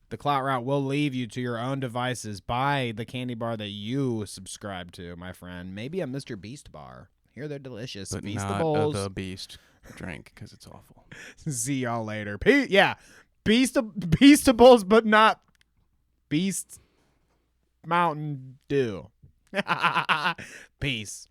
the Clout Route will leave you to your own devices. Buy the candy bar that you subscribe to, my friend. Maybe a Mr. Beast bar. Here they're delicious. But Feastables. not the Beast drink because it's awful. See y'all later. Beastables, but not Beast Mountain Dew. Peace.